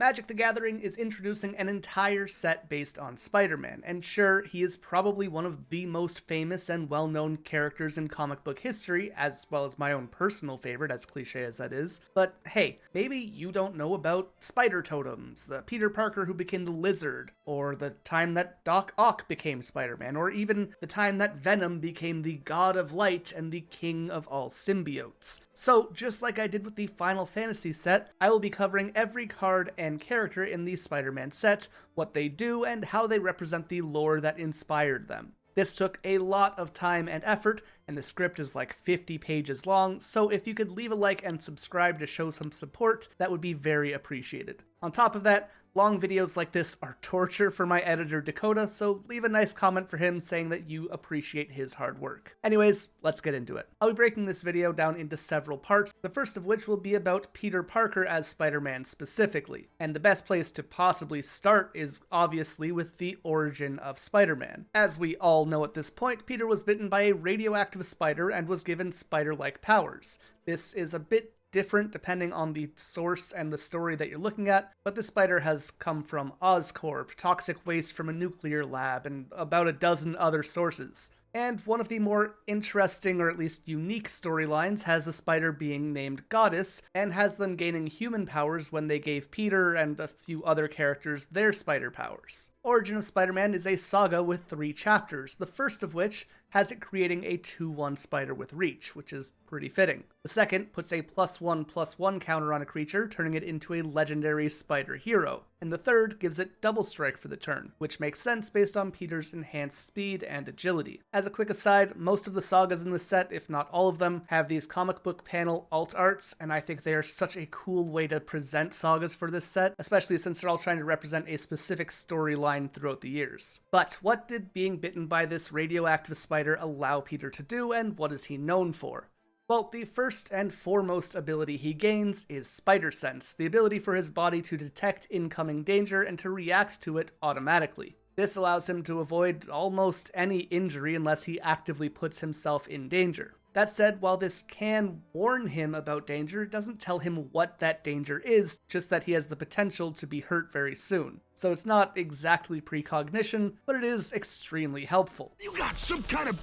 Magic the Gathering is introducing an entire set based on Spider-Man, and sure, he is probably one of the most famous and well-known characters in comic book history, as well as my own personal favorite, as cliche as that is. But hey, maybe you don't know about Spider-Totems, the Peter Parker who became the Lizard, or the time that Doc Ock became Spider-Man, or even the time that Venom became the God of Light and the King of all Symbiotes. So, just like I did with the Final Fantasy set, I will be covering every card and character in the Spider-Man set, what they do, and how they represent the lore that inspired them. This took a lot of time and effort, and the script is like 50 pages long, so if you could leave a like and subscribe to show some support, that would be very appreciated. On top of that, long videos like this are torture for my editor Dakota, so leave a nice comment for him saying that you appreciate his hard work. Anyways, let's get into it. I'll be breaking this video down into several parts, the first of which will be about Peter Parker as Spider-Man specifically. And the best place to possibly start is obviously with the origin of Spider-Man. As we all know at this point, Peter was bitten by a radioactive spider and was given spider-like powers. This is a bit different depending on the source and the story that you're looking at, but this spider has come from Oscorp, toxic waste from a nuclear lab, and about a dozen other sources. And one of the more interesting, or at least unique storylines has the spider being named Goddess, and has them gaining human powers when they gave Peter and a few other characters their spider powers. Origin of Spider-Man is a saga with 3 chapters, the first of which has it creating a 2/1 spider with reach, which is pretty fitting. The second puts a +1/+1 counter on a creature, turning it into a legendary spider hero. And the third gives it double strike for the turn, which makes sense based on Peter's enhanced speed and agility. As a quick aside, most of the sagas in this set, if not all of them, have these comic book panel alt arts, and I think they are such a cool way to present sagas for this set, especially since they're all trying to represent a specific storyline throughout the years. But what did being bitten by this radioactive spider allow Peter to do, and what is he known for? Well, the first and foremost ability he gains is Spider Sense, the ability for his body to detect incoming danger and to react to it automatically. This allows him to avoid almost any injury unless he actively puts himself in danger. That said, while this can warn him about danger, it doesn't tell him what that danger is, just that he has the potential to be hurt very soon. So it's not exactly precognition, but it is extremely helpful. You got some kind of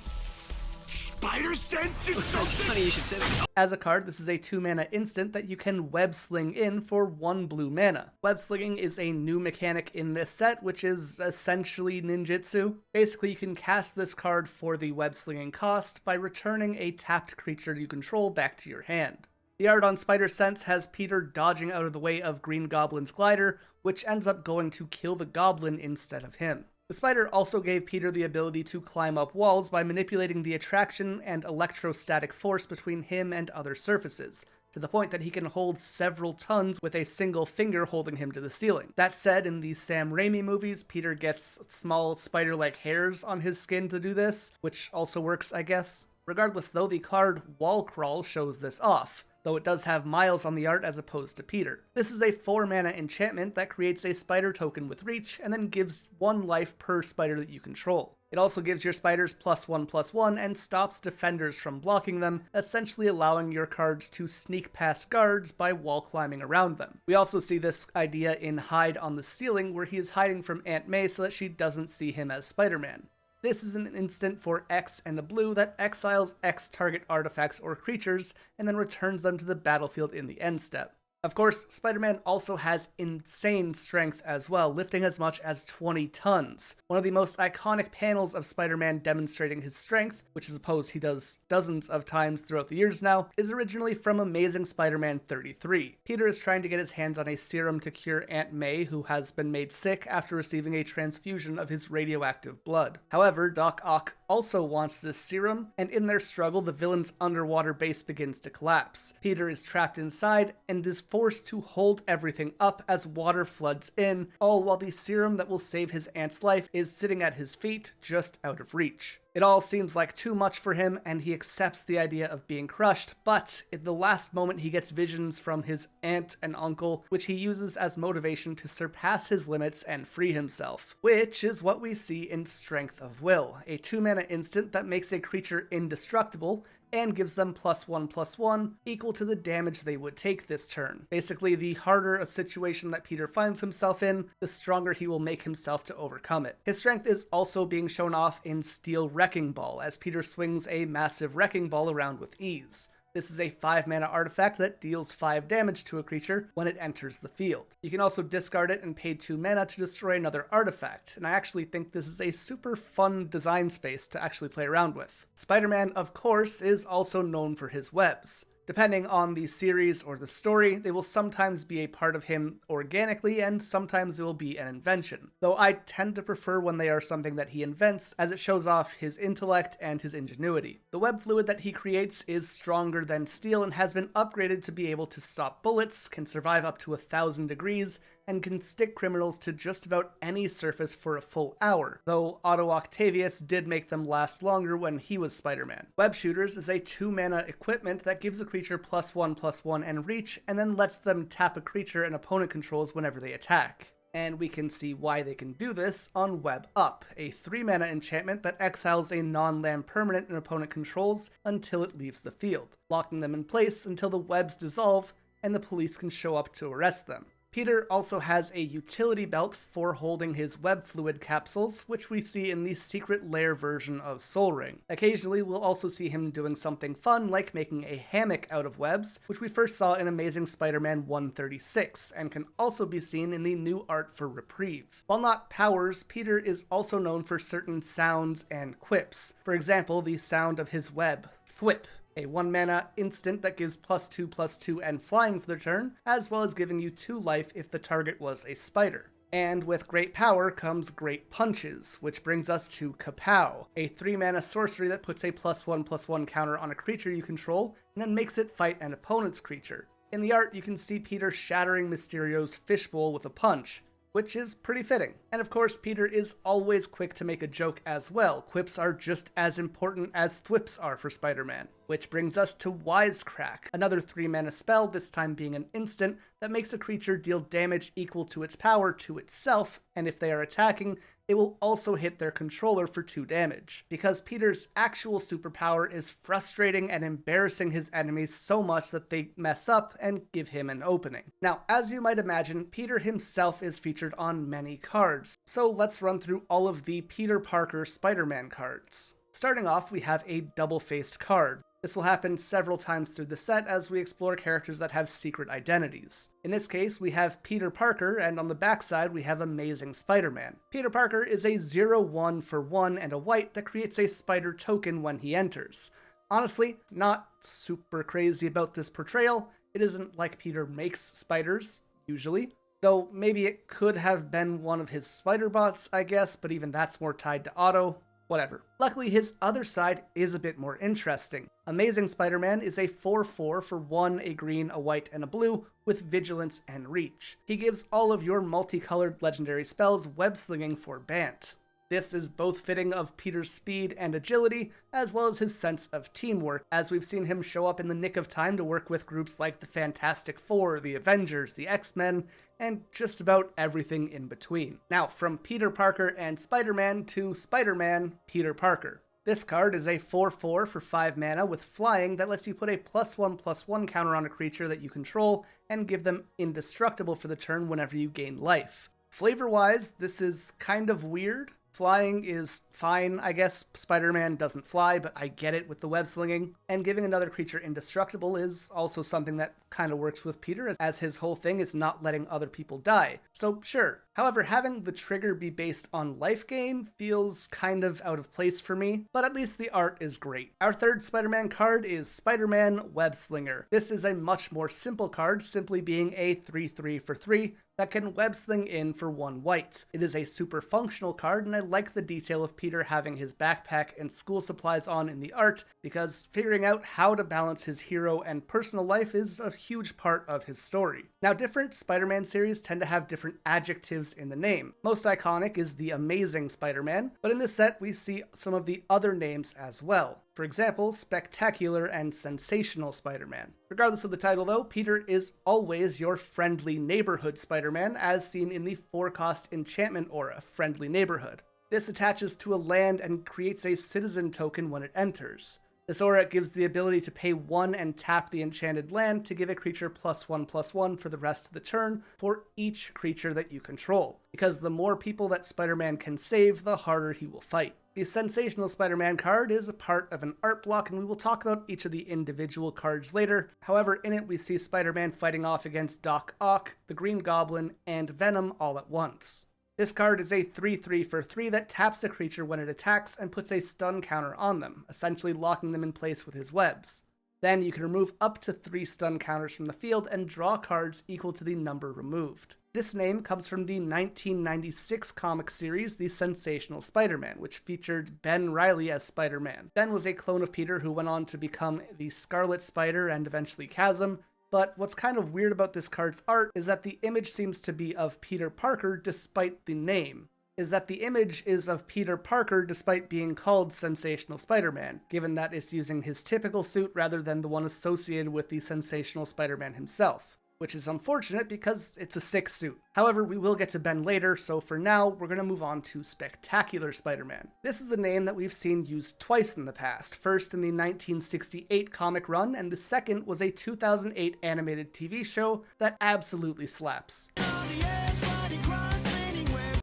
spider sense or something? That's funny you should say that. As a card, this is a 2-mana instant that you can web sling in for 1 blue mana. Web slinging is a new mechanic in this set, which is essentially ninjutsu. Basically, you can cast this card for the web slinging cost by returning a tapped creature you control back to your hand. The art on Spider Sense has Peter dodging out of the way of Green Goblin's glider, which ends up going to kill the goblin instead of him. The spider also gave Peter the ability to climb up walls by manipulating the attraction and electrostatic force between him and other surfaces, to the point that he can hold several tons with a single finger holding him to the ceiling. That said, in the Sam Raimi movies, Peter gets small spider-like hairs on his skin to do this, which also works, I guess. Regardless though, the card Wall Crawl shows this off, though it does have Miles on the art as opposed to Peter. This is a 4-mana enchantment that creates a spider token with reach, and then gives 1 life per spider that you control. It also gives your spiders +1/+1 and stops defenders from blocking them, essentially allowing your cards to sneak past guards by wall climbing around them. We also see this idea in Hide on the Ceiling, where he is hiding from Aunt May so that she doesn't see him as Spider-Man. This is an instant for X and a blue that exiles X target artifacts or creatures, and then returns them to the battlefield in the end step. Of course, Spider-Man also has insane strength as well, lifting as much as 20 tons. One of the most iconic panels of Spider-Man demonstrating his strength, which I suppose he does dozens of times throughout the years now, is originally from Amazing Spider-Man 33. Peter is trying to get his hands on a serum to cure Aunt May, who has been made sick after receiving a transfusion of his radioactive blood. However, Doc Ock also wants this serum, and in their struggle, the villain's underwater base begins to collapse. Peter is trapped inside and is forced to hold everything up as water floods in, all while the serum that will save his aunt's life is sitting at his feet, just out of reach. It all seems like too much for him, and he accepts the idea of being crushed, but at the last moment he gets visions from his aunt and uncle, which he uses as motivation to surpass his limits and free himself. Which is what we see in Strength of Will, a 2-mana instant that makes a creature indestructible, and gives them +1/+1 equal to the damage they would take this turn. Basically, the harder a situation that Peter finds himself in, the stronger he will make himself to overcome it. His strength is also being shown off in Steel Wrecking Ball, as Peter swings a massive wrecking ball around with ease. This is a 5 mana artifact that deals 5 damage to a creature when it enters the field. You can also discard it and pay 2 mana to destroy another artifact, and I actually think this is a super fun design space to actually play around with. Spider-Man, of course, is also known for his webs. Depending on the series or the story, they will sometimes be a part of him organically, and sometimes it will be an invention. Though I tend to prefer when they are something that he invents, as it shows off his intellect and his ingenuity. The web fluid that he creates is stronger than steel and has been upgraded to be able to stop bullets, can survive up to 1,000 degrees, and can stick criminals to just about any surface for a full hour, though Otto Octavius did make them last longer when he was Spider-Man. Web Shooters is a 2 mana equipment that gives a creature +1/+1 and reach, and then lets them tap a creature an opponent controls whenever they attack. And we can see why they can do this on Web Up, a 3 mana enchantment that exiles a non-land permanent an opponent controls until it leaves the field, locking them in place until the webs dissolve and the police can show up to arrest them. Peter also has a utility belt for holding his web fluid capsules, which we see in the secret lair version of Sol Ring. Occasionally, we'll also see him doing something fun like making a hammock out of webs, which we first saw in Amazing Spider-Man 136, and can also be seen in the new art for Reprieve. While not powers, Peter is also known for certain sounds and quips. For example, the sound of his web, Thwip, a 1 mana instant that gives +2/+2 and flying for the turn, as well as giving you 2 life if the target was a spider. And with great power comes great punches, which brings us to Kapow, a 3 mana sorcery that puts a +1/+1 counter on a creature you control, and then makes it fight an opponent's creature. In the art, you can see Peter shattering Mysterio's fishbowl with a punch, which is pretty fitting. And of course, Peter is always quick to make a joke as well. Quips are just as important as thwips are for Spider-Man. Which brings us to Wisecrack, another 3 mana spell, this time being an instant, that makes a creature deal damage equal to its power to itself, and if they are attacking, it will also hit their controller for 2 damage. Because Peter's actual superpower is frustrating and embarrassing his enemies so much that they mess up and give him an opening. Now, as you might imagine, Peter himself is featured on many cards, so let's run through all of the Peter Parker Spider-Man cards. Starting off, we have a double-faced card. This will happen several times through the set as we explore characters that have secret identities. In this case, we have Peter Parker, and on the backside we have Amazing Spider-Man. Peter Parker is a 0/1 for 1 and a white that creates a spider token when he enters. Honestly, not super crazy about this portrayal. It isn't like Peter makes spiders, usually. Though maybe it could have been one of his spider bots, I guess, but even that's more tied to Otto. Whatever. Luckily, his other side is a bit more interesting. Amazing Spider-Man is a 4/4 for 1, a green, a white, and a blue, with vigilance and reach. He gives all of your multicolored legendary spells web-slinging for Bant. This is both fitting of Peter's speed and agility, as well as his sense of teamwork, as we've seen him show up in the nick of time to work with groups like the Fantastic Four, the Avengers, the X-Men, and just about everything in between. Now, from Peter Parker and Spider-Man to Spider-Man, Peter Parker. This card is a 4/4 for 5 mana with flying that lets you put a +1/+1 counter on a creature that you control and give them indestructible for the turn whenever you gain life. Flavor-wise, this is kind of weird. Flying is fine, I guess. Spider-Man doesn't fly, but I get it with the web slinging. And giving another creature indestructible is also something that kind of works with Peter, as his whole thing is not letting other people die. So sure. However, having the trigger be based on life gain feels kind of out of place for me, but at least the art is great. Our third Spider-Man card is Spider-Man Web Slinger. This is a much more simple card, simply being a 3/3 for 3 that can web sling in for 1 white. It is a super functional card, and I like the detail of Peter having his backpack and school supplies on in the art, because figuring out how to balance his hero and personal life is a huge part of his story. Now, different Spider-Man series tend to have different adjectives in the name. Most iconic is the Amazing Spider-Man, but in this set we see some of the other names as well. For example, Spectacular and Sensational Spider-Man. Regardless of the title though, Peter is always your friendly neighborhood Spider-Man, as seen in the 4-cost enchantment aura, Friendly Neighborhood. This attaches to a land and creates a citizen token when it enters. This aura gives the ability to pay 1 and tap the enchanted land to give a creature +1/+1 for the rest of the turn for each creature that you control, because the more people that Spider-Man can save, the harder he will fight. The Sensational Spider-Man card is a part of an art block, and we will talk about each of the individual cards later. However, in it we see Spider-Man fighting off against Doc Ock, the Green Goblin, and Venom all at once. This card is a 3/3 for 3 that taps a creature when it attacks and puts a stun counter on them, essentially locking them in place with his webs. Then you can remove up to 3 stun counters from the field and draw cards equal to the number removed. This name comes from the 1996 comic series, The Sensational Spider-Man, which featured Ben Reilly as Spider-Man. Ben was a clone of Peter who went on to become the Scarlet Spider and eventually Chasm. But what's kind of weird about this card's art is that the image seems to be of Peter Parker despite the name. The image is of Peter Parker despite being called Sensational Spider-Man, given that it's using his typical suit rather than the one associated with the Sensational Spider-Man himself. Which is unfortunate because it's a sick suit. However, we will get to Ben later, so for now, we're going to move on to Spectacular Spider-Man. This is the name that we've seen used twice in the past, first in the 1968 comic run, and the second was a 2008 animated TV show that absolutely slaps.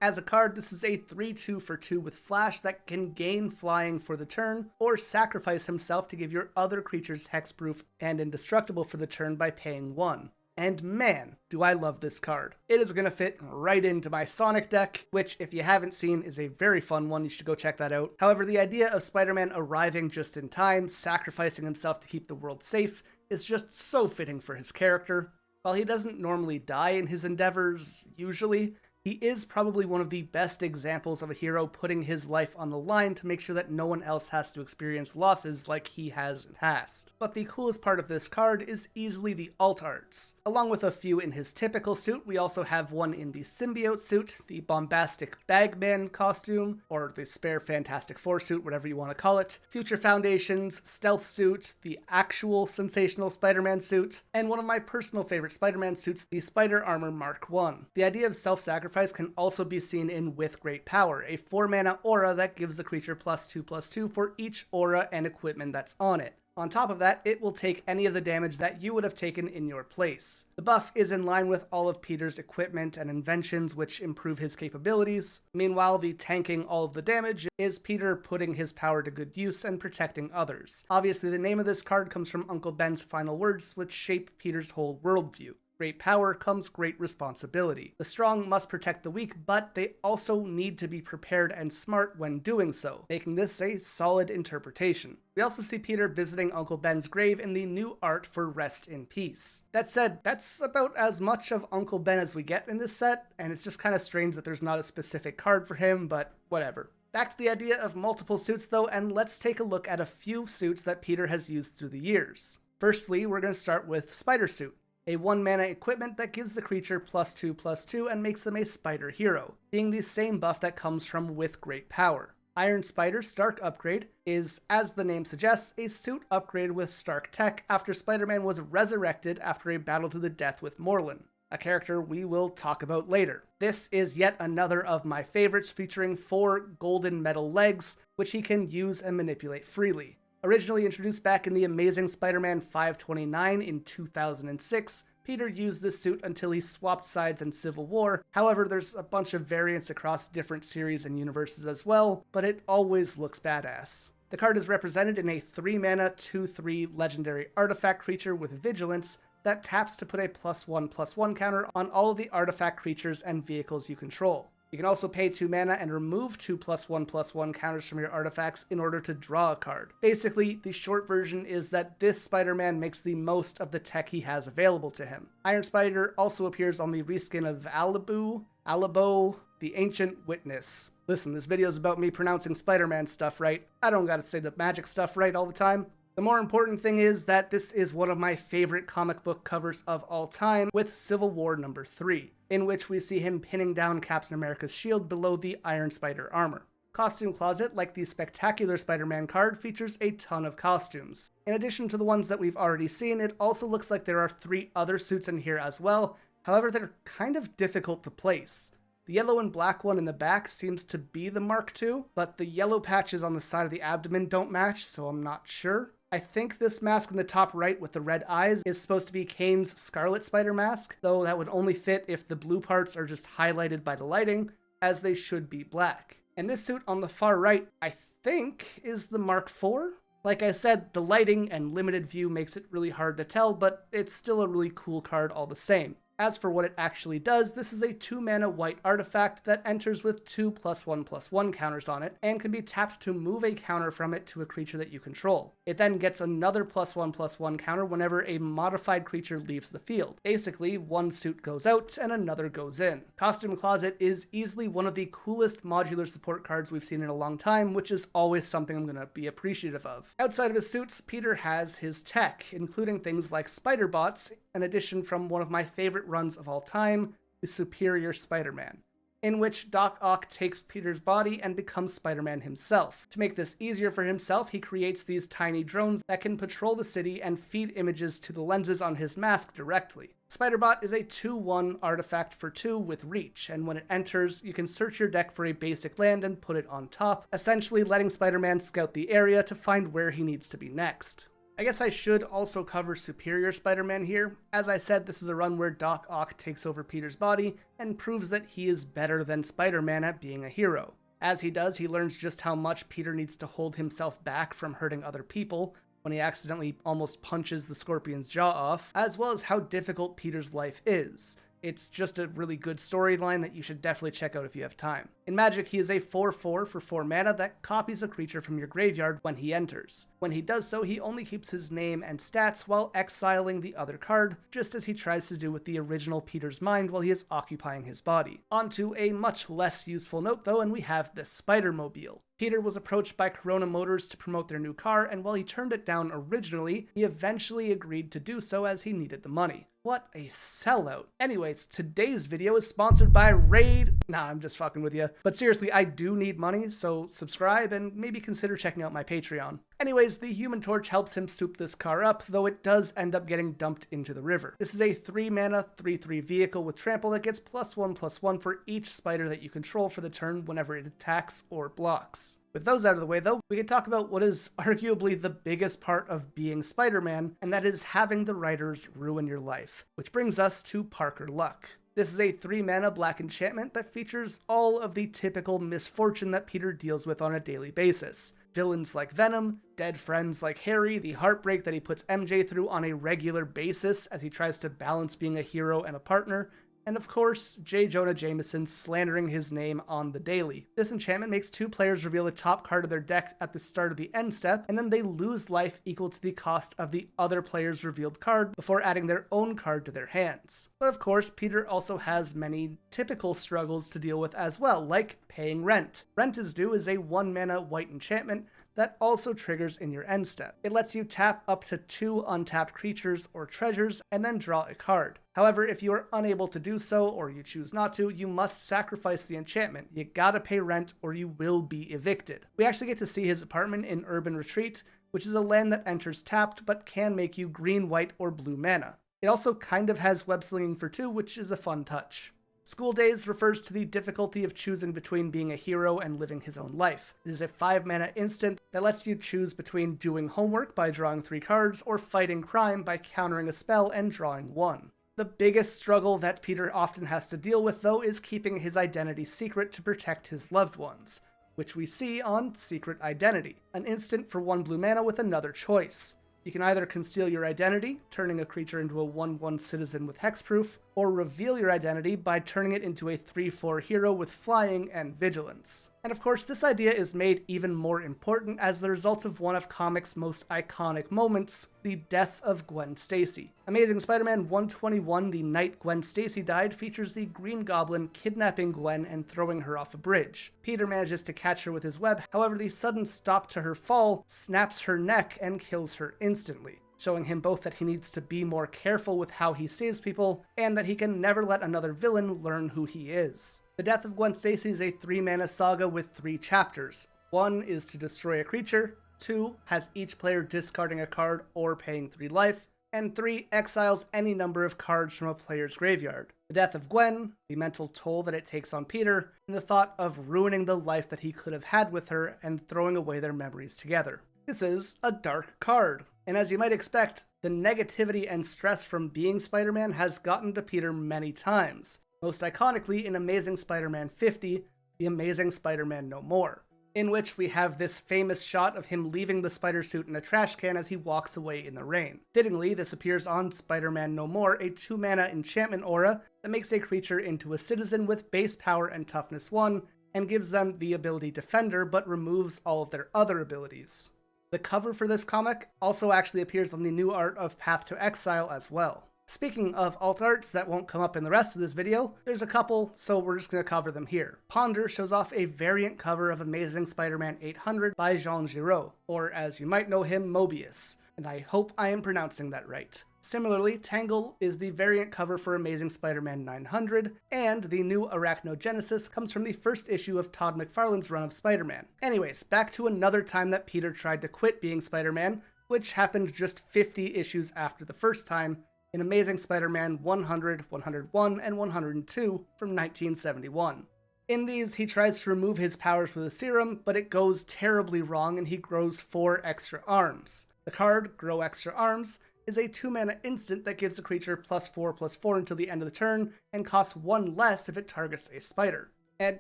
As a card, this is a 3/2 for 2 with Flash that can gain flying for the turn, or sacrifice himself to give your other creatures hexproof and indestructible for the turn by paying 1. And man, do I love this card. It is going to fit right into my Sonic deck, which if you haven't seen is a very fun one, you should go check that out. However, the idea of Spider-Man arriving just in time, sacrificing himself to keep the world safe, is just so fitting for his character. While he doesn't normally die in his endeavors, usually, he is probably one of the best examples of a hero putting his life on the line to make sure that no one else has to experience losses like he has in the past. But the coolest part of this card is easily the alt arts. Along with a few in his typical suit, we also have one in the Symbiote suit, the Bombastic Bagman costume, or the Spare Fantastic Four suit, whatever you want to call it, Future Foundation's Stealth suit, the actual Sensational Spider-Man suit, and one of my personal favorite Spider-Man suits, the Spider Armor Mark I. The idea of self-sacrifice can also be seen in With Great Power, a 4-mana aura that gives the creature +2/+2 for each aura and equipment that's on it. On top of that, it will take any of the damage that you would have taken in your place. The buff is in line with all of Peter's equipment and inventions, which improve his capabilities. Meanwhile, the tanking all of the damage is Peter putting his power to good use and protecting others. Obviously, the name of this card comes from Uncle Ben's final words, which shape Peter's whole worldview. Great power comes great responsibility. The strong must protect the weak, but they also need to be prepared and smart when doing so, making this a solid interpretation. We also see Peter visiting Uncle Ben's grave in the new art for Rest in Peace. That said, that's about as much of Uncle Ben as we get in this set, and it's just kind of strange that there's not a specific card for him, but whatever. Back to the idea of multiple suits though, and let's take a look at a few suits that Peter has used through the years. Firstly, we're going to start with Spider Suit, a 1-mana equipment that gives the creature +2/+2 and makes them a spider hero, being the same buff that comes from With Great Power. Iron Spider's Stark upgrade is, as the name suggests, a suit upgraded with Stark tech after Spider-Man was resurrected after a battle to the death with Morlun, a character we will talk about later. This is yet another of my favorites, featuring 4 golden metal legs, which he can use and manipulate freely. Originally introduced back in the Amazing Spider-Man 529 in 2006, Peter used this suit until he swapped sides in Civil War. However, there's a bunch of variants across different series and universes as well, but it always looks badass. The card is represented in a 3-mana 2/3 legendary artifact creature with Vigilance that taps to put a +1/+1 counter on all of the artifact creatures and vehicles you control. You can also pay 2 mana and remove 2 +1/+1 counters from your artifacts in order to draw a card. Basically, the short version is that this Spider-Man makes the most of the tech he has available to him. Iron Spider also appears on the reskin of Alebo, the Ancient Witness. Listen, this video is about me pronouncing Spider-Man stuff right. I don't gotta say the magic stuff right all the time. The more important thing is that this is one of my favorite comic book covers of all time, with Civil War number 3, in which we see him pinning down Captain America's shield below the Iron Spider armor. Costume Closet, like the Spectacular Spider-Man card, features a ton of costumes. In addition to the ones that we've already seen, it also looks like there are 3 other suits in here as well. However, they're kind of difficult to place. The yellow and black one in the back seems to be the Mark II, but the yellow patches on the side of the abdomen don't match, so I'm not sure. I think this mask in the top right with the red eyes is supposed to be Kane's Scarlet Spider mask, though that would only fit if the blue parts are just highlighted by the lighting, as they should be black. And this suit on the far right, I think, is the Mark IV? Like I said, the lighting and limited view makes it really hard to tell, but it's still a really cool card all the same. As for what it actually does, this is a 2-mana white artifact that enters with 2+1/+1 counters on it, and can be tapped to move a counter from it to a creature that you control. It then gets another +1/+1 counter whenever a modified creature leaves the field. Basically, one suit goes out and another goes in. Costume Closet is easily one of the coolest modular support cards we've seen in a long time, which is always something I'm going to be appreciative of. Outside of his suits, Peter has his tech, including things like Spider-Bots, an addition from one of my favorite runs of all time, the Superior Spider-Man, in which Doc Ock takes Peter's body and becomes Spider-Man himself. To make this easier for himself, he creates these tiny drones that can patrol the city and feed images to the lenses on his mask directly. Spider-Bot is a 2/1 artifact for 2 with reach, and when it enters, you can search your deck for a basic land and put it on top, essentially letting Spider-Man scout the area to find where he needs to be next. I guess I should also cover Superior Spider-Man here. As I said, this is a run where Doc Ock takes over Peter's body and proves that he is better than Spider-Man at being a hero. As he does, he learns just how much Peter needs to hold himself back from hurting other people when he accidentally almost punches the Scorpion's jaw off, as well as how difficult Peter's life is. It's just a really good storyline that you should definitely check out if you have time. In Magic, he is a 4/4 for 4 mana that copies a creature from your graveyard when he enters. When he does so, he only keeps his name and stats while exiling the other card, just as he tries to do with the original Peter's mind while he is occupying his body. On to a much less useful note though, and we have the Spider-Mobile. Peter was approached by Corona Motors to promote their new car, and while he turned it down originally, he eventually agreed to do so as he needed the money. What a sellout. Anyways, today's video is sponsored by Raid. Nah, I'm just fucking with you. But seriously, I do need money, so subscribe and maybe consider checking out my Patreon. Anyways, the Human Torch helps him soup this car up, though it does end up getting dumped into the river. This is a 3-mana, 3/3 vehicle with trample that gets +1/+1 for each spider that you control for the turn whenever it attacks or blocks. With those out of the way though, we can talk about what is arguably the biggest part of being Spider-Man, and that is having the writers ruin your life. Which brings us to Parker Luck. This is a 3-mana black enchantment that features all of the typical misfortune that Peter deals with on a daily basis. Villains like Venom, dead friends like Harry, the heartbreak that he puts MJ through on a regular basis as he tries to balance being a hero and a partner, and of course, J. Jonah Jameson slandering his name on the daily. This enchantment makes 2 players reveal the top card of their deck at the start of the end step, and then they lose life equal to the cost of the other player's revealed card before adding their own card to their hands. But of course, Peter also has many typical struggles to deal with as well, like paying rent. Rent is Due is a 1-mana white enchantment that also triggers in your end step. It lets you tap up to 2 untapped creatures or treasures and then draw a card. However, if you are unable to do so or you choose not to, you must sacrifice the enchantment. You gotta pay rent or you will be evicted. We actually get to see his apartment in Urban Retreat, which is a land that enters tapped but can make you green, white, or blue mana. It also kind of has web slinging for 2, which is a fun touch. School Days refers to the difficulty of choosing between being a hero and living his own life. It is a 5-mana instant that lets you choose between doing homework by drawing 3 cards or fighting crime by countering a spell and drawing 1. The biggest struggle that Peter often has to deal with, though, is keeping his identity secret to protect his loved ones, which we see on Secret Identity, an instant for 1 blue mana with another choice. You can either conceal your identity, turning a creature into a 1/1 citizen with hexproof, or reveal your identity by turning it into a 3/4 hero with flying and vigilance. And of course, this idea is made even more important as the result of one of comics' most iconic moments, the death of Gwen Stacy. Amazing Spider-Man 121, The Night Gwen Stacy Died, features the Green Goblin kidnapping Gwen and throwing her off a bridge. Peter manages to catch her with his web, however the sudden stop to her fall snaps her neck and kills her instantly, showing him both that he needs to be more careful with how he saves people, and that he can never let another villain learn who he is. The Death of Gwen Stacy is a 3-mana saga with 3 chapters. 1 is to destroy a creature, 2 has each player discarding a card or paying 3 life, and 3 exiles any number of cards from a player's graveyard. The death of Gwen, the mental toll that it takes on Peter, and the thought of ruining the life that he could have had with her and throwing away their memories together. This is a dark card, and as you might expect, the negativity and stress from being Spider-Man has gotten to Peter many times, most iconically in Amazing Spider-Man 50, The Amazing Spider-Man No More, in which we have this famous shot of him leaving the spider suit in a trash can as he walks away in the rain. Fittingly, this appears on Spider-Man No More, a 2-mana enchantment aura that makes a creature into a citizen with base power and toughness 1, and gives them the ability Defender, but removes all of their other abilities. The cover for this comic also actually appears on the new art of Path to Exile as well. Speaking of alt arts that won't come up in the rest of this video, there's a couple, so we're just going to cover them here. Ponder shows off a variant cover of Amazing Spider-Man 800 by Jean Giraud, or as you might know him, Mobius, and I hope I am pronouncing that right. Similarly, Tangle is the variant cover for Amazing Spider-Man 900, and the new Arachnogenesis comes from the first issue of Todd McFarlane's run of Spider-Man. Anyways, back to another time that Peter tried to quit being Spider-Man, which happened just 50 issues after the first time, in Amazing Spider-Man 100, 101, and 102 from 1971. In these, he tries to remove his powers with a serum, but it goes terribly wrong and he grows 4 extra arms. The card, Grow Extra Arms, is a 2-mana instant that gives the creature +4/+4 until the end of the turn, and costs 1 less if it targets a spider. And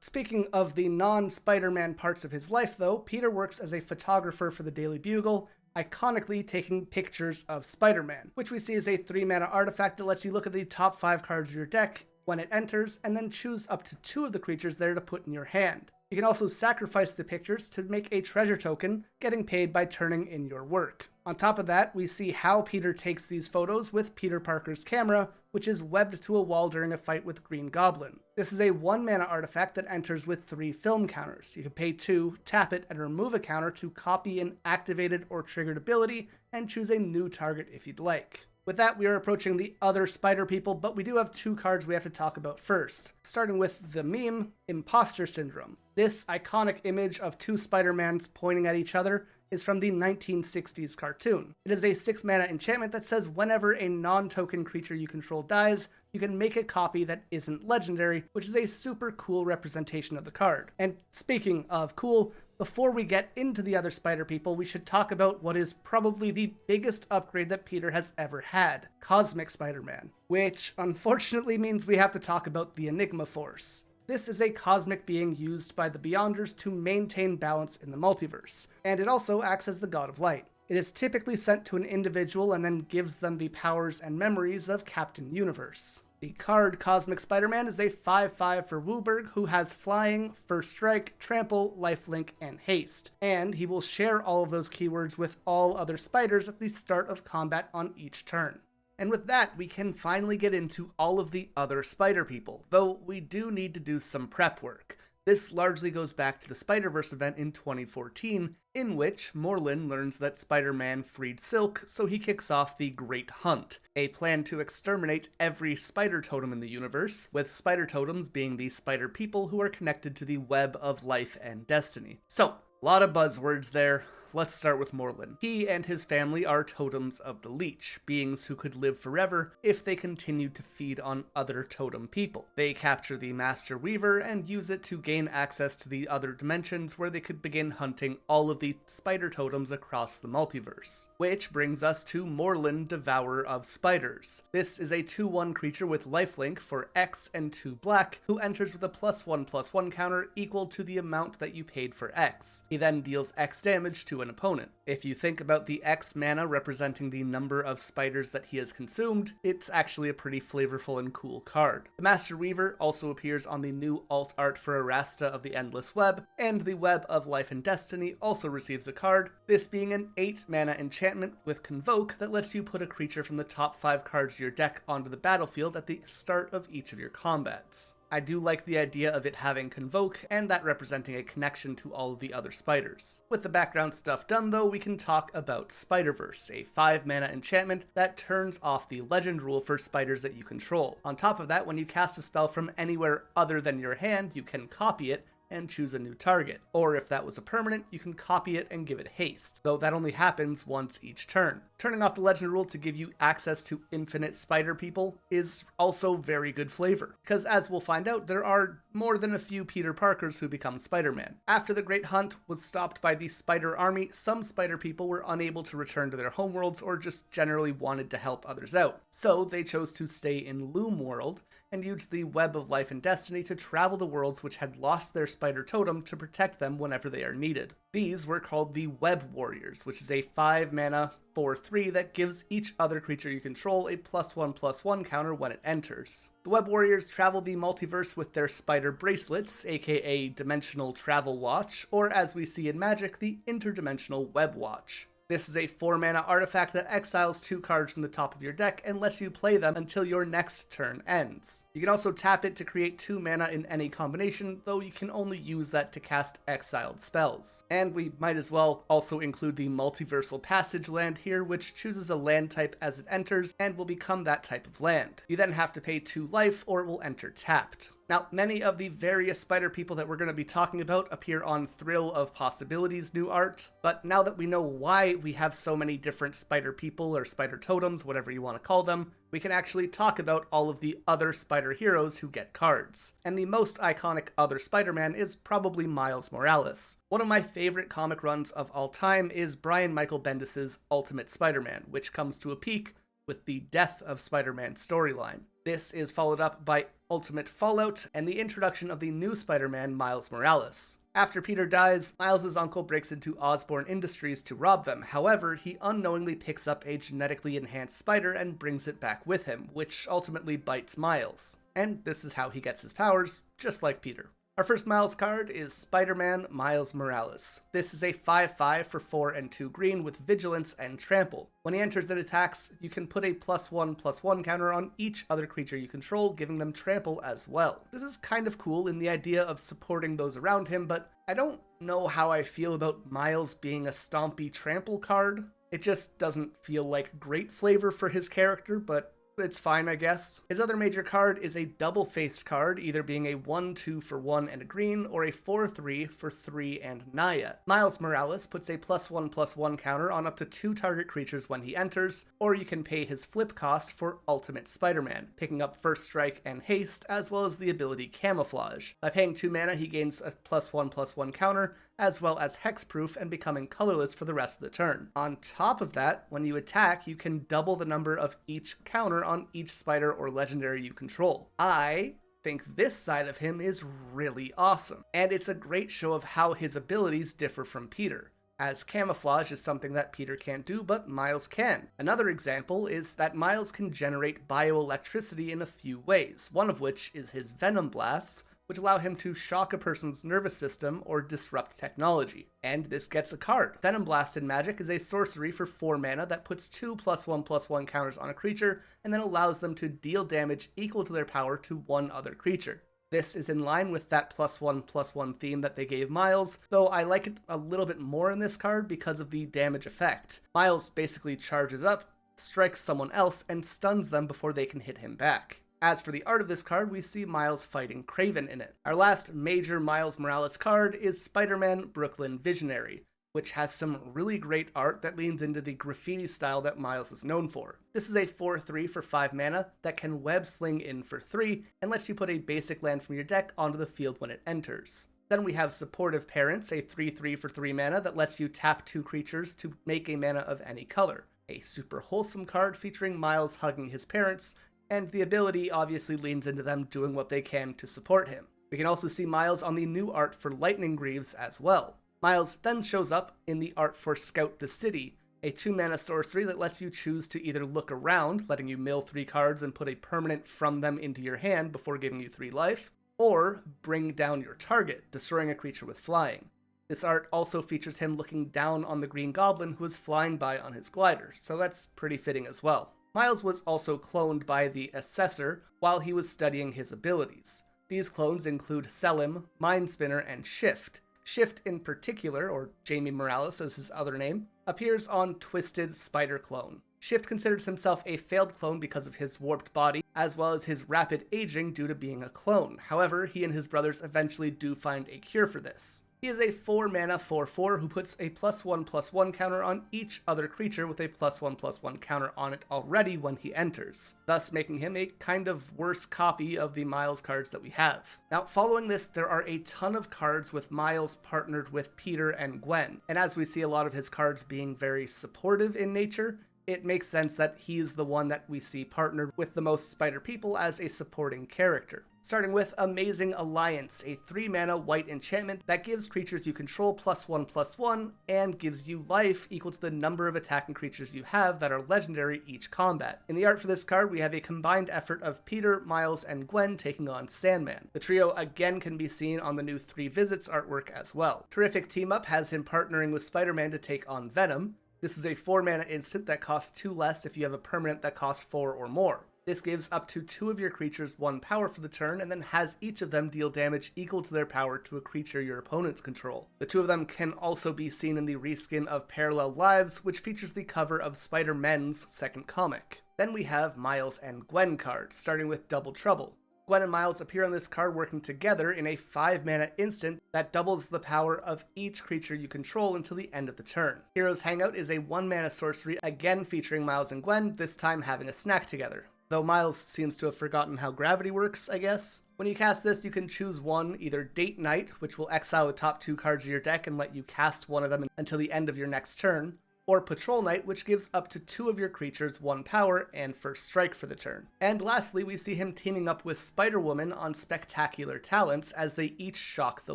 speaking of the non-Spider-Man parts of his life though, Peter works as a photographer for the Daily Bugle, iconically taking pictures of Spider-Man, which we see as a 3-mana artifact that lets you look at the top 5 cards of your deck when it enters, and then choose up to 2 of the creatures there to put in your hand. You can also sacrifice the pictures to make a treasure token, getting paid by turning in your work. On top of that, we see how Peter takes these photos with Peter Parker's camera, which is webbed to a wall during a fight with Green Goblin. This is a 1-mana artifact that enters with 3 film counters. You can pay 2, tap it, and remove a counter to copy an activated or triggered ability, and choose a new target if you'd like. With that, we are approaching the other Spider People, but we do have 2 cards we have to talk about first. Starting with the meme, Imposter Syndrome. This iconic image of 2 Spider-Mans pointing at each other is from the 1960s cartoon. It is a 6-mana enchantment that says whenever a non-token creature you control dies, you can make a copy that isn't legendary, which is a super cool representation of the card. And speaking of cool, before we get into the other Spider People, we should talk about what is probably the biggest upgrade that Peter has ever had, Cosmic Spider-Man, which unfortunately means we have to talk about the Enigma Force. This is a cosmic being used by the Beyonders to maintain balance in the multiverse, and it also acts as the God of Light. It is typically sent to an individual and then gives them the powers and memories of Captain Universe. The card Cosmic Spider-Man is a 5/5 for Wooburg, who has Flying, First Strike, Trample, Lifelink, and Haste, and he will share all of those keywords with all other spiders at the start of combat on each turn. And with that, we can finally get into all of the other Spider People, though we do need to do some prep work. This largely goes back to the Spider-Verse event in 2014, in which Morlun learns that Spider-Man freed Silk, so he kicks off the Great Hunt, a plan to exterminate every spider totem in the universe, with spider totems being the spider people who are connected to the web of life and destiny. So, a lot of buzzwords there. Let's start with Morlun. He and his family are totems of the Leech, beings who could live forever if they continued to feed on other totem people. They capture the Master Weaver and use it to gain access to the other dimensions where they could begin hunting all of the spider totems across the multiverse. Which brings us to Morlun, Devourer of Spiders. This is a 2/1 creature with lifelink for X and 2 black, who enters with a +1/+1 counter equal to the amount that you paid for X. He then deals X damage to an opponent. If you think about the X mana representing the number of spiders that he has consumed, it's actually a pretty flavorful and cool card. The Master Weaver also appears on the new alt art for Arasta of the Endless Web, and the Web of Life and Destiny also receives a card, this being an 8-mana enchantment with Convoke that lets you put a creature from the top 5 cards of your deck onto the battlefield at the start of each of your combats. I do like the idea of it having Convoke, and that representing a connection to all of the other spiders. With the background stuff done though, we can talk about Spider-Verse, a 5-mana enchantment that turns off the legend rule for spiders that you control. On top of that, when you cast a spell from anywhere other than your hand, you can copy it, and choose a new target. Or if that was a permanent, you can copy it and give it haste, though that only happens once each turn. Turning off the legend rule to give you access to infinite spider people is also very good flavor, because as we'll find out, there are more than a few Peter Parkers who become Spider-Man. After the Great Hunt was stopped by the Spider Army, some spider people were unable to return to their homeworlds or just generally wanted to help others out. So they chose to stay in Loom World and used the Web of Life and Destiny to travel to worlds which had lost their spider totem to protect them whenever they are needed. These were called the Web Warriors, which is a 5-mana 4/3 that gives each other creature you control a +1/+1 counter when it enters. The Web Warriors travel the multiverse with their spider bracelets, aka Dimensional Travel Watch, or as we see in Magic, the Interdimensional Web Watch. This is a 4-mana artifact that exiles 2 cards from the top of your deck and lets you play them until your next turn ends. You can also tap it to create 2 mana in any combination, though you can only use that to cast exiled spells. And we might as well also include the Multiversal Passage land here, which chooses a land type as it enters and will become that type of land. You then have to pay 2 life or it will enter tapped. Now, many of the various spider people that we're going to be talking about appear on Thrill of Possibilities new art, but now that we know why we have so many different spider people or spider totems, whatever you want to call them, we can actually talk about all of the other spider heroes who get cards. And the most iconic other Spider-Man is probably Miles Morales. One of my favorite comic runs of all time is Brian Michael Bendis' Ultimate Spider-Man, which comes to a peak with the Death of Spider-Man storyline. This is followed up by Ultimate Fallout and the introduction of the new Spider-Man, Miles Morales. After Peter dies, Miles' uncle breaks into Osborn Industries to rob them. However, he unknowingly picks up a genetically enhanced spider and brings it back with him, which ultimately bites Miles. And this is how he gets his powers, just like Peter. Our first Miles card is Spider-Man Miles Morales. This is a 5/5 for 4 and 2 green with Vigilance and Trample. When he enters and attacks, you can put a +1/+1 counter on each other creature you control, giving them Trample as well. This is kind of cool in the idea of supporting those around him, but I don't know how I feel about Miles being a stompy Trample card. It just doesn't feel like great flavor for his character, but it's fine, I guess. His other major card is a double-faced card, either being a 1/2 for 1 and a green, or a 4/3 for 3 and Naya. Miles Morales puts a +1/+1 counter on up to 2 target creatures when he enters, or you can pay his flip cost for Ultimate Spider-Man, picking up First Strike and Haste, as well as the ability Camouflage. By paying 2 mana, he gains a +1/+1 counter, as well as hexproof and becoming colorless for the rest of the turn. On top of that, when you attack, you can double the number of each counter on each spider or legendary you control. I think this side of him is really awesome, and it's a great show of how his abilities differ from Peter, as camouflage is something that Peter can't do, but Miles can. Another example is that Miles can generate bioelectricity in a few ways, one of which is his Venom Blasts, which allow him to shock a person's nervous system or disrupt technology. And this gets a card. Venom Blast in Magic is a sorcery for 4 mana that puts 2 +1/+1 counters on a creature and then allows them to deal damage equal to their power to one other creature. This is in line with that +1/+1 theme that they gave Miles, though I like it a little bit more in this card because of the damage effect. Miles basically charges up, strikes someone else, and stuns them before they can hit him back. As for the art of this card, we see Miles fighting Kraven in it. Our last major Miles Morales card is Spider-Man Brooklyn Visionary, which has some really great art that leans into the graffiti style that Miles is known for. This is a 4/3 for 5 mana that can web sling in for 3 and lets you put a basic land from your deck onto the field when it enters. Then we have Supportive Parents, a 3/3 for 3 mana that lets you tap 2 creatures to make a mana of any color. A super wholesome card featuring Miles hugging his parents, and the ability obviously leans into them doing what they can to support him. We can also see Miles on the new art for Lightning Greaves as well. Miles then shows up in the art for Scout the City, a 2-mana sorcery that lets you choose to either look around, letting you mill 3 cards and put a permanent from them into your hand before giving you 3 life, or bring down your target, destroying a creature with flying. This art also features him looking down on the Green Goblin who is flying by on his glider, so that's pretty fitting as well. Miles was also cloned by the Assessor while he was studying his abilities. These clones include Selim, Mind Spinner, and Shift. Shift in particular, or Jamie Morales as his other name, appears on Twisted Spider Clone. Shift considers himself a failed clone because of his warped body, as well as his rapid aging due to being a clone. However, he and his brothers eventually do find a cure for this. He is a 4-mana 4/4 who puts a +1/+1 counter on each other creature with a +1/+1 counter on it already when he enters, thus making him a kind of worse copy of the Miles cards that we have. Now, following this, there are a ton of cards with Miles partnered with Peter and Gwen, and as we see a lot of his cards being very supportive in nature, it makes sense that he's the one that we see partnered with the most spider people as a supporting character. Starting with Amazing Alliance, a 3-mana white enchantment that gives creatures you control +1/+1 and gives you life equal to the number of attacking creatures you have that are legendary each combat. In the art for this card, we have a combined effort of Peter, Miles, and Gwen taking on Sandman. The trio again can be seen on the new 3 Visits artwork as well. Terrific Team Up has him partnering with Spider-Man to take on Venom. This is a 4-mana instant that costs 2 less if you have a permanent that costs 4 or more. This gives up to 2 of your creatures 1 power for the turn, and then has each of them deal damage equal to their power to a creature your opponents control. The 2 of them can also be seen in the reskin of Parallel Lives, which features the cover of Spider-Men's second comic. Then we have Miles and Gwen cards, starting with Double Trouble. Gwen and Miles appear on this card working together in a 5-mana instant that doubles the power of each creature you control until the end of the turn. Heroes Hangout is a 1-mana sorcery, again featuring Miles and Gwen, this time having a snack together. Though Miles seems to have forgotten how gravity works, I guess. When you cast this, you can choose one, either Date Night, which will exile the top 2 cards of your deck and let you cast one of them until the end of your next turn, or Patrol Night, which gives up to 2 of your creatures 1 power and first strike for the turn. And lastly, we see him teaming up with Spider-Woman on Spectacular Talents as they each shock the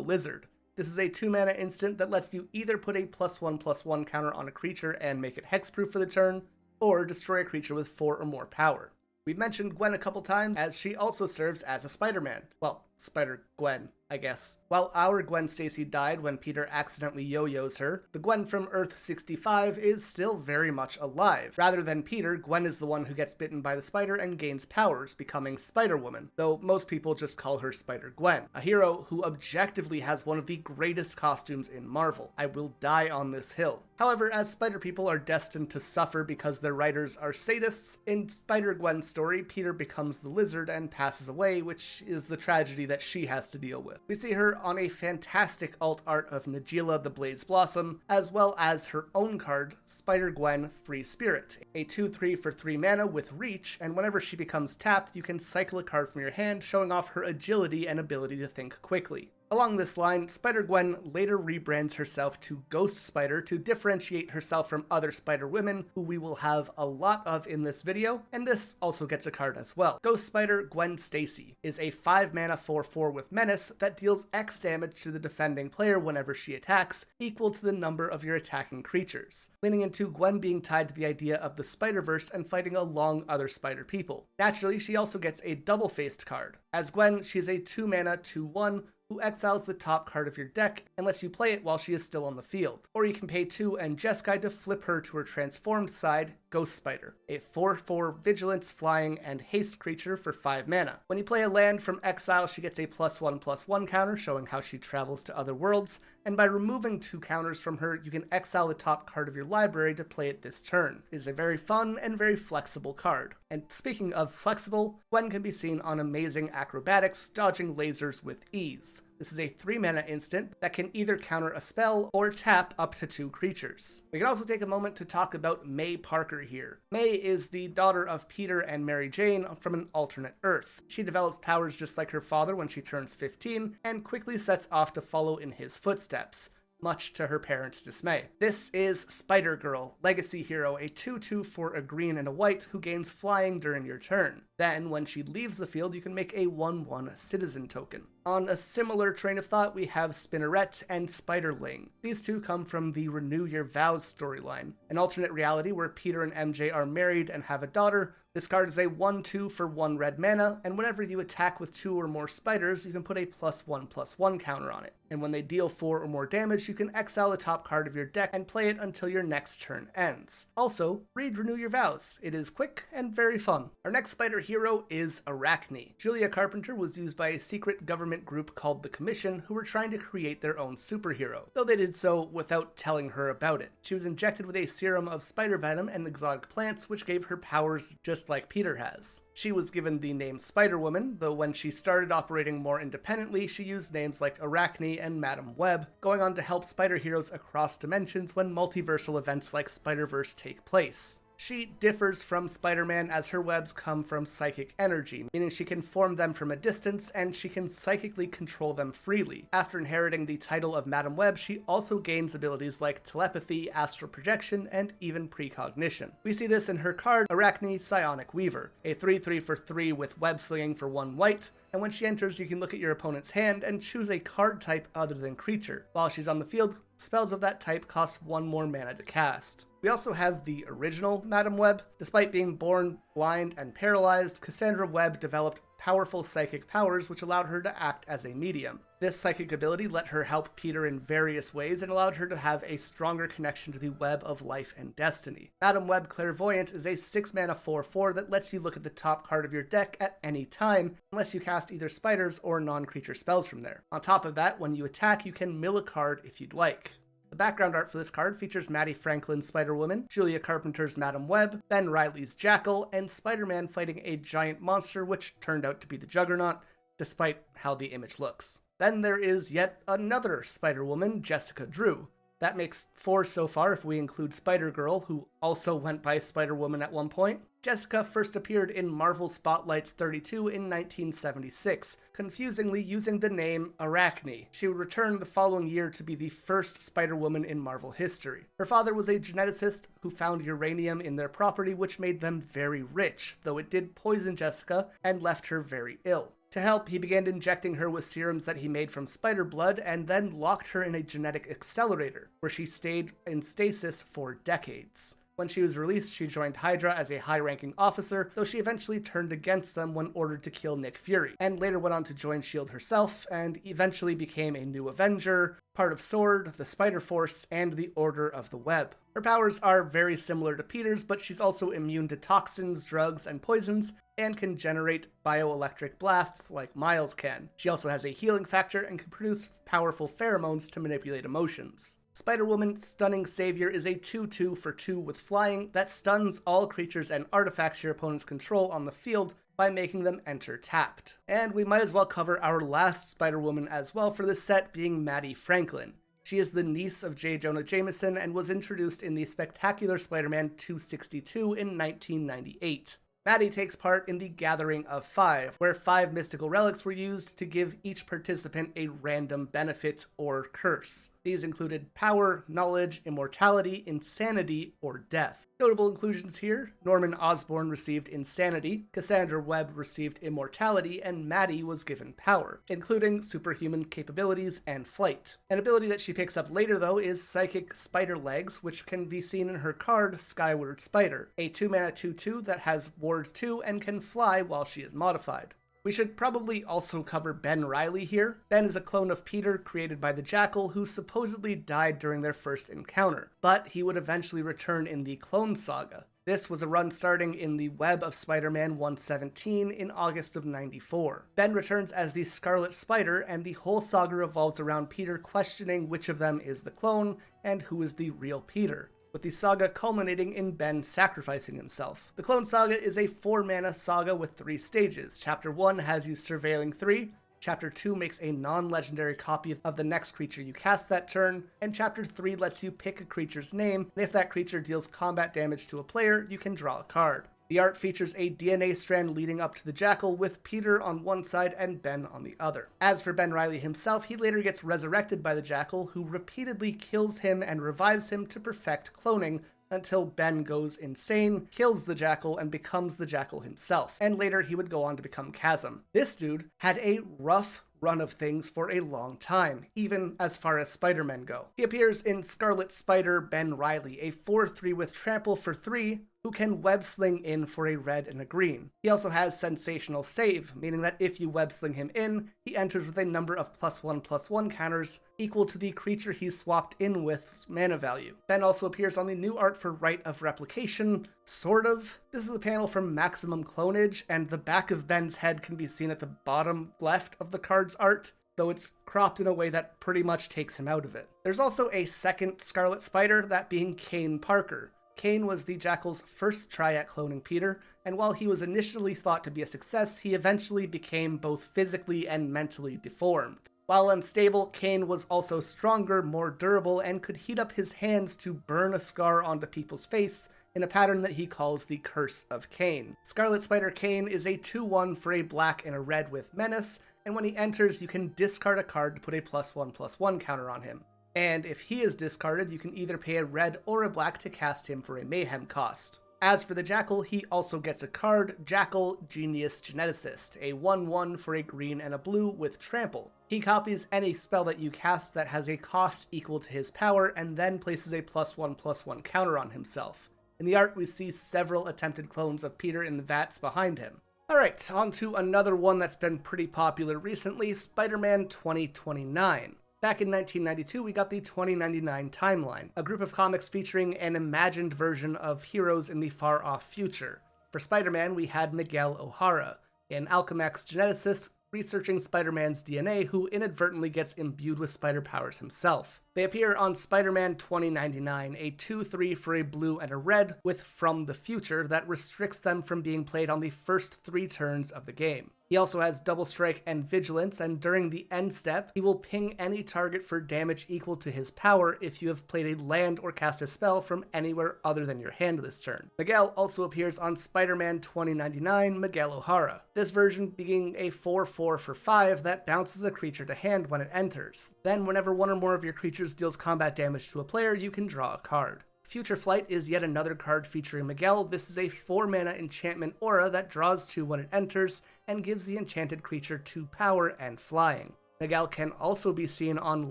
Lizard. This is a 2-mana instant that lets you either put a +1/+1 counter on a creature and make it hexproof for the turn, or destroy a creature with 4 or more power. We've mentioned Gwen a couple times, as she also serves as a Spider-Man. Well, Spider-Gwen, I guess. While our Gwen Stacy died when Peter accidentally yo-yos her, the Gwen from Earth 65 is still very much alive. Rather than Peter, Gwen is the one who gets bitten by the spider and gains powers, becoming Spider-Woman, though most people just call her Spider-Gwen, a hero who objectively has one of the greatest costumes in Marvel. I will die on this hill. However, as spider people are destined to suffer because their writers are sadists, in Spider-Gwen's story, Peter becomes the Lizard and passes away, which is the tragedy that she has to deal with. We see her on a fantastic alt art of Nagila the Blaze Blossom, as well as her own card, Spider-Gwen Free Spirit, a 2/3 for 3 mana with reach, and whenever she becomes tapped, you can cycle a card from your hand, showing off her agility and ability to think quickly. Along this line, Spider-Gwen later rebrands herself to Ghost Spider to differentiate herself from other Spider-Women, who we will have a lot of in this video, and this also gets a card as well. Ghost Spider Gwen Stacy is a 5-mana 4/4 with Menace that deals X damage to the defending player whenever she attacks, equal to the number of your attacking creatures, leaning into Gwen being tied to the idea of the Spider-Verse and fighting along other spider people. Naturally, she also gets a double-faced card. As Gwen, she's a 2-mana 2/1 who exiles the top card of your deck and lets you play it while she is still on the field. Or you can pay 2 and Jeskai to flip her to her transformed side, Ghost Spider, a 4/4 vigilance, flying, and haste creature for 5 mana. When you play a land from exile, she gets a +1/+1 counter, showing how she travels to other worlds, and by removing 2 counters from her, you can exile the top card of your library to play it this turn. It is a very fun and very flexible card. And speaking of flexible, Gwen can be seen on Amazing Acrobatics, dodging lasers with ease. This is a 3-mana instant that can either counter a spell or tap up to 2 creatures. We can also take a moment to talk about May Parker here. May is the daughter of Peter and Mary Jane from an alternate Earth. She develops powers just like her father when she turns 15, and quickly sets off to follow in his footsteps, much to her parents' dismay. This is Spider-Girl, Legacy Hero, a 2/2 for a green and a white who gains flying during your turn. Then, when she leaves the field, you can make a 1/1 citizen token. On a similar train of thought, we have Spinneret and Spiderling. These two come from the Renew Your Vows storyline, an alternate reality where Peter and MJ are married and have a daughter. This card is a 1/2 for 1 red mana, and whenever you attack with 2 or more spiders, you can put a +1/+1 counter on it. And when they deal 4 or more damage, you can exile the top card of your deck and play it until your next turn ends. Also, read Renew Your Vows. It is quick and very fun. Our next spider hero is Arachne. Julia Carpenter was used by a secret government group called the Commission, who were trying to create their own superhero, though they did so without telling her about it. She was injected with a serum of spider venom and exotic plants, which gave her powers just like Peter has. She was given the name Spider-Woman, though when she started operating more independently, she used names like Arachne and Madam Web, going on to help spider heroes across dimensions when multiversal events like Spider-Verse take place. She differs from Spider-Man as her webs come from psychic energy, meaning she can form them from a distance and she can psychically control them freely. After inheriting the title of Madam Web, she also gains abilities like telepathy, astral projection, and even precognition. We see this in her card, Arachne Psionic Weaver, a 3/3 for 3 with web slinging for 1 white, and when she enters, you can look at your opponent's hand and choose a card type other than creature. While she's on the field, spells of that type cost 1 more mana to cast. We also have the original Madam Web. Despite being born blind and paralyzed, Cassandra Webb developed powerful psychic powers which allowed her to act as a medium. This psychic ability let her help Peter in various ways and allowed her to have a stronger connection to the web of life and destiny. Madam Web Clairvoyant is a 6 mana 4/4 that lets you look at the top card of your deck at any time, unless you cast either spiders or non-creature spells from there. On top of that, when you attack, you can mill a card if you'd like. The background art for this card features Maddie Franklin's Spider-Woman, Julia Carpenter's Madam Web, Ben Reilly's Jackal, and Spider-Man fighting a giant monster which turned out to be the Juggernaut, despite how the image looks. Then there is yet another Spider-Woman, Jessica Drew. That makes 4 so far if we include Spider-Girl, who also went by Spider-Woman at one point. Jessica first appeared in Marvel Spotlight's 32 in 1976, confusingly using the name Arachne. She would return the following year to be the first Spider-Woman in Marvel history. Her father was a geneticist who found uranium in their property, which made them very rich, though it did poison Jessica and left her very ill. To help, he began injecting her with serums that he made from spider blood and then locked her in a genetic accelerator, where she stayed in stasis for decades. When she was released, she joined Hydra as a high-ranking officer, though she eventually turned against them when ordered to kill Nick Fury, and later went on to join S.H.I.E.L.D. herself, and eventually became a new Avenger, part of S.W.O.R.D., the Spider Force, and the Order of the Web. Her powers are very similar to Peter's, but she's also immune to toxins, drugs, and poisons, and can generate bioelectric blasts like Miles can. She also has a healing factor and can produce powerful pheromones to manipulate emotions. Spider-Woman Stunning Savior is a 2/2 for 2 with flying that stuns all creatures and artifacts your opponents control on the field by making them enter tapped. And we might as well cover our last Spider-Woman as well for this set, being Maddie Franklin. She is the niece of J. Jonah Jameson and was introduced in the Spectacular Spider-Man 262 in 1998. Maddie takes part in the Gathering of 5, where 5 mystical relics were used to give each participant a random benefit or curse. These included power, knowledge, immortality, insanity, or death. Notable inclusions here: Norman Osborn received insanity, Cassandra Webb received immortality, and Maddie was given power, including superhuman capabilities and flight. An ability that she picks up later, though, is Psychic Spider Legs, which can be seen in her card Skyward Spider, a 2-mana 2/2 that has Ward 2 and can fly while she is modified. We should probably also cover Ben Reilly here. Ben is a clone of Peter created by the Jackal, who supposedly died during their first encounter, but he would eventually return in the Clone Saga. This was a run starting in the Web of Spider-Man 117 in August of '94. Ben returns as the Scarlet Spider, and the whole saga revolves around Peter questioning which of them is the clone and who is the real Peter, with the saga culminating in Ben sacrificing himself. The Clone Saga is a 4-mana saga with 3 stages. Chapter 1 has you surveilling 3, Chapter 2 makes a non-legendary copy of the next creature you cast that turn, and Chapter 3 lets you pick a creature's name, and if that creature deals combat damage to a player, you can draw a card. The art features a DNA strand leading up to the Jackal, with Peter on one side and Ben on the other. As for Ben Reilly himself, he later gets resurrected by the Jackal, who repeatedly kills him and revives him to perfect cloning, until Ben goes insane, kills the Jackal, and becomes the Jackal himself. And later he would go on to become Chasm. This dude had a rough run of things for a long time, even as far as Spider-Men go. He appears in Scarlet Spider Ben Reilly, a 4/3 with trample for 3, who can web sling in for a red and a green. He also has Sensational Save, meaning that if you web sling him in, he enters with a number of +1/+1 counters equal to the creature he's swapped in with's mana value. Ben also appears on the new art for Rite of Replication, sort of. This is a panel from Maximum Clonage, and the back of Ben's head can be seen at the bottom left of the card's art, though it's cropped in a way that pretty much takes him out of it. There's also a second Scarlet Spider, that being Kane Parker. Kane was the Jackal's first try at cloning Peter, and while he was initially thought to be a success, he eventually became both physically and mentally deformed. While unstable, Kane was also stronger, more durable, and could heat up his hands to burn a scar onto people's face in a pattern that he calls the Curse of Kane. Scarlet Spider Kane is a 2/1 for a black and a red with Menace, and when he enters, you can discard a card to put a +1/+1 counter on him. And if he is discarded, you can either pay a red or a black to cast him for a Mayhem cost. As for the Jackal, he also gets a card, Jackal Genius Geneticist, a 1/1 for a green and a blue with Trample. He copies any spell that you cast that has a cost equal to his power, and then places a +1/+1 counter on himself. In the art, we see several attempted clones of Peter in the vats behind him. Alright, on to another one that's been pretty popular recently, Spider-Man 2029. Back in 1992, we got the 2099 timeline, a group of comics featuring an imagined version of heroes in the far-off future. For Spider-Man, we had Miguel O'Hara, an Alchemax geneticist researching Spider-Man's DNA who inadvertently gets imbued with spider powers himself. They appear on Spider-Man 2099, a 2/3 for a blue and a red with From the Future that restricts them from being played on the first 3 turns of the game. He also has Double Strike and Vigilance, and during the end step, he will ping any target for damage equal to his power if you have played a land or cast a spell from anywhere other than your hand this turn. Miguel also appears on Spider-Man 2099, Miguel O'Hara, this version being a 4/4 for 5 that bounces a creature to hand when it enters. Then whenever one or more of your creatures deals combat damage to a player, you can draw a card. Future Flight is yet another card featuring Miguel. This is a 4-mana enchantment aura that draws 2 when it enters, and gives the enchanted creature 2 power and flying. Miguel can also be seen on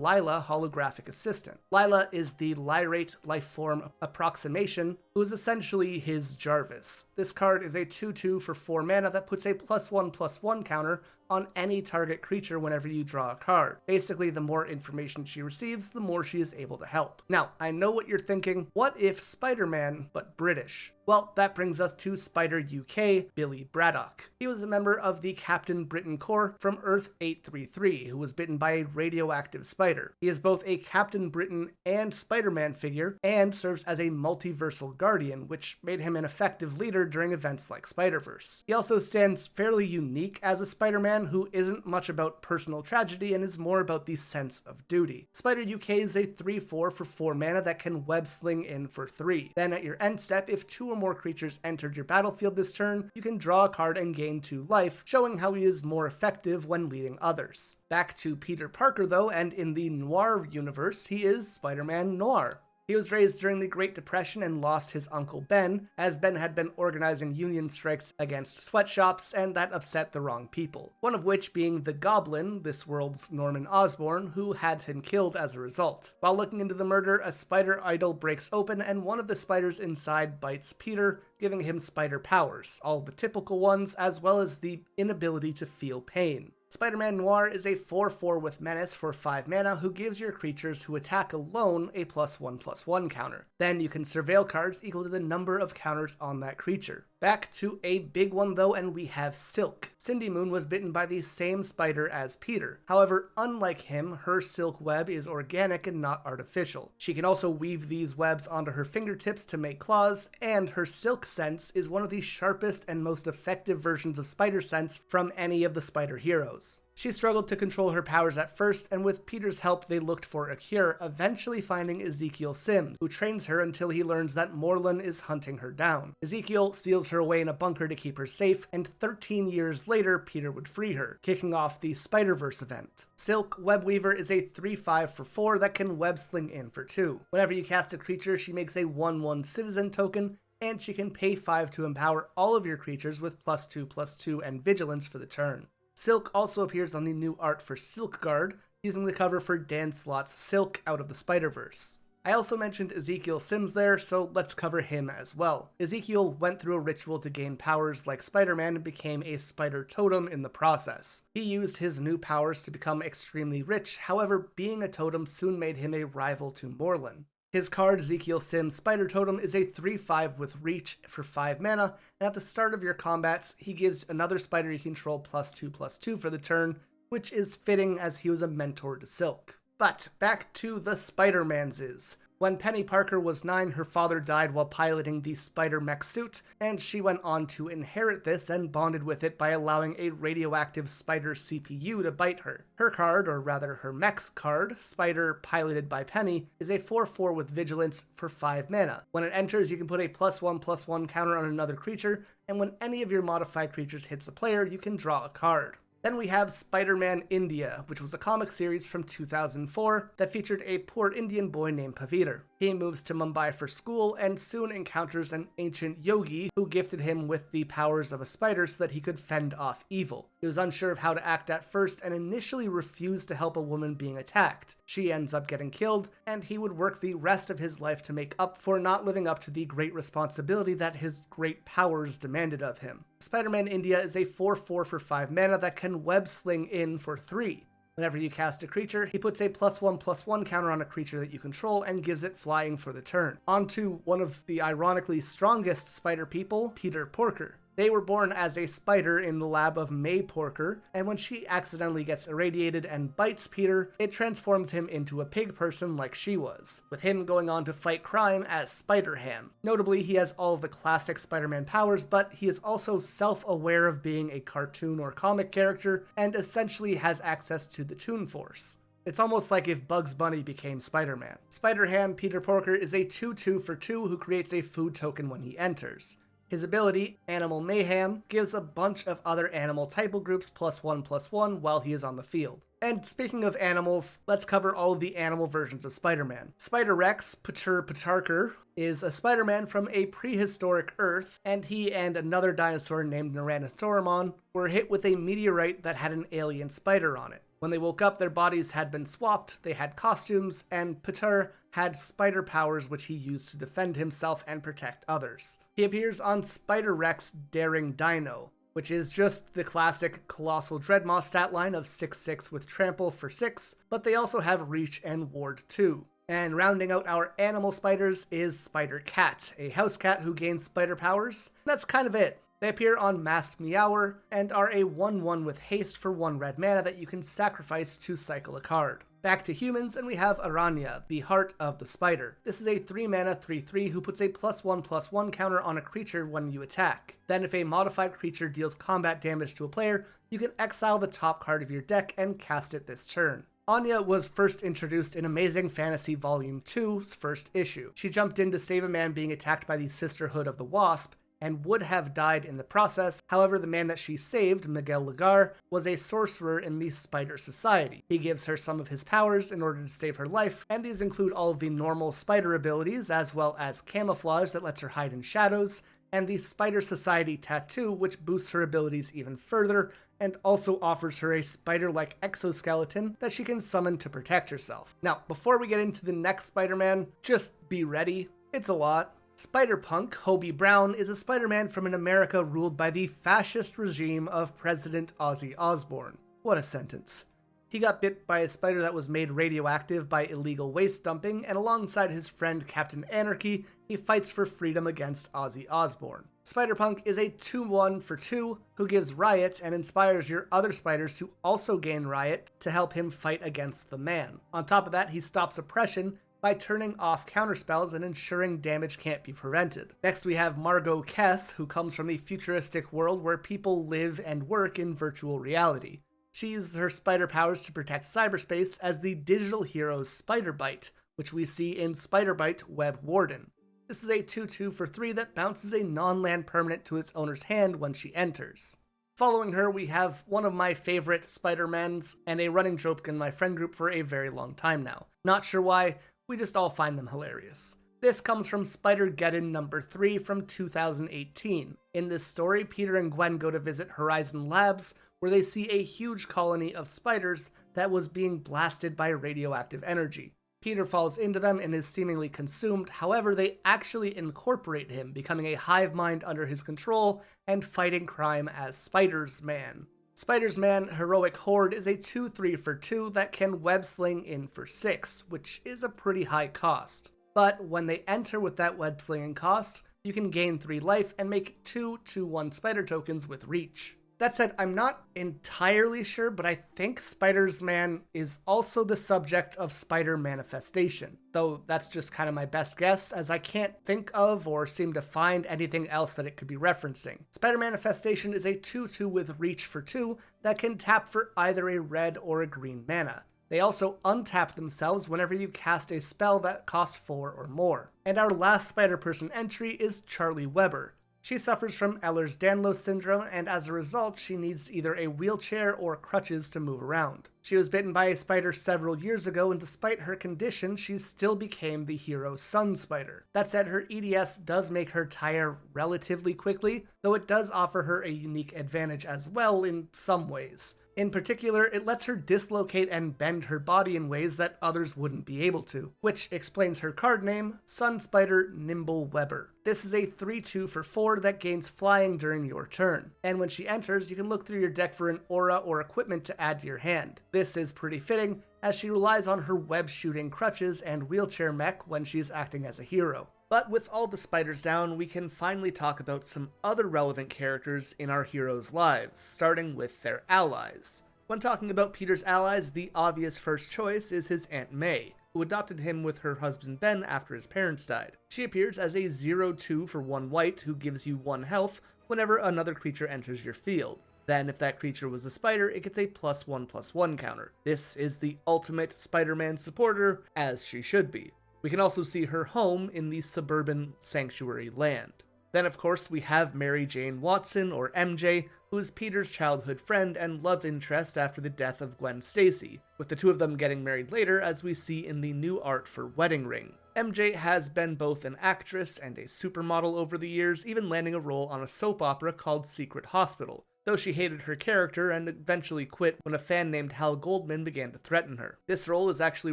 Lila, Holographic Assistant. Lila is the Lyrate Lifeform Approximation, who is essentially his Jarvis. This card is a 2/2 for 4 mana that puts a +1/+1 counter on any target creature whenever you draw a card. Basically, the more information she receives, the more she is able to help. Now, I know what you're thinking, what if Spider-Man, but British? Well, that brings us to Spider UK, Billy Braddock. He was a member of the Captain Britain Corps from Earth 833, who was bitten by a radioactive spider. He is both a Captain Britain and Spider-Man figure, and serves as a multiversal guardian, which made him an effective leader during events like Spider-Verse. He also stands fairly unique as a Spider-Man who isn't much about personal tragedy and is more about the sense of duty. Spider UK is a 3/4 for 4 mana that can web sling in for 3. Then at your end step, if 2 or more creatures entered your battlefield this turn, you can draw a card and gain 2 life, showing how he is more effective when leading others. Back to Peter Parker though, and in the Noir universe, he is Spider-Man Noir. He was raised during the Great Depression and lost his uncle Ben, as Ben had been organizing union strikes against sweatshops, and that upset the wrong people. One of which being the Goblin, this world's Norman Osborn, who had him killed as a result. While looking into the murder, a spider idol breaks open and one of the spiders inside bites Peter, giving him spider powers, all the typical ones, as well as the inability to feel pain. Spider-Man Noir is a 4/4 with Menace for 5 mana who gives your creatures who attack alone a +1/+1 counter. Then you can surveil cards equal to the number of counters on that creature. Back to a big one though, and we have Silk. Cindy Moon was bitten by the same spider as Peter. However, unlike him, her silk web is organic and not artificial. She can also weave these webs onto her fingertips to make claws, and her silk sense is one of the sharpest and most effective versions of spider sense from any of the spider heroes. She struggled to control her powers at first, and with Peter's help they looked for a cure, eventually finding Ezekiel Sims, who trains her until he learns that Morlun is hunting her down. Ezekiel seals her away in a bunker to keep her safe, and 13 years later Peter would free her, kicking off the Spider-Verse event. Silk Webweaver is a 3/5 for 4 that can web sling in for 2. Whenever you cast a creature, she makes a 1/1 citizen token, and she can pay 5 to empower all of your creatures with +2/+2 and vigilance for the turn. Silk also appears on the new art for Silk Guard, using the cover for Dan Slott's Silk Out of the Spider-Verse. I also mentioned Ezekiel Sims there, so let's cover him as well. Ezekiel went through a ritual to gain powers like Spider-Man and became a Spider-Totem in the process. He used his new powers to become extremely rich, however, being a totem soon made him a rival to Morlun. His card, Ezekiel Sims Spider-Totem, is a 3/5 with reach for 5 mana, and at the start of your combats, he gives another spider you control +2/+2 for the turn, which is fitting as he was a mentor to Silk. But back to the Spider-Manses. When Penny Parker was 9, her father died while piloting the Spider-Mech suit, and she went on to inherit this and bonded with it by allowing a radioactive spider CPU to bite her. Her card, or rather her mech's card, Spider piloted by Penny, is a 4/4 with vigilance for 5 mana. When it enters, you can put a +1/+1 counter on another creature, and when any of your modified creatures hits a player, you can draw a card. Then we have Spider-Man India, which was a comic series from 2004 that featured a poor Indian boy named Paviter. He moves to Mumbai for school and soon encounters an ancient yogi who gifted him with the powers of a spider so that he could fend off evil. He was unsure of how to act at first and initially refused to help a woman being attacked. She ends up getting killed, and he would work the rest of his life to make up for not living up to the great responsibility that his great powers demanded of him. Spider-Man India is a 4/4 for 5 mana that can web sling in for 3. Whenever you cast a creature, he puts a +1/+1 counter on a creature that you control and gives it flying for the turn. On to one of the ironically strongest spider people, Peter Porker. They were born as a spider in the lab of May Porker, and when she accidentally gets irradiated and bites Peter, it transforms him into a pig person like she was, with him going on to fight crime as Spider-Ham. Notably, he has all of the classic Spider-Man powers, but he is also self-aware of being a cartoon or comic character, and essentially has access to the Toon Force. It's almost like if Bugs Bunny became Spider-Man. Spider-Ham Peter Porker is a 2/2 for 2 who creates a food token when he enters. His ability, Animal Mayhem, gives a bunch of other animal typal groups +1/+1 while he is on the field. And speaking of animals, let's cover all of the animal versions of Spider-Man. Spider-Rex Patarker is a Spider-Man from a prehistoric Earth, and he and another dinosaur named Tyrannosaurus were hit with a meteorite that had an alien spider on it. When they woke up, their bodies had been swapped, they had costumes, and Patar had spider powers which he used to defend himself and protect others. He appears on Spider-Rex Daring Dino, which is just the classic Colossal Dreadmaw stat line of 6/6 with Trample for 6, but they also have Reach and Ward too. And rounding out our animal spiders is Spider-Cat, a house cat who gains spider powers. That's kind of it. They appear on Masked Meower and are a 1/1 with haste for 1 red mana that you can sacrifice to cycle a card. Back to humans, and we have Aranya, the Heart of the Spider. This is a 3 mana 3/3 who puts a +1/+1 counter on a creature when you attack. Then if a modified creature deals combat damage to a player, you can exile the top card of your deck and cast it this turn. Anya was first introduced in Amazing Fantasy Volume 2's first issue. She jumped in to save a man being attacked by the Sisterhood of the Wasp, and would have died in the process. However, the man that she saved, Miguel Lagar, was a sorcerer in the Spider Society. He gives her some of his powers in order to save her life, and these include all of the normal spider abilities, as well as camouflage that lets her hide in shadows, and the Spider Society tattoo, which boosts her abilities even further, and also offers her a spider-like exoskeleton that she can summon to protect herself. Now, before we get into the next Spider-Man, just be ready. It's a lot. Spider-Punk Hobie Brown is a Spider-Man from an America ruled by the fascist regime of President Ozzy Osbourne. What a sentence. He got bit by a spider that was made radioactive by illegal waste dumping, and alongside his friend Captain Anarchy, he fights for freedom against Ozzy Osbourne. Spider-Punk is a 2/1 for 2 who gives Riot and inspires your other spiders to also gain Riot to help him fight against the man. On top of that, he stops oppression by turning off counterspells and ensuring damage can't be prevented. Next we have Margot Kess, who comes from a futuristic world where people live and work in virtual reality. She uses her spider powers to protect cyberspace as the digital hero Spider-Bite, which we see in Spider-Bite Web Warden. This is a 2/2 for 3 that bounces a non-land permanent to its owner's hand when she enters. Following her, we have one of my favorite Spider-Mans and a running joke in my friend group for a very long time now. Not sure why, we just all find them hilarious. This comes from Spider-Geddon number 3 from 2018. In this story, Peter and Gwen go to visit Horizon Labs, where they see a huge colony of spiders that was being blasted by radioactive energy. Peter falls into them and is seemingly consumed. However, they actually incorporate him, becoming a hive mind under his control and fighting crime as Spider-Man. Spider-Man Heroic Horde is a 2/3 for 2 that can web sling in for 6, which is a pretty high cost. But when they enter with that web slinging cost, you can gain 3 life and make 2 2/1 spider tokens with reach. That said, I'm not entirely sure, but I think Spider-Man is also the subject of Spider Manifestation, though that's just kind of my best guess, as I can't think of or seem to find anything else that it could be referencing. Spider Manifestation is a 2/2 with reach for 2 that can tap for either a red or a green mana. They also untap themselves whenever you cast a spell that costs 4 or more. And our last Spider-Person entry is Charlie Weber. She suffers from Ehlers-Danlos syndrome, and as a result, she needs either a wheelchair or crutches to move around. She was bitten by a spider several years ago, and despite her condition, she still became the hero Sun Spider. That said, her EDS does make her tire relatively quickly, though it does offer her a unique advantage as well in some ways. In particular, it lets her dislocate and bend her body in ways that others wouldn't be able to, which explains her card name, Sun Spider Nimble Weber. This is a 3/2 for 4 that gains flying during your turn, and when she enters, you can look through your deck for an aura or equipment to add to your hand. This is pretty fitting, as she relies on her web-shooting crutches and wheelchair mech when she's acting as a hero. But with all the spiders down, we can finally talk about some other relevant characters in our heroes' lives, starting with their allies. When talking about Peter's allies, the obvious first choice is his Aunt May, who adopted him with her husband Ben after his parents died. She appears as a 0/2 for 1 white who gives you 1 health whenever another creature enters your field. Then, if that creature was a spider, it gets a +1/+1 counter. This is the ultimate Spider-Man supporter, as she should be. We can also see her home in the suburban sanctuary land. Then, of course, we have Mary Jane Watson, or MJ, who is Peter's childhood friend and love interest after the death of Gwen Stacy, with the two of them getting married later, as we see in the new art for Wedding Ring. MJ has been both an actress and a supermodel over the years, even landing a role on a soap opera called Secret Hospital, though she hated her character and eventually quit when a fan named Hal Goldman began to threaten her. This role is actually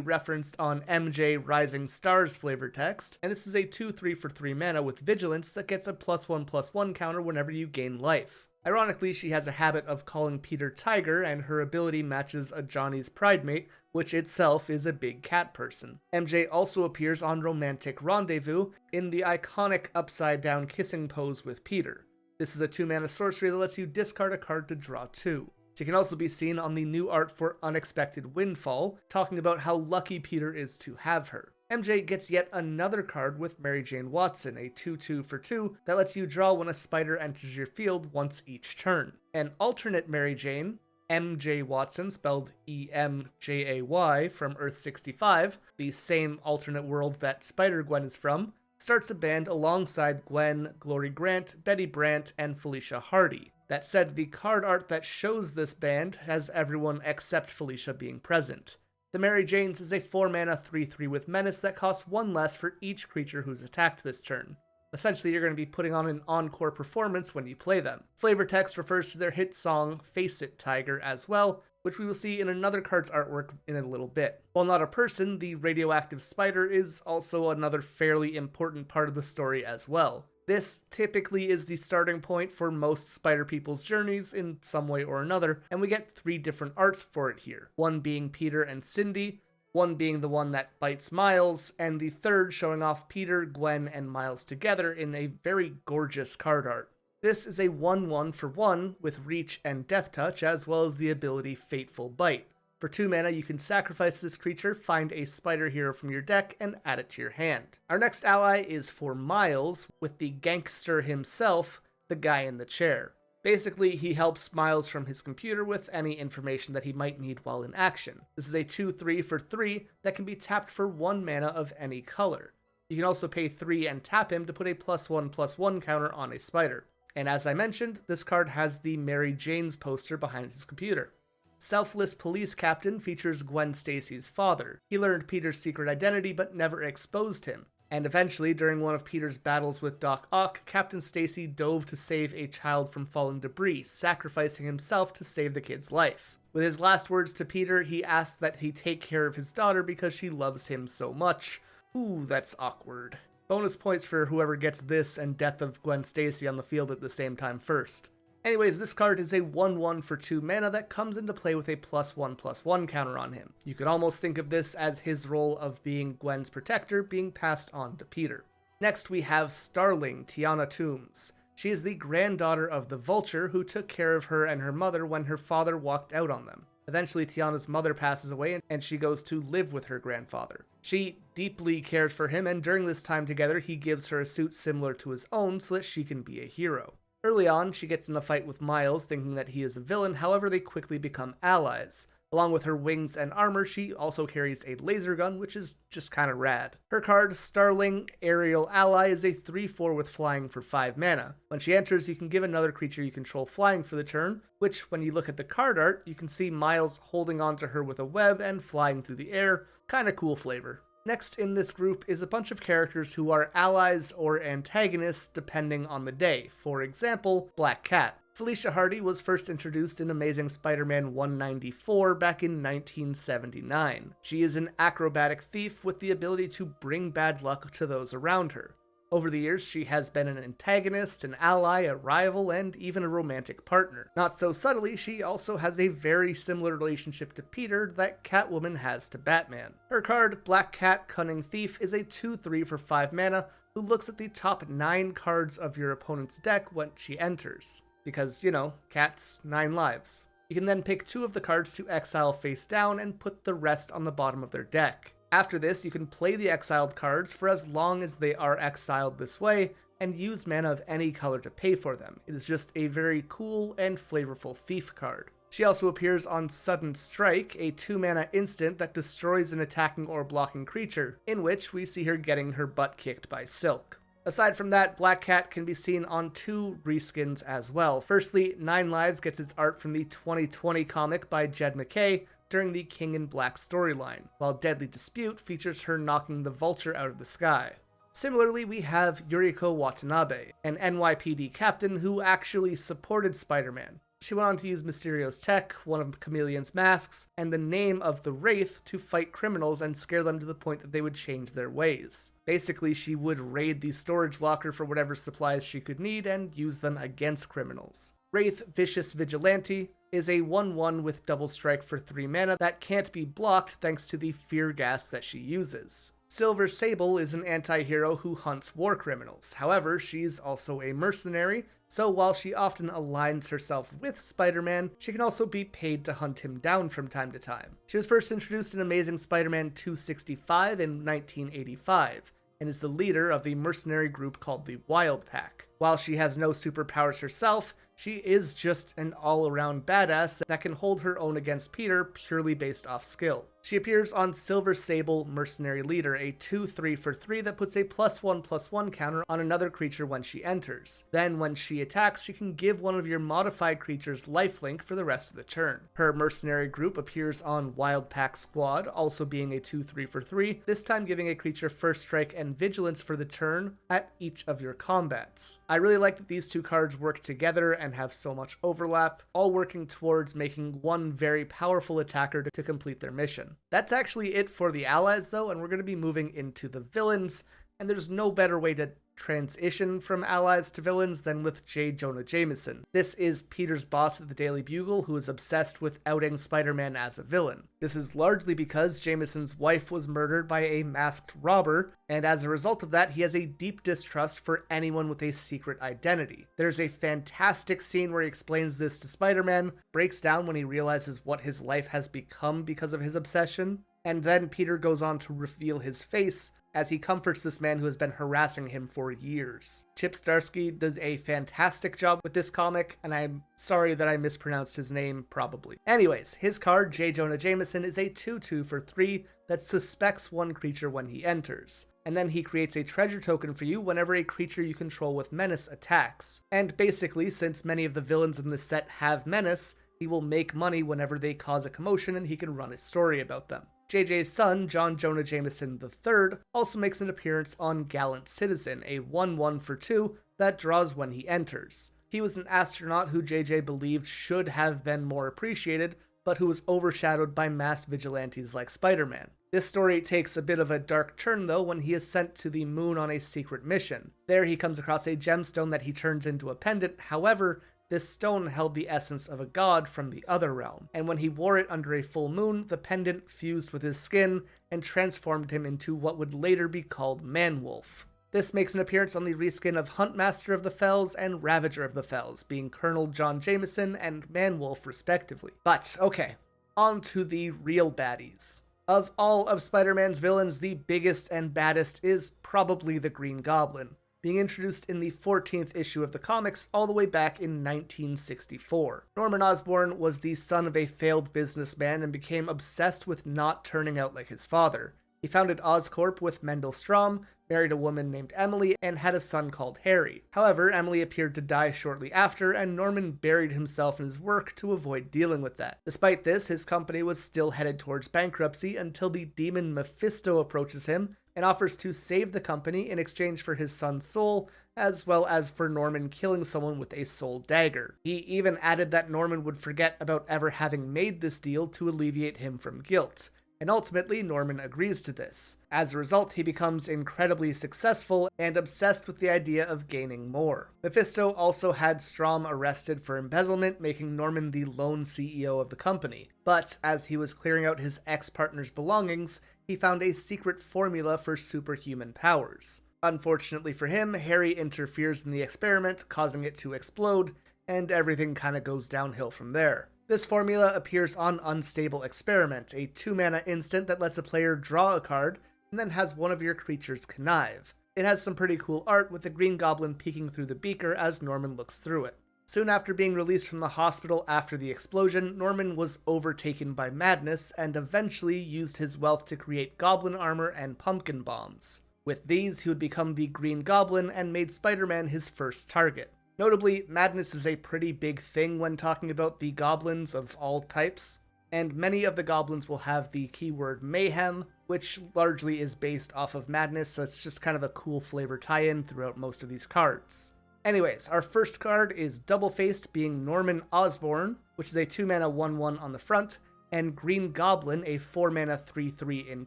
referenced on MJ Rising Stars flavor text, and this is a 2/3 for 3 mana with Vigilance that gets a +1/+1 counter whenever you gain life. Ironically, she has a habit of calling Peter Tiger, and her ability matches a Johnny's Pridemate, which itself is a big cat person. MJ also appears on Romantic Rendezvous in the iconic upside-down kissing pose with Peter. This is a 2-mana sorcery that lets you discard a card to draw 2. She can also be seen on the new art for Unexpected Windfall, talking about how lucky Peter is to have her. MJ gets yet another card with Mary Jane Watson, a 2/2 for 2 that lets you draw when a spider enters your field once each turn. An alternate Mary Jane, MJ Watson, spelled EMJAY, from Earth 65, the same alternate world that Spider-Gwen is from, starts a band alongside Gwen, Glory Grant, Betty Brant, and Felicia Hardy. That said, the card art that shows this band has everyone except Felicia being present. The Mary Janes is a 4-mana 3/3 with Menace that costs 1 less for each creature who's attacked this turn. Essentially, you're going to be putting on an encore performance when you play them. Flavor text refers to their hit song, Face It Tiger, as well, which we will see in another card's artwork in a little bit. While not a person, the radioactive spider is also another fairly important part of the story as well. This typically is the starting point for most spider people's journeys in some way or another, and we get 3 different arts for it here. One being Peter and Cindy, one being the one that bites Miles, and the third showing off Peter, Gwen, and Miles together in a very gorgeous card art. This is a 1/1 for 1 with Reach and Death Touch, as well as the ability Fateful Bite. For 2 mana, you can sacrifice this creature, find a spider hero from your deck, and add it to your hand. Our next ally is for Miles, with the gangster himself, the guy in the chair. Basically, he helps Miles from his computer with any information that he might need while in action. This is a 2/3 for 3 that can be tapped for 1 mana of any color. You can also pay 3 and tap him to put a +1/+1 counter on a spider. And as I mentioned, this card has the Mary Jane's poster behind his computer. Selfless Police Captain features Gwen Stacy's father. He learned Peter's secret identity but never exposed him. And eventually, during one of Peter's battles with Doc Ock, Captain Stacy dove to save a child from falling debris, sacrificing himself to save the kid's life. With his last words to Peter, he asks that he take care of his daughter because she loves him so much. Ooh, that's awkward. Bonus points for whoever gets this and Death of Gwen Stacy on the field at the same time first. Anyways, this card is a 1/1 for 2 mana that comes into play with a +1/+1 counter on him. You could almost think of this as his role of being Gwen's protector being passed on to Peter. Next we have Starling, Tiana Toombs. She is the granddaughter of the Vulture who took care of her and her mother when her father walked out on them. Eventually Tiana's mother passes away and she goes to live with her grandfather. She deeply cares for him, and during this time together he gives her a suit similar to his own so that she can be a hero. Early on, she gets in a fight with Miles, thinking that he is a villain, however they quickly become allies. Along with her wings and armor, she also carries a laser gun, which is just kinda rad. Her card, Starling, Aerial Ally, is a 3/4 with flying for 5 mana. When she enters, you can give another creature you control flying for the turn, which, when you look at the card art, you can see Miles holding onto her with a web and flying through the air. Kinda cool flavor. Next in this group is a bunch of characters who are allies or antagonists depending on the day. For example, Black Cat. Felicia Hardy was first introduced in Amazing Spider-Man 194 back in 1979. She is an acrobatic thief with the ability to bring bad luck to those around her. Over the years, she has been an antagonist, an ally, a rival, and even a romantic partner. Not so subtly, she also has a very similar relationship to Peter that Catwoman has to Batman. Her card, Black Cat, Cunning Thief, is a 2/3 for 5 mana who looks at the top 9 cards of your opponent's deck when she enters. Because, you know, cats, 9 lives. You can then pick 2 of the cards to exile face down and put the rest on the bottom of their deck. After this, you can play the exiled cards for as long as they are exiled this way, and use mana of any color to pay for them. It is just a very cool and flavorful thief card. She also appears on Sudden Strike, a 2 mana instant that destroys an attacking or blocking creature, in which we see her getting her butt kicked by Silk. Aside from that, Black Cat can be seen on 2 reskins as well. Firstly, 9 Lives gets its art from the 2020 comic by Jed McKay during the King in Black storyline, while Deadly Dispute features her knocking the Vulture out of the sky. Similarly, we have Yuriko Watanabe, an NYPD captain who actually supported Spider-Man. She went on to use Mysterio's tech, one of Chameleon's masks, and the name of the Wraith to fight criminals and scare them to the point that they would change their ways. Basically, she would raid the storage locker for whatever supplies she could need and use them against criminals. Wraith Vicious Vigilante is a 1/1 with double strike for 3 mana that can't be blocked thanks to the fear gas that she uses. Silver Sable is an anti-hero who hunts war criminals. However, she's also a mercenary, so while she often aligns herself with Spider-Man, she can also be paid to hunt him down from time to time. She was first introduced in Amazing Spider-Man 265 in 1985, and is the leader of the mercenary group called the Wild Pack. While she has no superpowers herself, she is just an all-around badass that can hold her own against Peter purely based off skill. She appears on Silver Sable Mercenary Leader, a 2/3 for 3 that puts a +1/+1 counter on another creature when she enters. Then when she attacks, she can give one of your modified creatures lifelink for the rest of the turn. Her mercenary group appears on Wild Pack Squad, also being a 2/3 for 3, this time giving a creature first strike and vigilance for the turn at each of your combats. I really like that these 2 cards work together and have so much overlap, all working towards making one very powerful attacker to complete their mission. That's actually it for the allies though, and we're going to be moving into the villains, and there's no better way to transition from allies to villains than with J. Jonah Jameson. This is Peter's boss at the Daily Bugle who is obsessed with outing Spider-Man as a villain. This is largely because Jameson's wife was murdered by a masked robber, and as a result of that, he has a deep distrust for anyone with a secret identity. There's a fantastic scene where he explains this to Spider-Man, breaks down when he realizes what his life has become because of his obsession, and then Peter goes on to reveal his face as he comforts this man who has been harassing him for years. Chip Zdarsky does a fantastic job with this comic, and I'm sorry that I mispronounced his name, probably. Anyways, his card, J. Jonah Jameson, is a 2/2 for 3 that suspects one creature when he enters. And then he creates a treasure token for you whenever a creature you control with Menace attacks. And basically, since many of the villains in this set have Menace, he will make money whenever they cause a commotion and he can run a story about them. JJ's son, John Jonah Jameson III, also makes an appearance on Gallant Citizen, a 1/1 for 2 that draws when he enters. He was an astronaut who JJ believed should have been more appreciated, but who was overshadowed by masked vigilantes like Spider-Man. This story takes a bit of a dark turn though when he is sent to the moon on a secret mission. There he comes across a gemstone that he turns into a pendant. However, this stone held the essence of a god from the other realm, and when he wore it under a full moon, the pendant fused with his skin and transformed him into what would later be called Man-Wolf. This makes an appearance on the reskin of Huntmaster of the Fells and Ravager of the Fells, being Colonel John Jameson and Man-Wolf respectively. But, okay, on to the real baddies. Of all of Spider-Man's villains, the biggest and baddest is probably the Green Goblin, being introduced in the 14th issue of the comics all the way back in 1964. Norman Osborn was the son of a failed businessman and became obsessed with not turning out like his father. He founded Oscorp with Mendel Strom, married a woman named Emily, and had a son called Harry. However, Emily appeared to die shortly after, and Norman buried himself in his work to avoid dealing with that. Despite this, his company was still headed towards bankruptcy until the demon Mephisto approaches him and offers to save the company in exchange for his son's soul, as well as for Norman killing someone with a soul dagger. He even added that Norman would forget about ever having made this deal to alleviate him from guilt. And ultimately, Norman agrees to this. As a result, he becomes incredibly successful and obsessed with the idea of gaining more. Mephisto also had Strom arrested for embezzlement, making Norman the lone CEO of the company. But as he was clearing out his ex-partner's belongings, he found a secret formula for superhuman powers. Unfortunately for him, Harry interferes in the experiment, causing it to explode, and everything kinda goes downhill from there. This formula appears on Unstable Experiment, a 2-mana instant that lets a player draw a card and then has one of your creatures connive. It has some pretty cool art with the Green Goblin peeking through the beaker as Norman looks through it. Soon after being released from the hospital after the explosion, Norman was overtaken by madness and eventually used his wealth to create goblin armor and pumpkin bombs. With these, he would become the Green Goblin and made Spider-Man his first target. Notably, madness is a pretty big thing when talking about the goblins of all types, and many of the goblins will have the keyword mayhem, which largely is based off of madness, so it's just kind of a cool flavor tie-in throughout most of these cards. Anyways, our first card is Double-Faced, being Norman Osborn, which is a 2-mana 1/1 on the front, and Green Goblin, a 4-mana 3/3 in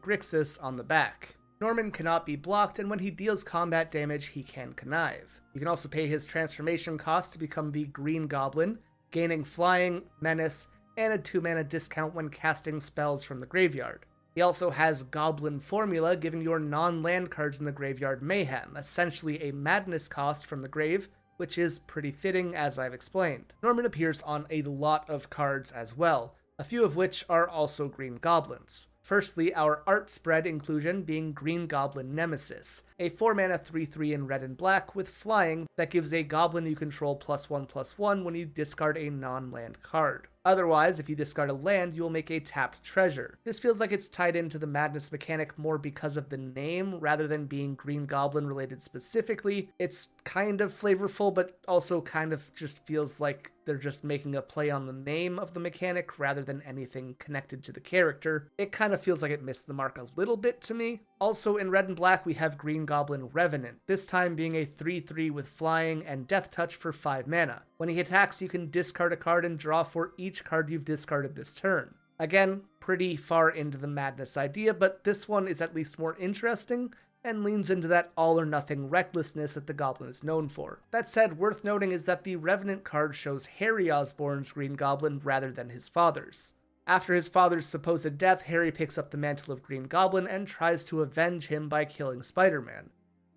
Grixis on the back. Norman cannot be blocked, and when he deals combat damage, he can connive. You can also pay his transformation cost to become the Green Goblin, gaining Flying, Menace, and a 2-mana discount when casting spells from the graveyard. He also has Goblin Formula, giving your non-land cards in the graveyard mayhem, essentially a madness cost from the grave, which is pretty fitting as I've explained. Norman appears on a lot of cards as well, a few of which are also Green Goblins. Firstly, our art spread inclusion being Green Goblin Nemesis, a 4-mana 3/3 in red and black with flying that gives a goblin you control +1/+1 when you discard a non-land card. Otherwise, if you discard a land, you will make a tapped treasure. This feels like it's tied into the madness mechanic more because of the name rather than being Green Goblin related specifically. It's kind of flavorful, but also kind of just feels like they're just making a play on the name of the mechanic rather than anything connected to the character. It kind of feels like it missed the mark a little bit to me. Also in red and black, we have Green Goblin Revenant, this time being a 3/3 with flying and death touch for 5 mana. When he attacks, you can discard a card and draw for each card you've discarded this turn. Again, pretty far into the madness idea, but this one is at least more interesting and leans into that all-or-nothing recklessness that the Goblin is known for. That said, worth noting is that the Revenant card shows Harry Osborn's Green Goblin rather than his father's. After his father's supposed death, Harry picks up the mantle of Green Goblin and tries to avenge him by killing Spider-Man.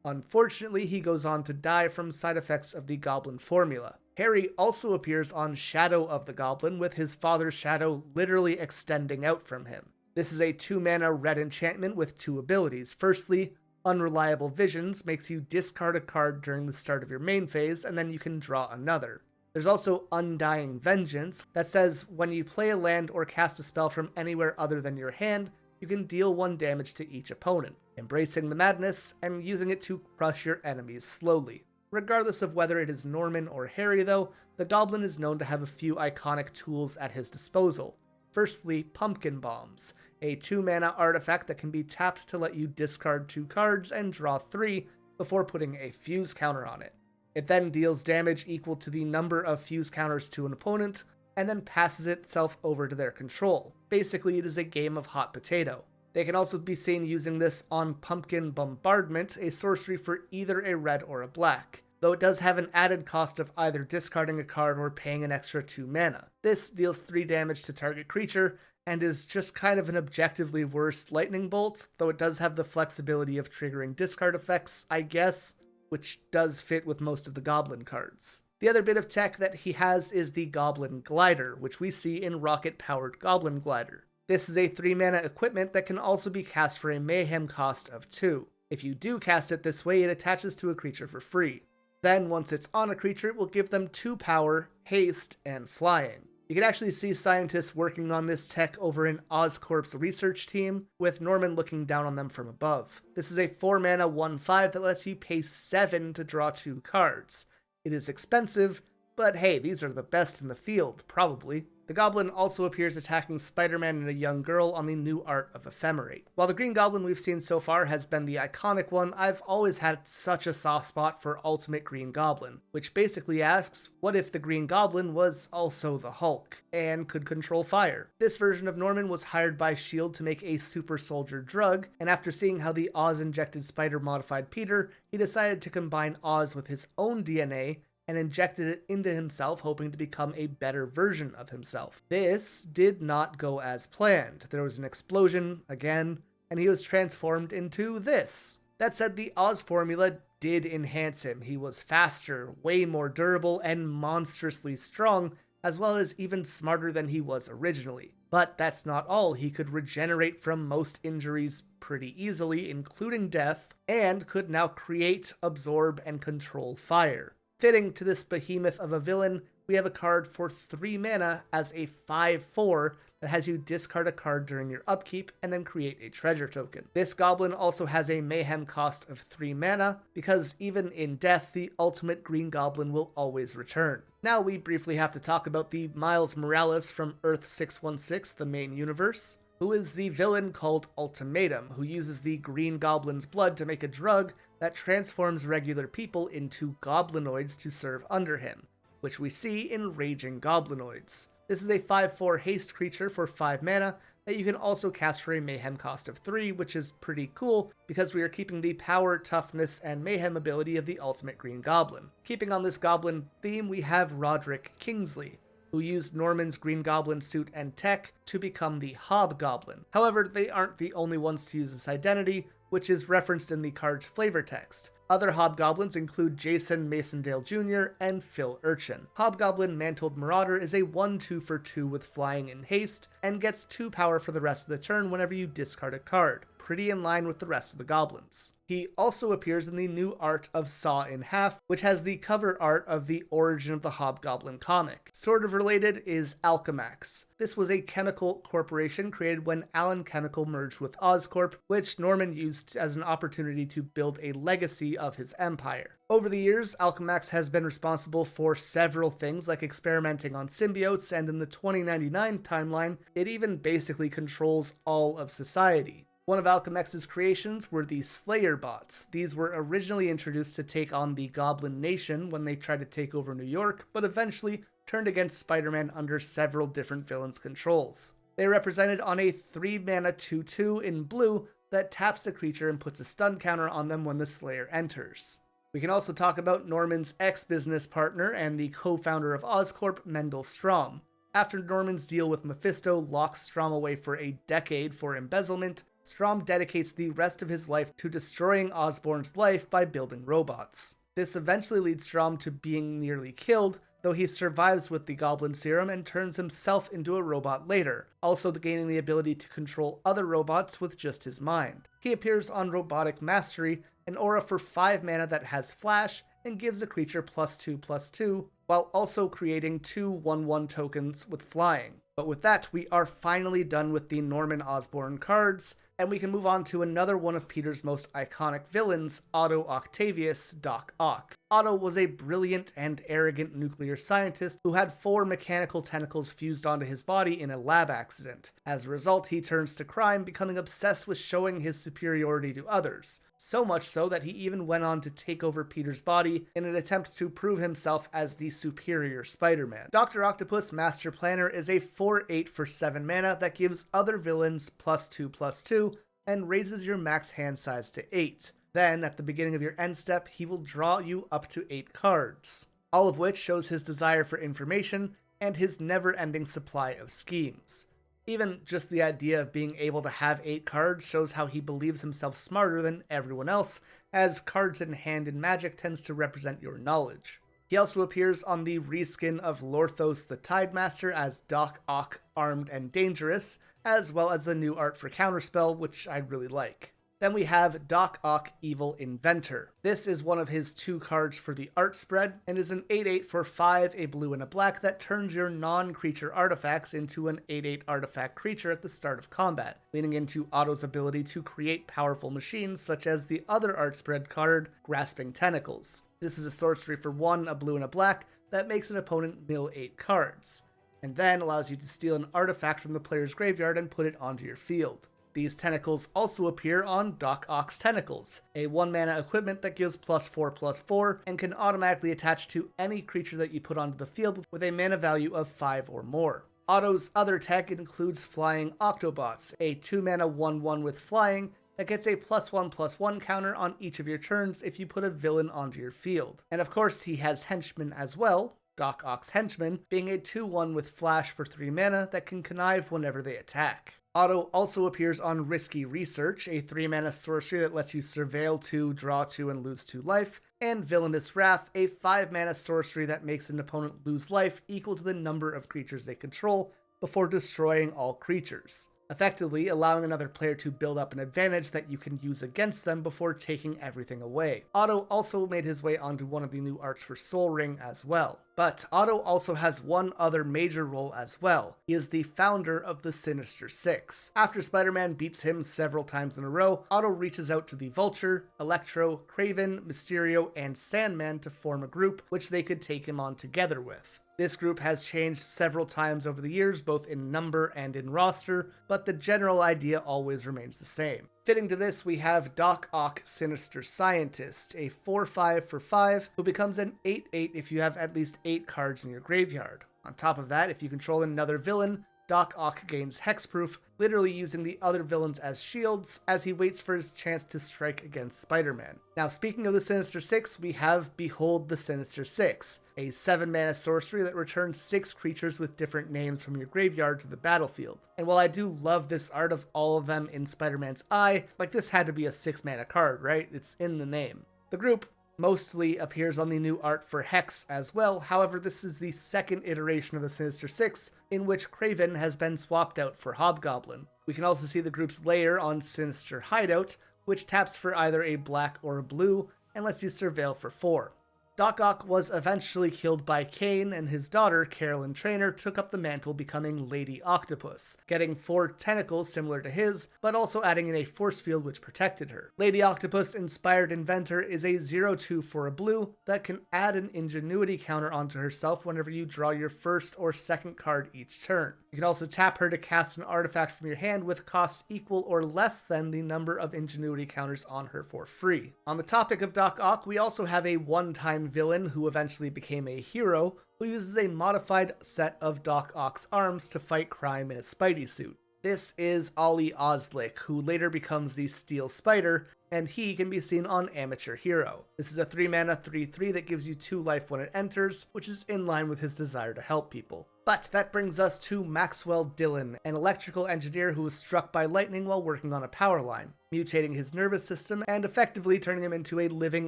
Unfortunately, he goes on to die from side effects of the Goblin formula. Harry also appears on Shadow of the Goblin, with his father's shadow literally extending out from him. This is a 2-mana red enchantment with 2 abilities. Firstly, Unreliable Visions makes you discard a card during the start of your main phase, and then you can draw another. There's also Undying Vengeance that says when you play a land or cast a spell from anywhere other than your hand, you can deal 1 damage to each opponent, embracing the madness and using it to crush your enemies slowly. Regardless of whether it is Norman or Harry though, the Goblin is known to have a few iconic tools at his disposal. Firstly, Pumpkin Bombs, a 2-mana artifact that can be tapped to let you discard 2 cards and draw 3 before putting a fuse counter on it. It then deals damage equal to the number of fuse counters to an opponent, and then passes itself over to their control. Basically, it is a game of hot potato. They can also be seen using this on Pumpkin Bombardment, a sorcery for either a red or a black, though it does have an added cost of either discarding a card or paying an extra 2 mana. This deals 3 damage to target creature, and is just kind of an objectively worse lightning bolt, though it does have the flexibility of triggering discard effects, I guess, which does fit with most of the Goblin cards. The other bit of tech that he has is the Goblin Glider, which we see in rocket-powered Goblin Glider. This is a 3 mana equipment that can also be cast for a mayhem cost of 2. If you do cast it this way, it attaches to a creature for free. Then, once it's on a creature, it will give them 2 power, haste, and flying. You can actually see scientists working on this tech over in Oscorp's research team, with Norman looking down on them from above. This is a 4 mana 1/5 that lets you pay 7 to draw 2 cards. It is expensive, but hey, these are the best in the field, probably. The Goblin also appears attacking Spider-Man and a young girl on the new art of Ephemerate. While the Green Goblin we've seen so far has been the iconic one, I've always had such a soft spot for Ultimate Green Goblin, which basically asks, what if the Green Goblin was also the Hulk, and could control fire? This version of Norman was hired by S.H.I.E.L.D. to make a super soldier drug, and after seeing how the Oz-injected spider modified Peter, he decided to combine Oz with his own DNA, and injected it into himself, hoping to become a better version of himself. This did not go as planned. There was an explosion, again, and he was transformed into this. That said, the Oz formula did enhance him. He was faster, way more durable, and monstrously strong, as well as even smarter than he was originally. But that's not all. He could regenerate from most injuries pretty easily, including death, and could now create, absorb, and control fire. Fitting to this behemoth of a villain, we have a card for 3 mana as a 5/4 that has you discard a card during your upkeep and then create a treasure token. This goblin also has a mayhem cost of 3 mana, because even in death, the ultimate Green Goblin will always return. Now we briefly have to talk about the Miles Morales from Earth 616, the main universe, who is the villain called Ultimatum, who uses the Green Goblin's blood to make a drug that transforms regular people into goblinoids to serve under him, which we see in Raging Goblinoids. This is a 5/4 haste creature for 5 mana that you can also cast for a mayhem cost of 3, which is pretty cool because we are keeping the power, toughness, and mayhem ability of the ultimate Green Goblin. Keeping on this goblin theme, we have Roderick Kingsley, who used Norman's Green Goblin suit and tech to become the Hobgoblin. However, they aren't the only ones to use this identity, which is referenced in the card's flavor text. Other Hobgoblins include Jason Masondale Jr. and Phil Urchin. Hobgoblin Mantled Marauder is a 1/2 for 2 with flying and haste, and gets 2 power for the rest of the turn whenever you discard a card, pretty in line with the rest of the goblins. He also appears in the new art of Saw in Half, which has the cover art of the Origin of the Hobgoblin comic. Sort of related is Alchemax. This was a chemical corporation created when Allen Chemical merged with Oscorp, which Norman used as an opportunity to build a legacy of his empire. Over the years, Alchemax has been responsible for several things like experimenting on symbiotes, and in the 2099 timeline, it even basically controls all of society. One of Alchemax's creations were the Slayer bots. These were originally introduced to take on the Goblin Nation when they tried to take over New York, but eventually turned against Spider-Man under several different villains' controls. They are represented on a 3 mana 2/2 in blue that taps a creature and puts a stun counter on them when the Slayer enters. We can also talk about Norman's ex-business partner and the co-founder of Oscorp, Mendel Strom. After Norman's deal with Mephisto locks Strom away for a decade for embezzlement, Strom dedicates the rest of his life to destroying Osborn's life by building robots. This eventually leads Strom to being nearly killed, though he survives with the Goblin Serum and turns himself into a robot later, also gaining the ability to control other robots with just his mind. He appears on Robotic Mastery, an aura for 5 mana that has Flash and gives the creature +2/+2, while also creating 2 1/1 tokens with flying. But with that, we are finally done with the Norman Osborn cards, And we can move on to another one of Peter's most iconic villains, Otto Octavius, Doc Ock. Otto was a brilliant and arrogant nuclear scientist who had 4 mechanical tentacles fused onto his body in a lab accident. As a result, he turns to crime, becoming obsessed with showing his superiority to others. So much so that he even went on to take over Peter's body in an attempt to prove himself as the superior Spider-Man. Dr. Octopus Master Planner is a 4/8 for 7 mana that gives other villains +2/+2 and raises your max hand size to 8. Then, at the beginning of your end step, he will draw you up to 8 cards, all of which shows his desire for information and his never-ending supply of schemes. Even just the idea of being able to have 8 cards shows how he believes himself smarter than everyone else, as cards in hand in Magic tends to represent your knowledge. He also appears on the reskin of Lorthos the Tidemaster as Doc Ock Armed and Dangerous, as well as the new art for Counterspell, which I really like. Then we have Doc Ock Evil Inventor. This is one of his 2 cards for the art spread, and is an 8/8 for 5, a blue and a black, that turns your non-creature artifacts into an 8/8 artifact creature at the start of combat, leaning into Otto's ability to create powerful machines such as the other art spread card, Grasping Tentacles. This is a sorcery for 1, a blue and a black, that makes an opponent mill 8 cards, and then allows you to steal an artifact from the player's graveyard and put it onto your field. These tentacles also appear on Doc Ock's Tentacles, a 1-mana equipment that gives +4/+4 and can automatically attach to any creature that you put onto the field with a mana value of 5 or more. Otto's other tech includes Flying Octobots, a 2-mana 1/1 with flying that gets a +1/+1 counter on each of your turns if you put a villain onto your field. And of course he has henchmen as well, Doc Ock's Henchmen being a 2/1 with flash for 3 mana that can connive whenever they attack. Otto also appears on Risky Research, a 3-mana sorcery that lets you surveil 2, draw 2, and lose 2 life, and Villainous Wrath, a 5-mana sorcery that makes an opponent lose life equal to the number of creatures they control before destroying all creatures, effectively allowing another player to build up an advantage that you can use against them before taking everything away. Otto also made his way onto one of the new arts for Soul Ring as well. But Otto also has one other major role as well. He is the founder of the Sinister Six. After Spider-Man beats him several times in a row, Otto reaches out to the Vulture, Electro, Kraven, Mysterio, and Sandman to form a group which they could take him on together with. This group has changed several times over the years, both in number and in roster, but the general idea always remains the same. Fitting to this, we have Doc Ock Sinister Scientist, a 4/5 for 5, who becomes an 8/8 if you have at least 8 cards in your graveyard. On top of that, if you control another villain, Doc Ock gains hexproof, literally using the other villains as shields as he waits for his chance to strike against Spider-Man. Now, speaking of the Sinister Six, we have Behold the Sinister Six, a 7-mana sorcery that returns 6 creatures with different names from your graveyard to the battlefield. And while I do love this art of all of them in Spider-Man's eye, like this had to be a 6-mana card, right? It's in the name. The group mostly appears on the new art for Hex as well. However, this is the second iteration of the Sinister Six, in which Kraven has been swapped out for Hobgoblin. We can also see the group's layer on Sinister Hideout, which taps for either a black or a blue, and lets you surveil for 4. Doc Ock was eventually killed by Kane, and his daughter, Carolyn Traynor, took up the mantle, becoming Lady Octopus, getting 4 tentacles similar to his, but also adding in a force field which protected her. Lady Octopus Inspired Inventor is a 0/2 for a blue that can add an Ingenuity counter onto herself whenever you draw your first or second card each turn. You can also tap her to cast an artifact from your hand with costs equal or less than the number of Ingenuity counters on her for free. On the topic of Doc Ock, we also have a one-time villain who eventually became a hero, who uses a modified set of Doc Ock's arms to fight crime in a Spidey suit. This is Ollie Oslick, who later becomes the Steel Spider, and he can be seen on Amateur Hero. This is a 3-mana 3/3 that gives you 2 life when it enters, which is in line with his desire to help people. But that brings us to Maxwell Dillon, an electrical engineer who was struck by lightning while working on a power line, mutating his nervous system and effectively turning him into a living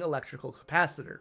electrical capacitor.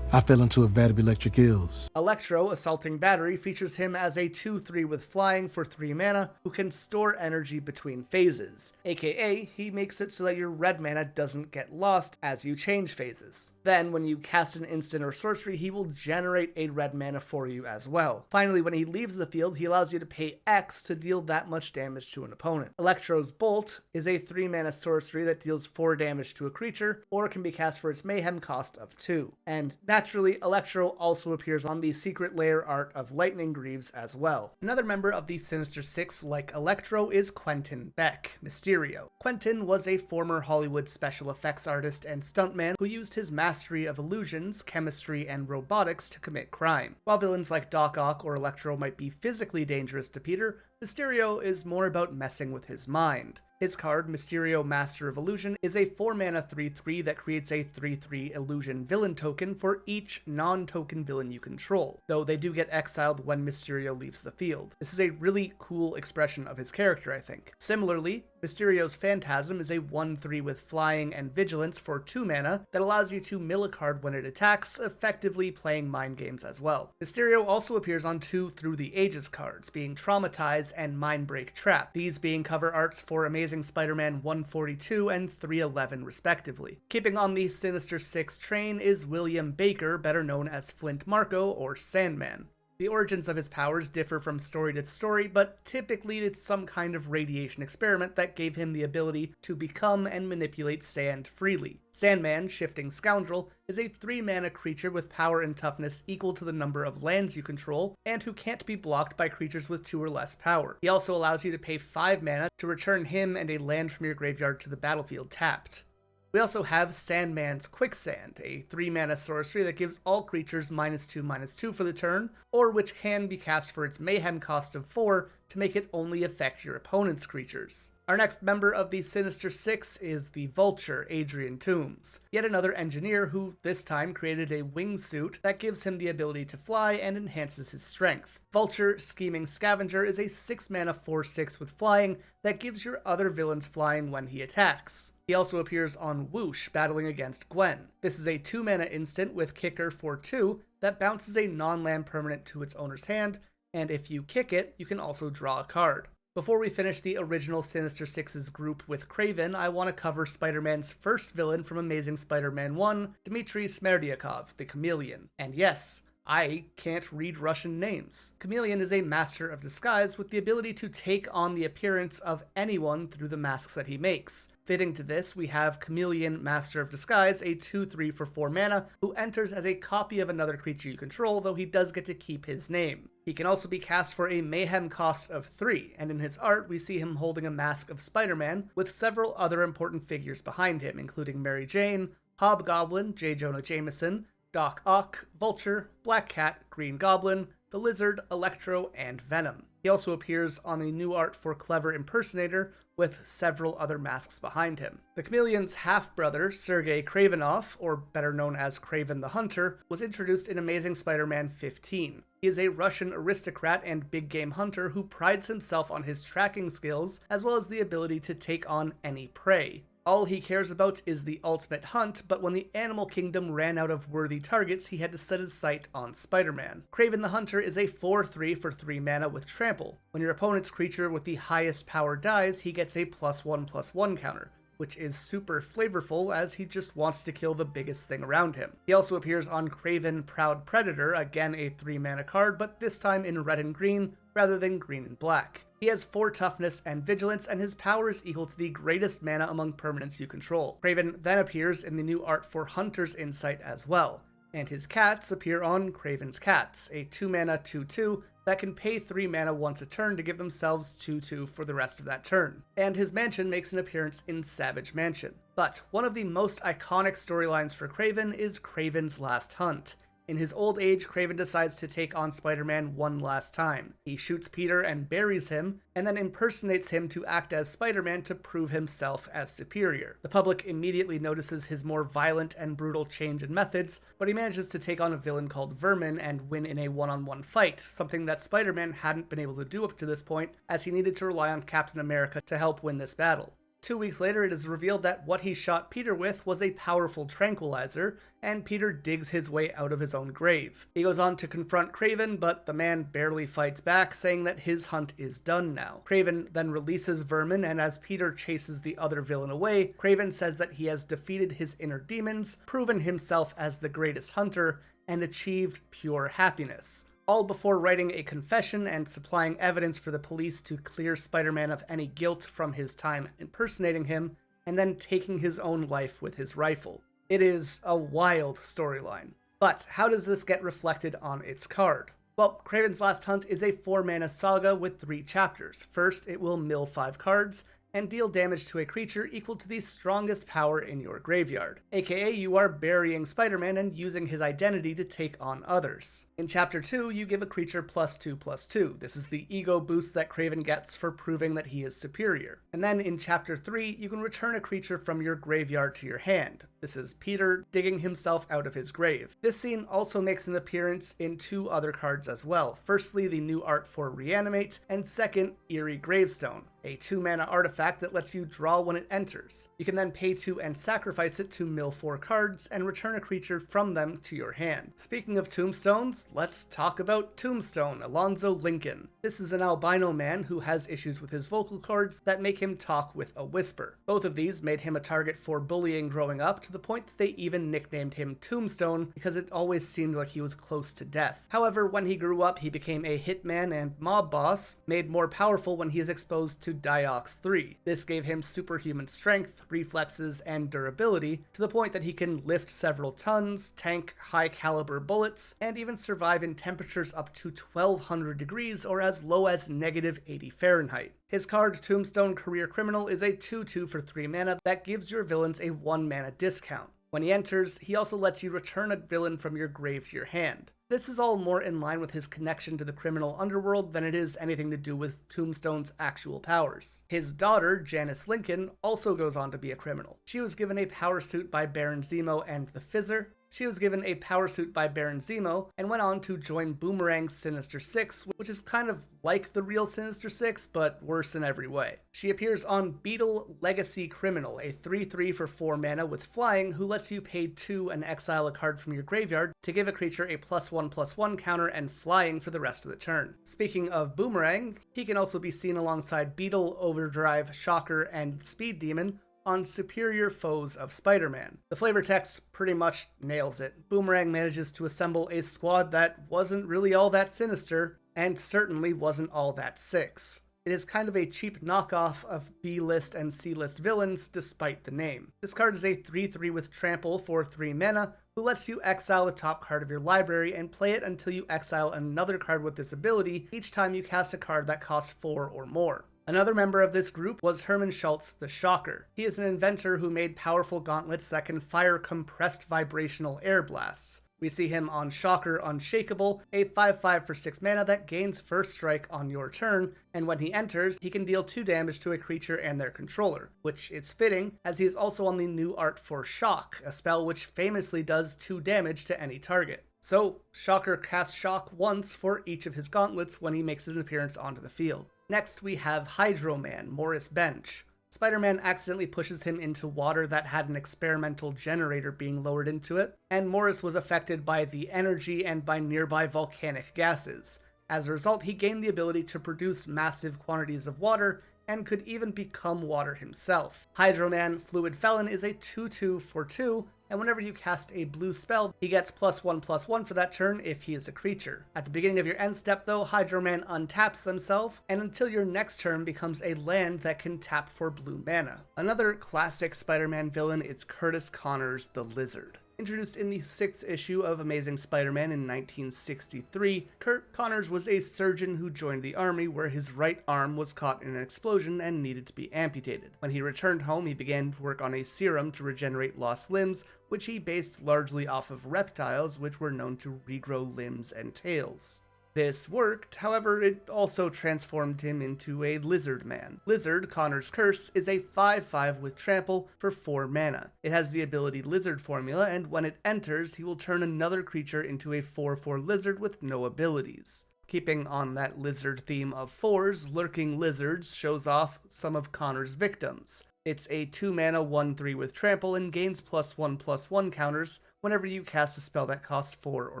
I fell into a vat of electric eels. Electro, Assaulting Battery, features him as a 2/3 with flying for 3 mana who can store energy between phases, aka he makes it so that your red mana doesn't get lost as you change phases. Then, when you cast an instant or sorcery, he will generate a red mana for you as well. Finally, when he leaves the field, he allows you to pay X to deal that much damage to an opponent. Electro's Bolt is a 3 mana sorcery that deals 4 damage to a creature, or can be cast for its mayhem cost of 2. And naturally, Electro also appears on the Secret Lair art of Lightning Greaves as well. Another member of the Sinister Six, like Electro, is Quentin Beck, Mysterio. Quentin was a former Hollywood special effects artist and stuntman who used his mastery of illusions, chemistry, and robotics to commit crime. While villains like Doc Ock or Electro might be physically dangerous to Peter, Mysterio is more about messing with his mind. His card, Mysterio Master of Illusion, is a 4 mana 3/3 that creates a 3/3 illusion villain token for each non-token villain you control, though they do get exiled when Mysterio leaves the field. This is a really cool expression of his character, I think. Similarly, Mysterio's Phantasm is a 1/3 with flying and vigilance for 2 mana that allows you to mill a card when it attacks, effectively playing mind games as well. Mysterio also appears on 2 Through the Ages cards, being Traumatize and Mindbreak Trap, these being cover arts for Amazing Spider-Man 142 and 311 respectively. Keeping on the Sinister Six train is William Baker, better known as Flint Marko or Sandman. The origins of his powers differ from story to story, but typically it's some kind of radiation experiment that gave him the ability to become and manipulate sand freely. Sandman, Shifting Scoundrel, is a 3 mana creature with power and toughness equal to the number of lands you control, and who can't be blocked by creatures with 2 or less power. He also allows you to pay 5 mana to return him and a land from your graveyard to the battlefield tapped. We also have Sandman's Quicksand, a 3 mana sorcery that gives all creatures -2/-2 for the turn, or which can be cast for its mayhem cost of 4 to make it only affect your opponent's creatures. Our next member of the Sinister Six is the Vulture, Adrian Toomes, yet another engineer who this time created a wingsuit that gives him the ability to fly and enhances his strength. Vulture, Scheming Scavenger, is a 6 mana 4/6 with flying that gives your other villains flying when he attacks. He also appears on Whoosh, battling against Gwen. This is a 2 mana instant with Kicker for 2 that bounces a non-land permanent to its owner's hand, and if you kick it, you can also draw a card. Before we finish the original Sinister Six's group with Kraven, I want to cover Spider-Man's first villain from Amazing Spider-Man 1, Dmitry Smerdyakov, the Chameleon. And yes, I can't read Russian names. Chameleon is a master of disguise with the ability to take on the appearance of anyone through the masks that he makes. Fitting to this, we have Chameleon, Master of Disguise, a 2/3 for 4 mana, who enters as a copy of another creature you control, though he does get to keep his name. He can also be cast for a mayhem cost of 3, and in his art we see him holding a mask of Spider-Man, with several other important figures behind him, including Mary Jane, Hobgoblin, J. Jonah Jameson, Doc Ock, Vulture, Black Cat, Green Goblin, the Lizard, Electro, and Venom. He also appears on the new art for Clever Impersonator, with several other masks behind him. The Chameleon's half-brother, Sergei Kravenov, or better known as Kraven the Hunter, was introduced in Amazing Spider-Man 15. He is a Russian aristocrat and big game hunter who prides himself on his tracking skills, as well as the ability to take on any prey. All he cares about is the ultimate hunt, but when the animal kingdom ran out of worthy targets, he had to set his sight on Spider-Man. Kraven the Hunter is a 4/3 for 3 mana with Trample. When your opponent's creature with the highest power dies, he gets a +1/+1 counter, which is super flavorful as he just wants to kill the biggest thing around him. He also appears on Kraven Proud Predator, again a 3 mana card, but this time in red and green rather than green and black. He has 4 toughness and vigilance, and his power is equal to the greatest mana among permanents you control. Kraven then appears in the new art for Hunter's Insight as well, and his cats appear on Kraven's Cats, a 2 mana 2/2 that can pay 3 mana once a turn to give themselves 2/2 for the rest of that turn. And his mansion makes an appearance in Savage Mansion. But one of the most iconic storylines for Kraven is Kraven's Last Hunt. In his old age, Kraven decides to take on Spider-Man one last time. He shoots Peter and buries him, and then impersonates him to act as Spider-Man to prove himself as superior. The public immediately notices his more violent and brutal change in methods, but he manages to take on a villain called Vermin and win in a one-on-one fight, something that Spider-Man hadn't been able to do up to this point, as he needed to rely on Captain America to help win this battle. 2 weeks later, it is revealed that what he shot Peter with was a powerful tranquilizer, and Peter digs his way out of his own grave. He goes on to confront Kraven, but the man barely fights back, saying that his hunt is done now. Kraven then releases Vermin, and as Peter chases the other villain away, Kraven says that he has defeated his inner demons, proven himself as the greatest hunter, and achieved pure happiness. All before writing a confession and supplying evidence for the police to clear Spider-Man of any guilt from his time impersonating him, and then taking his own life with his rifle. It is a wild storyline. But how does this get reflected on its card? Well, Kraven's Last Hunt is a 4-mana saga with 3 chapters. First, it will mill 5 cards, and deal damage to a creature equal to the strongest power in your graveyard. AKA, you are burying Spider-Man and using his identity to take on others. In Chapter 2, you give a creature +2/+2. This is the ego boost that Kraven gets for proving that he is superior. And then in Chapter 3, you can return a creature from your graveyard to your hand. This is Peter digging himself out of his grave. This scene also makes an appearance in 2 other cards as well. Firstly, the new art for Reanimate, and second, Eerie Gravestone, a 2-mana artifact that lets you draw when it enters. You can then pay 2 and sacrifice it to mill 4 cards and return a creature from them to your hand. Speaking of tombstones, let's talk about Tombstone, Alonzo Lincoln. This is an albino man who has issues with his vocal cords that make him talk with a whisper. Both of these made him a target for bullying growing up, to the point that they even nicknamed him Tombstone because it always seemed like he was close to death. However, when he grew up, he became a hitman and mob boss, made more powerful when he is exposed to Diox 3. This gave him superhuman strength, reflexes, and durability, to the point that he can lift several tons, tank high-caliber bullets, and even survive in temperatures up to 1200 degrees or as low as -80 Fahrenheit. His card, Tombstone Career Criminal, is a 2/2 for 3 mana that gives your villains a 1-mana discount. When he enters, he also lets you return a villain from your grave to your hand. This is all more in line with his connection to the criminal underworld than it is anything to do with Tombstone's actual powers. His daughter, Janice Lincoln, also goes on to be a criminal. She was given a power suit by Baron Zemo and the Fizzer. She was given a power suit by Baron Zemo and went on to join Boomerang's Sinister Six, which is kind of like the real Sinister Six, but worse in every way. She appears on Beetle Legacy Criminal, a 3/3 for 4 mana with flying, who lets you pay 2 and exile a card from your graveyard to give a creature a +1/+1 counter and flying for the rest of the turn. Speaking of Boomerang, he can also be seen alongside Beetle, Overdrive, Shocker, and Speed Demon on Superior Foes of Spider-Man. The flavor text pretty much nails it. Boomerang manages to assemble a squad that wasn't really all that sinister, and certainly wasn't all that 6. It is kind of a cheap knockoff of B-list and C-list villains, despite the name. This card is a 3/3 with Trample for 3 mana, who lets you exile the top card of your library and play it until you exile another card with this ability each time you cast a card that costs 4 or more. Another member of this group was Herman Schultz the Shocker. He is an inventor who made powerful gauntlets that can fire compressed vibrational air blasts. We see him on Shocker Unshakable, a 5/5 for 6 mana that gains first strike on your turn, and when he enters, he can deal 2 damage to a creature and their controller, which is fitting, as he is also on the new art for Shock, a spell which famously does 2 damage to any target. So, Shocker casts Shock once for each of his gauntlets when he makes an appearance onto the field. Next, we have Hydro Man, Morris Bench. Spider-Man accidentally pushes him into water that had an experimental generator being lowered into it, and Morris was affected by the energy and by nearby volcanic gases. As a result, he gained the ability to produce massive quantities of water and could even become water himself. Hydro Man Fluid Felon is a 2/2 for 2, and whenever you cast a blue spell, he gets +1/+1 for that turn if he is a creature. At the beginning of your end step though, Hydro Man untaps themselves, and until your next turn becomes a land that can tap for blue mana. Another classic Spider-Man villain is Curtis Connors the Lizard. Introduced in the 6th issue of Amazing Spider-Man in 1963, Kurt Connors was a surgeon who joined the army where his right arm was caught in an explosion and needed to be amputated. When he returned home, he began to work on a serum to regenerate lost limbs, which he based largely off of reptiles, which were known to regrow limbs and tails. This worked, however, it also transformed him into a Lizard Man. Lizard, Connor's Curse, is a 5/5 with Trample for 4 mana. It has the ability Lizard Formula, and when it enters, he will turn another creature into a 4/4 lizard with no abilities. Keeping on that lizard theme of 4s, Lurking Lizards shows off some of Connor's victims. It's a 2-mana 1/3 with trample and gains +1/+1 counters whenever you cast a spell that costs 4 or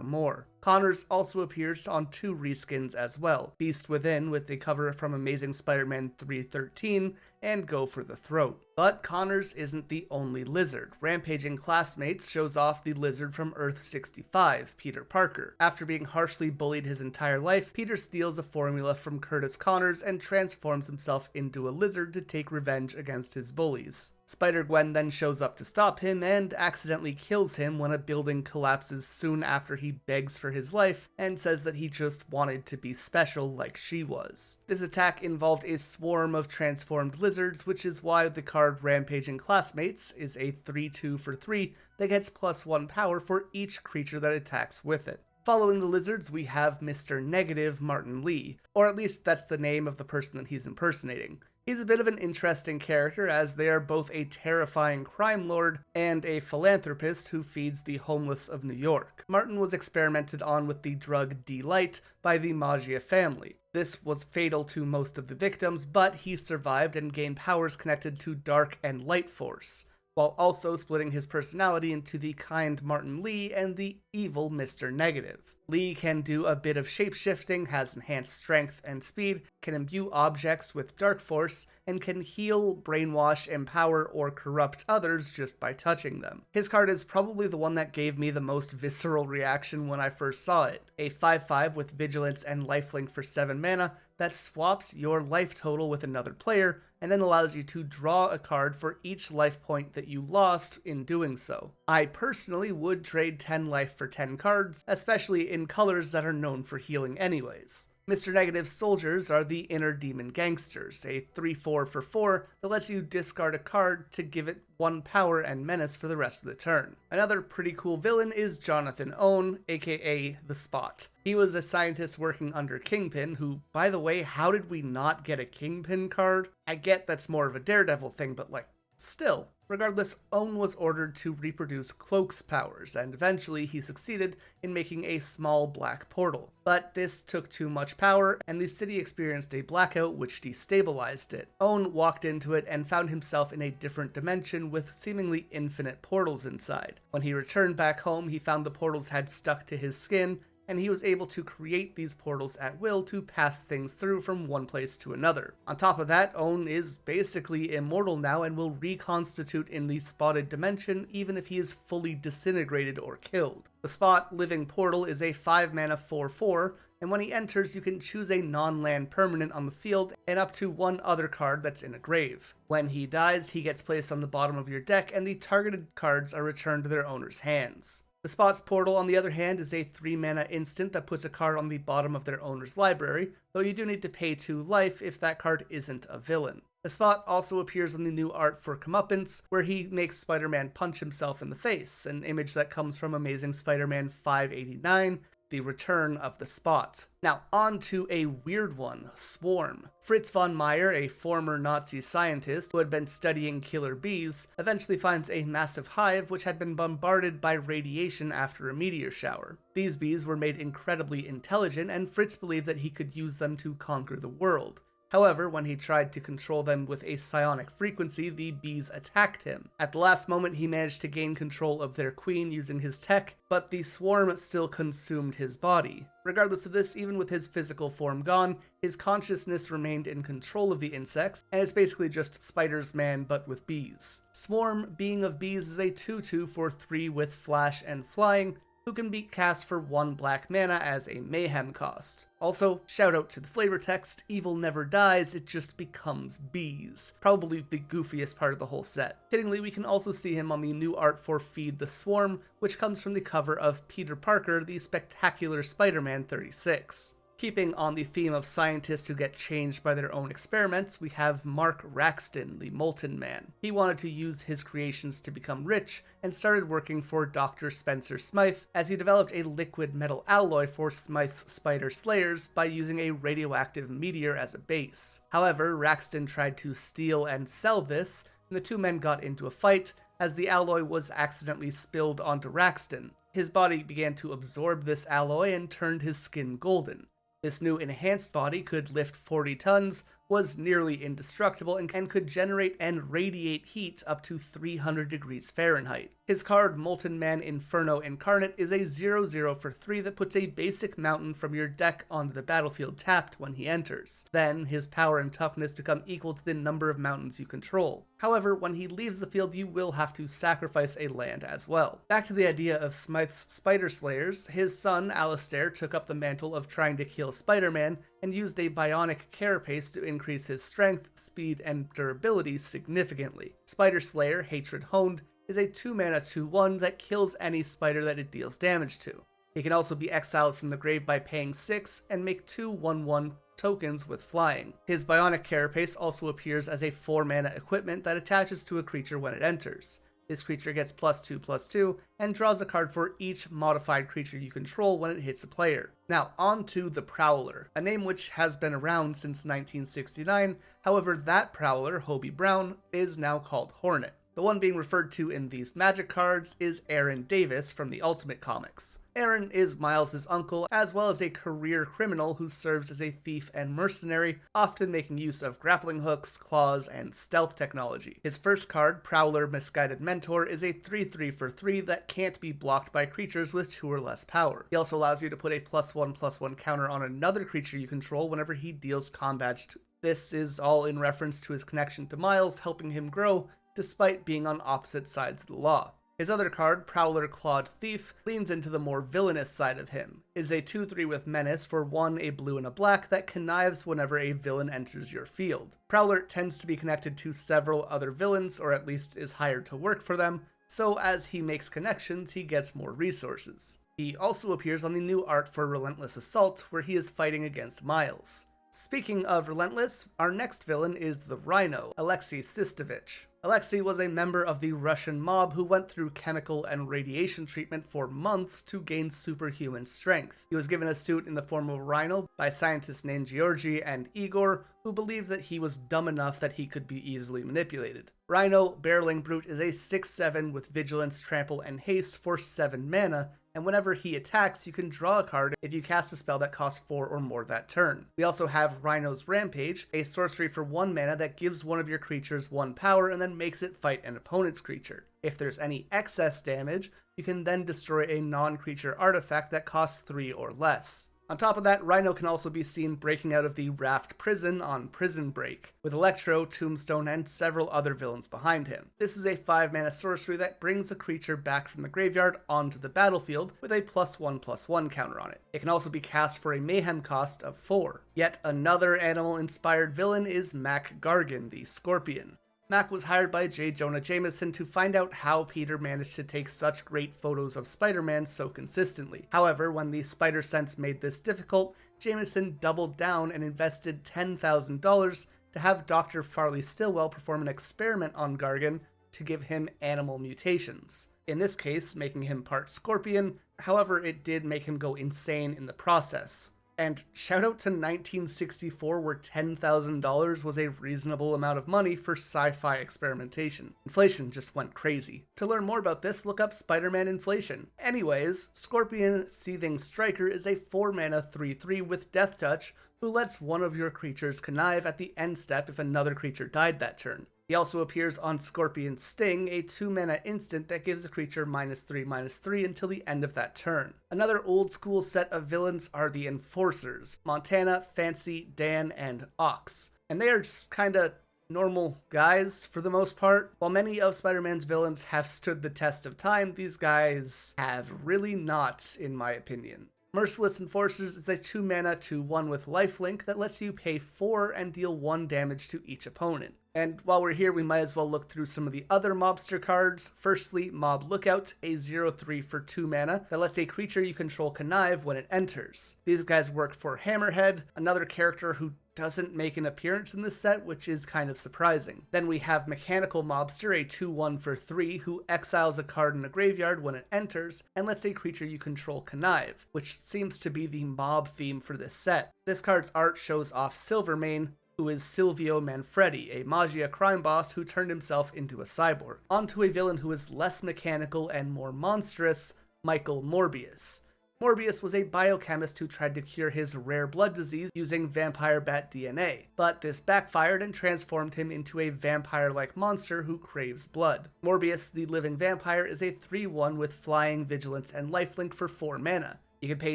more. Connors also appears on 2 reskins as well, Beast Within with the cover from Amazing Spider-Man 313 and Go for the Throat. But Connors isn't the only lizard. Rampaging Classmates shows off the lizard from Earth-65, Peter Parker. After being harshly bullied his entire life, Peter steals a formula from Curtis Connors and transforms himself into a lizard to take revenge against his bullies. Spider-Gwen then shows up to stop him and accidentally kills him when a building collapses soon after he begs for his life and says that he just wanted to be special like she was. This attack involved a swarm of transformed lizards, which is why the card Rampaging Classmates is a 3/2 for 3 that gets +1 power for each creature that attacks with it. Following the lizards, we have Mr. Negative Martin Lee, or at least that's the name of the person that he's impersonating. He's a bit of an interesting character, as they are both a terrifying crime lord and a philanthropist who feeds the homeless of New York. Martin was experimented on with the drug D-Light by the Maggia family. This was fatal to most of the victims, but he survived and gained powers connected to Dark and Light Force, while also splitting his personality into the kind Martin Lee and the evil Mr. Negative. Lee can do a bit of shapeshifting, has enhanced strength and speed, can imbue objects with dark force, and can heal, brainwash, empower, or corrupt others just by touching them. His card is probably the one that gave me the most visceral reaction when I first saw it. A 5/5 with vigilance and lifelink for 7 mana that swaps your life total with another player, and then allows you to draw a card for each life point that you lost in doing so. I personally would trade 10 life for 10 cards, especially in colors that are known for healing anyways. Mr. Negative's soldiers are the Inner Demon Gangsters, a 3/4 for 4 that lets you discard a card to give it 1 power and menace for the rest of the turn. Another pretty cool villain is Jonathan Owen, aka The Spot. He was a scientist working under Kingpin, who, by the way, how did we not get a Kingpin card? I get that's more of a Daredevil thing, but still. Regardless, Owen was ordered to reproduce Cloak's powers, and eventually he succeeded in making a small black portal. But this took too much power, and the city experienced a blackout which destabilized it. Owen walked into it and found himself in a different dimension with seemingly infinite portals inside. When he returned back home, he found the portals had stuck to his skin, and he was able to create these portals at will to pass things through from one place to another. On top of that, Owen is basically immortal now and will reconstitute in the spotted dimension even if he is fully disintegrated or killed. The Spot Living Portal is a 5 mana 4/4, and when he enters you can choose a non-land permanent on the field and up to 1 other card that's in a grave. When he dies, he gets placed on the bottom of your deck and the targeted cards are returned to their owner's hands. The Spot's Portal, on the other hand, is a 3 mana instant that puts a card on the bottom of their owner's library, though you do need to pay 2 life if that card isn't a villain. The Spot also appears on the new art for Comeuppance, where he makes Spider-Man punch himself in the face, an image that comes from Amazing Spider-Man 589, The Return of the Spot. Now, on to a weird one, Swarm. Fritz von Meyer, a former Nazi scientist who had been studying killer bees, eventually finds a massive hive which had been bombarded by radiation after a meteor shower. These bees were made incredibly intelligent, and Fritz believed that he could use them to conquer the world. However, when he tried to control them with a psionic frequency, the bees attacked him. At the last moment, he managed to gain control of their queen using his tech, but the swarm still consumed his body. Regardless of this, even with his physical form gone, his consciousness remained in control of the insects, and it's basically just Spider-Man but with bees. Swarm, being of bees, is a 2/2 for 3 with flash and flying, who can be cast for 1 black mana as a mayhem cost. Also, shout out to the flavor text, evil never dies, it just becomes bees. Probably the goofiest part of the whole set. Fittingly, we can also see him on the new art for Feed the Swarm, which comes from the cover of Peter Parker, the Spectacular Spider-Man 36. Keeping on the theme of scientists who get changed by their own experiments, we have Mark Raxton, the Molten Man. He wanted to use his creations to become rich, and started working for Dr. Spencer Smythe as he developed a liquid metal alloy for Smythe's Spider Slayers by using a radioactive meteor as a base. However, Raxton tried to steal and sell this, and the two men got into a fight, as the alloy was accidentally spilled onto Raxton. His body began to absorb this alloy and turned his skin golden. This new enhanced body could lift 40 tons, was nearly indestructible and could generate and radiate heat up to 300 degrees Fahrenheit. His card, Molten Man Inferno Incarnate, is a 0/0 for 3 that puts a basic mountain from your deck onto the battlefield tapped when he enters. Then, his power and toughness become equal to the number of mountains you control. However, when he leaves the field, you will have to sacrifice a land as well. Back to the idea of Smythe's Spider Slayers, his son, Alistair, took up the mantle of trying to kill Spider-Man and used a bionic carapace to increase his strength, speed, and durability significantly. Spider Slayer, Hatred Honed, is a 2-mana 2/1 that kills any spider that it deals damage to. He can also be exiled from the grave by paying 6 and make 2 1/1 tokens with flying. His bionic carapace also appears as a 4-mana equipment that attaches to a creature when it enters. This creature gets +2/+2 and draws a card for each modified creature you control when it hits a player. Now, on to the Prowler, a name which has been around since 1969, however that Prowler, Hobie Brown, is now called Hornet. The one being referred to in these Magic cards is Aaron Davis from the Ultimate Comics. Aaron is Miles' uncle, as well as a career criminal who serves as a thief and mercenary, often making use of grappling hooks, claws, and stealth technology. His first card, Prowler Misguided Mentor, is a 3/3 for 3 that can't be blocked by creatures with 2 or less power. He also allows you to put a +1/+1 counter on another creature you control whenever he deals combat. This is all in reference to his connection to Miles, helping him grow, despite being on opposite sides of the law. His other card, Prowler Clawed Thief, leans into the more villainous side of him. It is a 2/3 with Menace for 1, a blue and a black that connives whenever a villain enters your field. Prowler tends to be connected to several other villains, or at least is hired to work for them, so as he makes connections, he gets more resources. He also appears on the new art for Relentless Assault, where he is fighting against Miles. Speaking of Relentless, our next villain is the Rhino, Alexei Sistovich. Alexei was a member of the Russian mob who went through chemical and radiation treatment for months to gain superhuman strength. He was given a suit in the form of a rhino by scientists named Georgy and Igor, who believed that he was dumb enough that he could be easily manipulated. Rhino Barreling Brute is a 6/7 with Vigilance, Trample, and Haste for 7 mana, and whenever he attacks, you can draw a card if you cast a spell that costs 4 or more that turn. We also have Rhino's Rampage, a sorcery for 1 mana that gives one of your creatures 1 power and then makes it fight an opponent's creature. If there's any excess damage, you can then destroy a non-creature artifact that costs 3 or less. On top of that, Rhino can also be seen breaking out of the Raft Prison on Prison Break, with Electro, Tombstone, and several other villains behind him. This is a 5-mana sorcery that brings a creature back from the graveyard onto the battlefield with a +1/+1 counter on it. It can also be cast for a Mayhem cost of 4. Yet another animal-inspired villain is Mac Gargan, the Scorpion. Mac was hired by J. Jonah Jameson to find out how Peter managed to take such great photos of Spider-Man so consistently. However, when the Spider Sense made this difficult, Jameson doubled down and invested $10,000 to have Dr. Farley Stillwell perform an experiment on Gargan to give him animal mutations. In this case, making him part Scorpion, however, it did make him go insane in the process. And shout out to 1964, where $10,000 was a reasonable amount of money for sci-fi experimentation. Inflation just went crazy. To learn more about this, look up Spider-Man inflation. Anyways, Scorpion Seething Striker is a 4-mana 3/3 with Death Touch, who lets one of your creatures connive at the end step if another creature died that turn. He also appears on Scorpion Sting, a 2-mana instant that gives a creature -3/-3 until the end of that turn. Another old school set of villains are the Enforcers, Montana, Fancy, Dan, and Ox. And they are just kinda normal guys for the most part. While many of Spider-Man's villains have stood the test of time, these guys have really not, in my opinion. Merciless Enforcers is a 2-mana 2/1 with lifelink that lets you pay 4 and deal 1 damage to each opponent. And while we're here, we might as well look through some of the other mobster cards. Firstly, Mob Lookout, a 0/3 for 2 mana that lets a creature you control connive when it enters. These guys work for Hammerhead, another character who doesn't make an appearance in this set, which is kind of surprising. Then we have Mechanical Mobster, a 2/1 for 3, who exiles a card in a graveyard when it enters, and lets a creature you control connive, which seems to be the mob theme for this set. This card's art shows off Silvermane, who is Silvio Manfredi, a Magia crime boss who turned himself into a cyborg, onto a villain who is less mechanical and more monstrous, Michael Morbius. Morbius was a biochemist who tried to cure his rare blood disease using vampire bat DNA, but this backfired and transformed him into a vampire-like monster who craves blood. Morbius, the living vampire, is a 3/1 with flying, vigilance, and lifelink for 4 mana. You can pay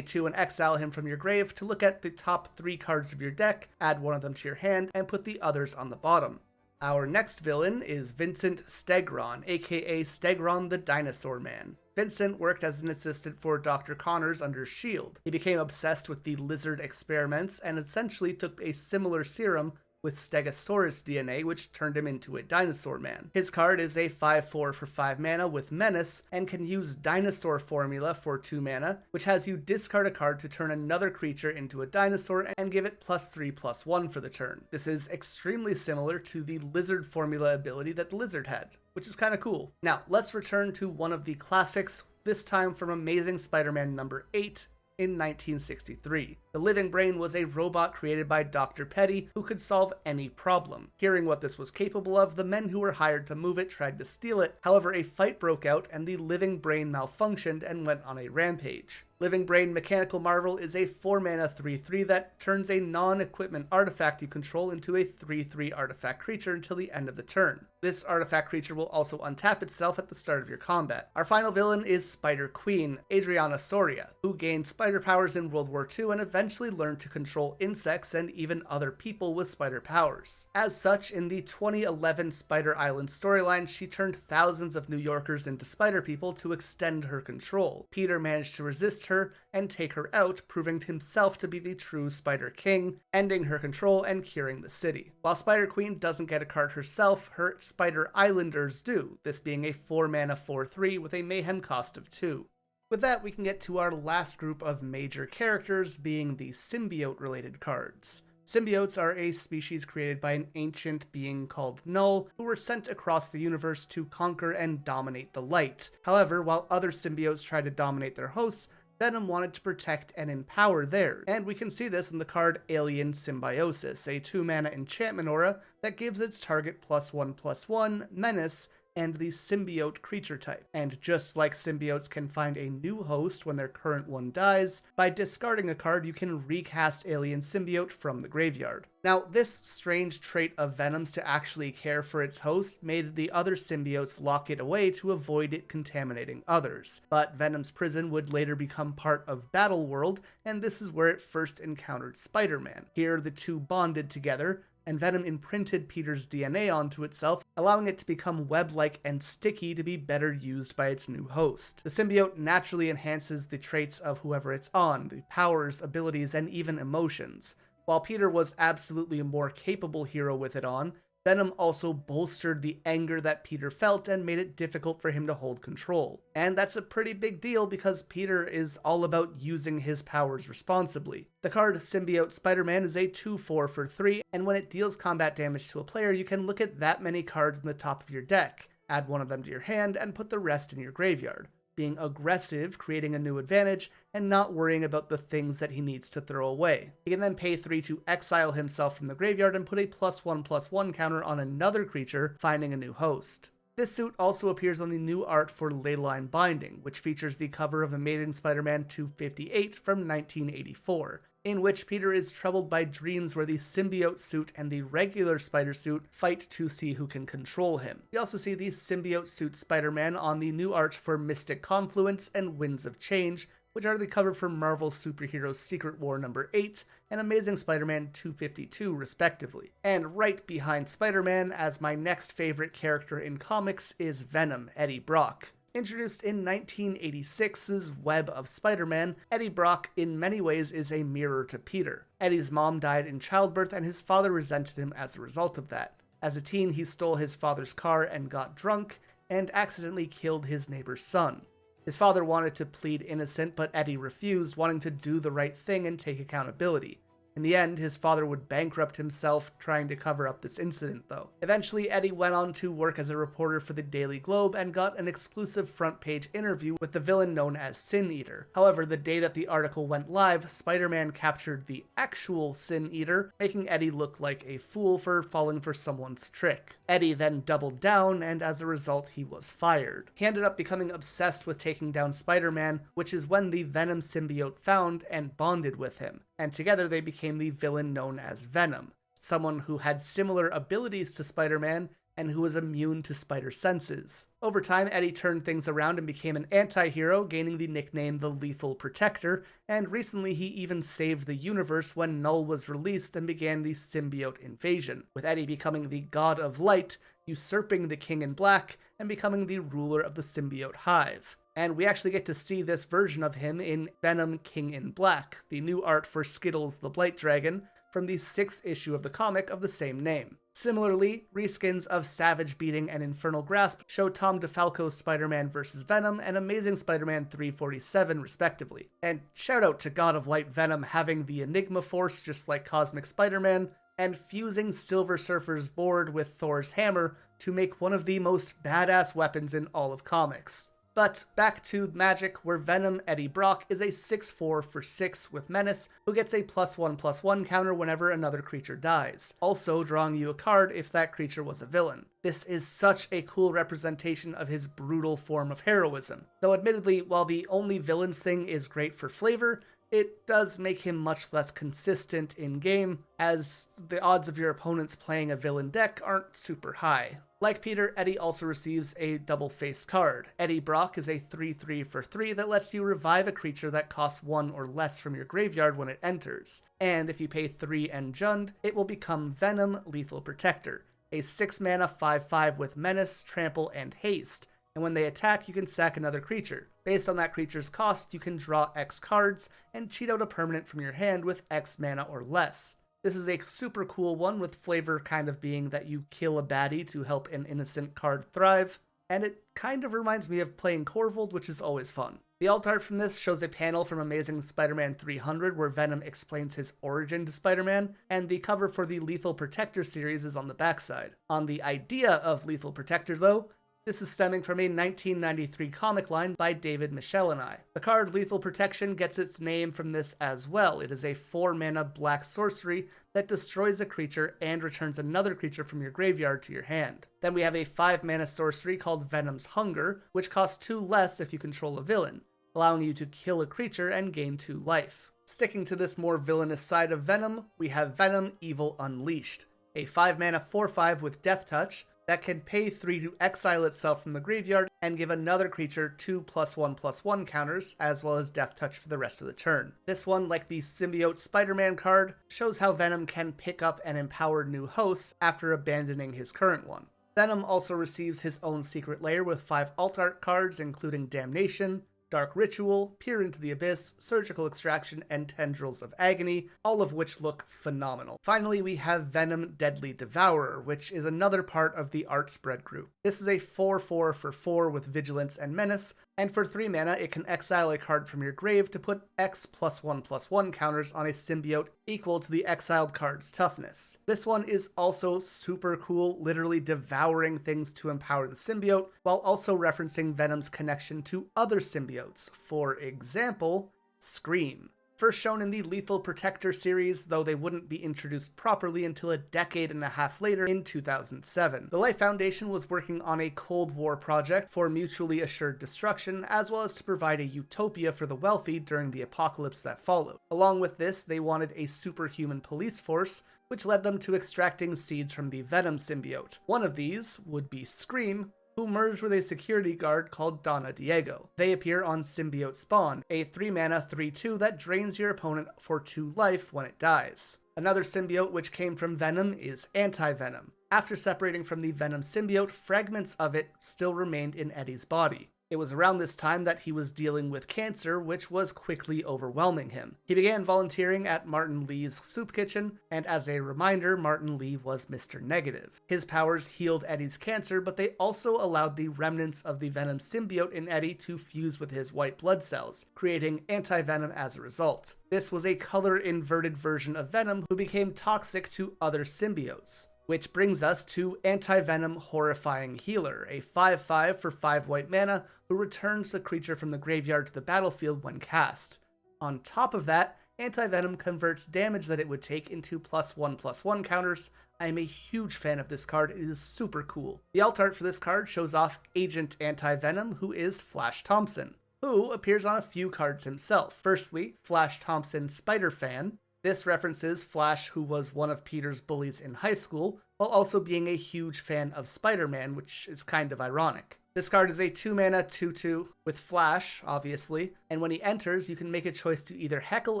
2 and exile him from your grave to look at the top 3 cards of your deck, add one of them to your hand, and put the others on the bottom. Our next villain is Vincent Stegron, aka Stegron the Dinosaur Man. Vincent worked as an assistant for Dr. Connors under S.H.I.E.L.D. He became obsessed with the lizard experiments and essentially took a similar serum with Stegosaurus DNA, which turned him into a dinosaur man. His card is a 5/4 for 5 mana with Menace, and can use Dinosaur Formula for 2 mana, which has you discard a card to turn another creature into a dinosaur and give it +3/+1 for the turn. This is extremely similar to the Lizard Formula ability that the Lizard had, which is kind of cool. Now, let's return to one of the classics, this time from Amazing Spider-Man number 8, in 1963. The Living Brain was a robot created by Dr. Petty who could solve any problem. Hearing what this was capable of, the men who were hired to move it tried to steal it. However, a fight broke out and the Living Brain malfunctioned and went on a rampage. Living Brain Mechanical Marvel is a 4 mana 3/3 that turns a non-equipment artifact you control into a 3/3 artifact creature until the end of the turn. This artifact creature will also untap itself at the start of your combat. Our final villain is Spider-Queen, Adriana Soria, who gained spider powers in World War II and eventually learned to control insects and even other people with spider powers. As such, in the 2011 Spider Island storyline, she turned thousands of New Yorkers into spider people to extend her control. Peter managed to resist her and take her out, proving himself to be the true Spider King, ending her control and curing the city. While Spider-Queen doesn't get a card herself, her Spider Islanders do, this being a 4 mana 4/3 with a mayhem cost of 2. With that, we can get to our last group of major characters, being the symbiote-related cards. Symbiotes are a species created by an ancient being called Null, who were sent across the universe to conquer and dominate the light. However, while other symbiotes tried to dominate their hosts, Venom wanted to protect and empower theirs, and we can see this in the card Alien Symbiosis, a 2 mana enchantment aura that gives its target +1/+1 menace and the symbiote creature type. And just like symbiotes can find a new host when their current one dies, by discarding a card you can recast Alien Symbiote from the graveyard. Now, this strange trait of Venom's to actually care for its host made the other symbiotes lock it away to avoid it contaminating others. But Venom's prison would later become part of Battleworld, and this is where it first encountered Spider-Man. Here the two bonded together, and Venom imprinted Peter's DNA onto itself, allowing it to become web-like and sticky to be better used by its new host. The symbiote naturally enhances the traits of whoever it's on, the powers, abilities, and even emotions. While Peter was absolutely a more capable hero with it on, Venom also bolstered the anger that Peter felt and made it difficult for him to hold control. And that's a pretty big deal because Peter is all about using his powers responsibly. The card Symbiote Spider-Man is a 2/4 for 3, and when it deals combat damage to a player, you can look at that many cards in the top of your deck, add one of them to your hand, and put the rest in your graveyard. Being aggressive, creating a new advantage, and not worrying about the things that he needs to throw away. He can then pay 3 to exile himself from the graveyard and put a +1/+1 counter on another creature, finding a new host. This suit also appears on the new art for Leyline Binding, which features the cover of Amazing Spider-Man 258 from 1984. In which Peter is troubled by dreams where the symbiote suit and the regular spider suit fight to see who can control him. We also see the symbiote suit Spider-Man on the new art for Mystic Confluence and Winds of Change, which are the cover for Marvel Superhero Secret War number 8 and Amazing Spider-Man 252 respectively. And right behind Spider-Man as my next favorite character in comics is Venom, Eddie Brock. Introduced in 1986's Web of Spider-Man, Eddie Brock in many ways is a mirror to Peter. Eddie's mom died in childbirth and his father resented him as a result of that. As a teen, he stole his father's car and got drunk, and accidentally killed his neighbor's son. His father wanted to plead innocent, but Eddie refused, wanting to do the right thing and take accountability. In the end, his father would bankrupt himself trying to cover up this incident, though. Eventually, Eddie went on to work as a reporter for the Daily Globe and got an exclusive front-page interview with the villain known as Sin Eater. However, the day that the article went live, Spider-Man captured the actual Sin Eater, making Eddie look like a fool for falling for someone's trick. Eddie then doubled down, and as a result, he was fired. He ended up becoming obsessed with taking down Spider-Man, which is when the Venom symbiote found and bonded with him, and together they became the villain known as Venom, someone who had similar abilities to Spider-Man and who was immune to spider senses. Over time, Eddie turned things around and became an anti-hero, gaining the nickname the Lethal Protector, and recently he even saved the universe when Null was released and began the symbiote invasion, with Eddie becoming the God of Light, usurping the King in Black, and becoming the ruler of the symbiote hive. And we actually get to see this version of him in Venom King in Black, the new art for Skittles the Blight Dragon, from the 6th issue of the comic of the same name. Similarly, reskins of Savage Beating and Infernal Grasp show Tom DeFalco's Spider-Man vs. Venom and Amazing Spider-Man 347 respectively. And shout out to God of Light Venom having the Enigma Force just like Cosmic Spider-Man, and fusing Silver Surfer's board with Thor's hammer to make one of the most badass weapons in all of comics. But back to Magic, where Venom Eddie Brock is a 6/4 for 6 with Menace, who gets a +1/+1 counter whenever another creature dies, also drawing you a card if that creature was a villain. This is such a cool representation of his brutal form of heroism. Though admittedly, while the only villains thing is great for flavor, it does make him much less consistent in-game, as the odds of your opponents playing a villain deck aren't super high. Like Peter, Eddie also receives a double-faced card. Eddie Brock is a 3/3 for 3 that lets you revive a creature that costs 1 or less from your graveyard when it enters. And if you pay 3 and Jund, it will become Venom Lethal Protector, a 6-mana 5/5 with Menace, Trample, and Haste. And when they attack, you can sack another creature. Based on that creature's cost, you can draw X cards and cheat out a permanent from your hand with X mana or less. This is a super cool one, with flavor kind of being that you kill a baddie to help an innocent card thrive, and it kind of reminds me of playing Corvold, which is always fun. The alt art from this shows a panel from Amazing Spider-Man 300 where Venom explains his origin to Spider-Man, and the cover for the Lethal Protector series is on the backside. On the idea of Lethal Protector though, this is stemming from a 1993 comic line by David Michel and I. The card Lethal Protection gets its name from this as well. It is a 4-mana black sorcery that destroys a creature and returns another creature from your graveyard to your hand. Then we have a 5-mana sorcery called Venom's Hunger, which costs 2 less if you control a villain, allowing you to kill a creature and gain 2 life. Sticking to this more villainous side of Venom, we have Venom Evil Unleashed, a 5-mana 4/5 with Death Touch, that can pay 3 to exile itself from the graveyard and give another creature 2 +1/+1 counters, as well as Death Touch for the rest of the turn. This one, like the Symbiotes Spider-Man card, shows how Venom can pick up and empower new hosts after abandoning his current one. Venom also receives his own secret lair with 5 alt art cards, including Damnation, Dark Ritual, Peer into the Abyss, Surgical Extraction, and Tendrils of Agony, all of which look phenomenal. Finally, we have Venom Deadly Devourer, which is another part of the Art Spread group. This is a 4/4 for 4 with Vigilance and Menace, and for 3 mana, it can exile a card from your grave to put X +1/+1 counters on a symbiote equal to the exiled card's toughness. This one is also super cool, literally devouring things to empower the symbiote, while also referencing Venom's connection to other symbiotes. For example, Scream. First shown in the Lethal Protector series, though they wouldn't be introduced properly until a decade and a half later in 2007. The Life Foundation was working on a Cold War project for mutually assured destruction, as well as to provide a utopia for the wealthy during the apocalypse that followed. Along with this, they wanted a superhuman police force, which led them to extracting seeds from the Venom symbiote. One of these would be Scream, who merged with a security guard called Donna Diego. They appear on Symbiote Spawn, a 3-mana 3/2 that drains your opponent for 2 life when it dies. Another symbiote which came from Venom is Anti-Venom. After separating from the Venom symbiote, fragments of it still remained in Eddie's body. It was around this time that he was dealing with cancer, which was quickly overwhelming him. He began volunteering at Martin Lee's soup kitchen, and as a reminder, Martin Lee was Mr. Negative. His powers healed Eddie's cancer, but they also allowed the remnants of the Venom symbiote in Eddie to fuse with his white blood cells, creating Anti-Venom as a result. This was a color-inverted version of Venom who became toxic to other symbiotes. Which brings us to Anti-Venom Horrifying Healer, a 5/5 for 5 white mana who returns the creature from the graveyard to the battlefield when cast. On top of that, Anti-Venom converts damage that it would take into +1/+1 counters. I am a huge fan of this card, it is super cool. The alt art for this card shows off Agent Anti-Venom, who is Flash Thompson, who appears on a few cards himself. Firstly, Flash Thompson Spider-Fan. This references Flash, who was one of Peter's bullies in high school, while also being a huge fan of Spider-Man, which is kind of ironic. This card is a 2-mana 2/2 with Flash, obviously, and when he enters, you can make a choice to either heckle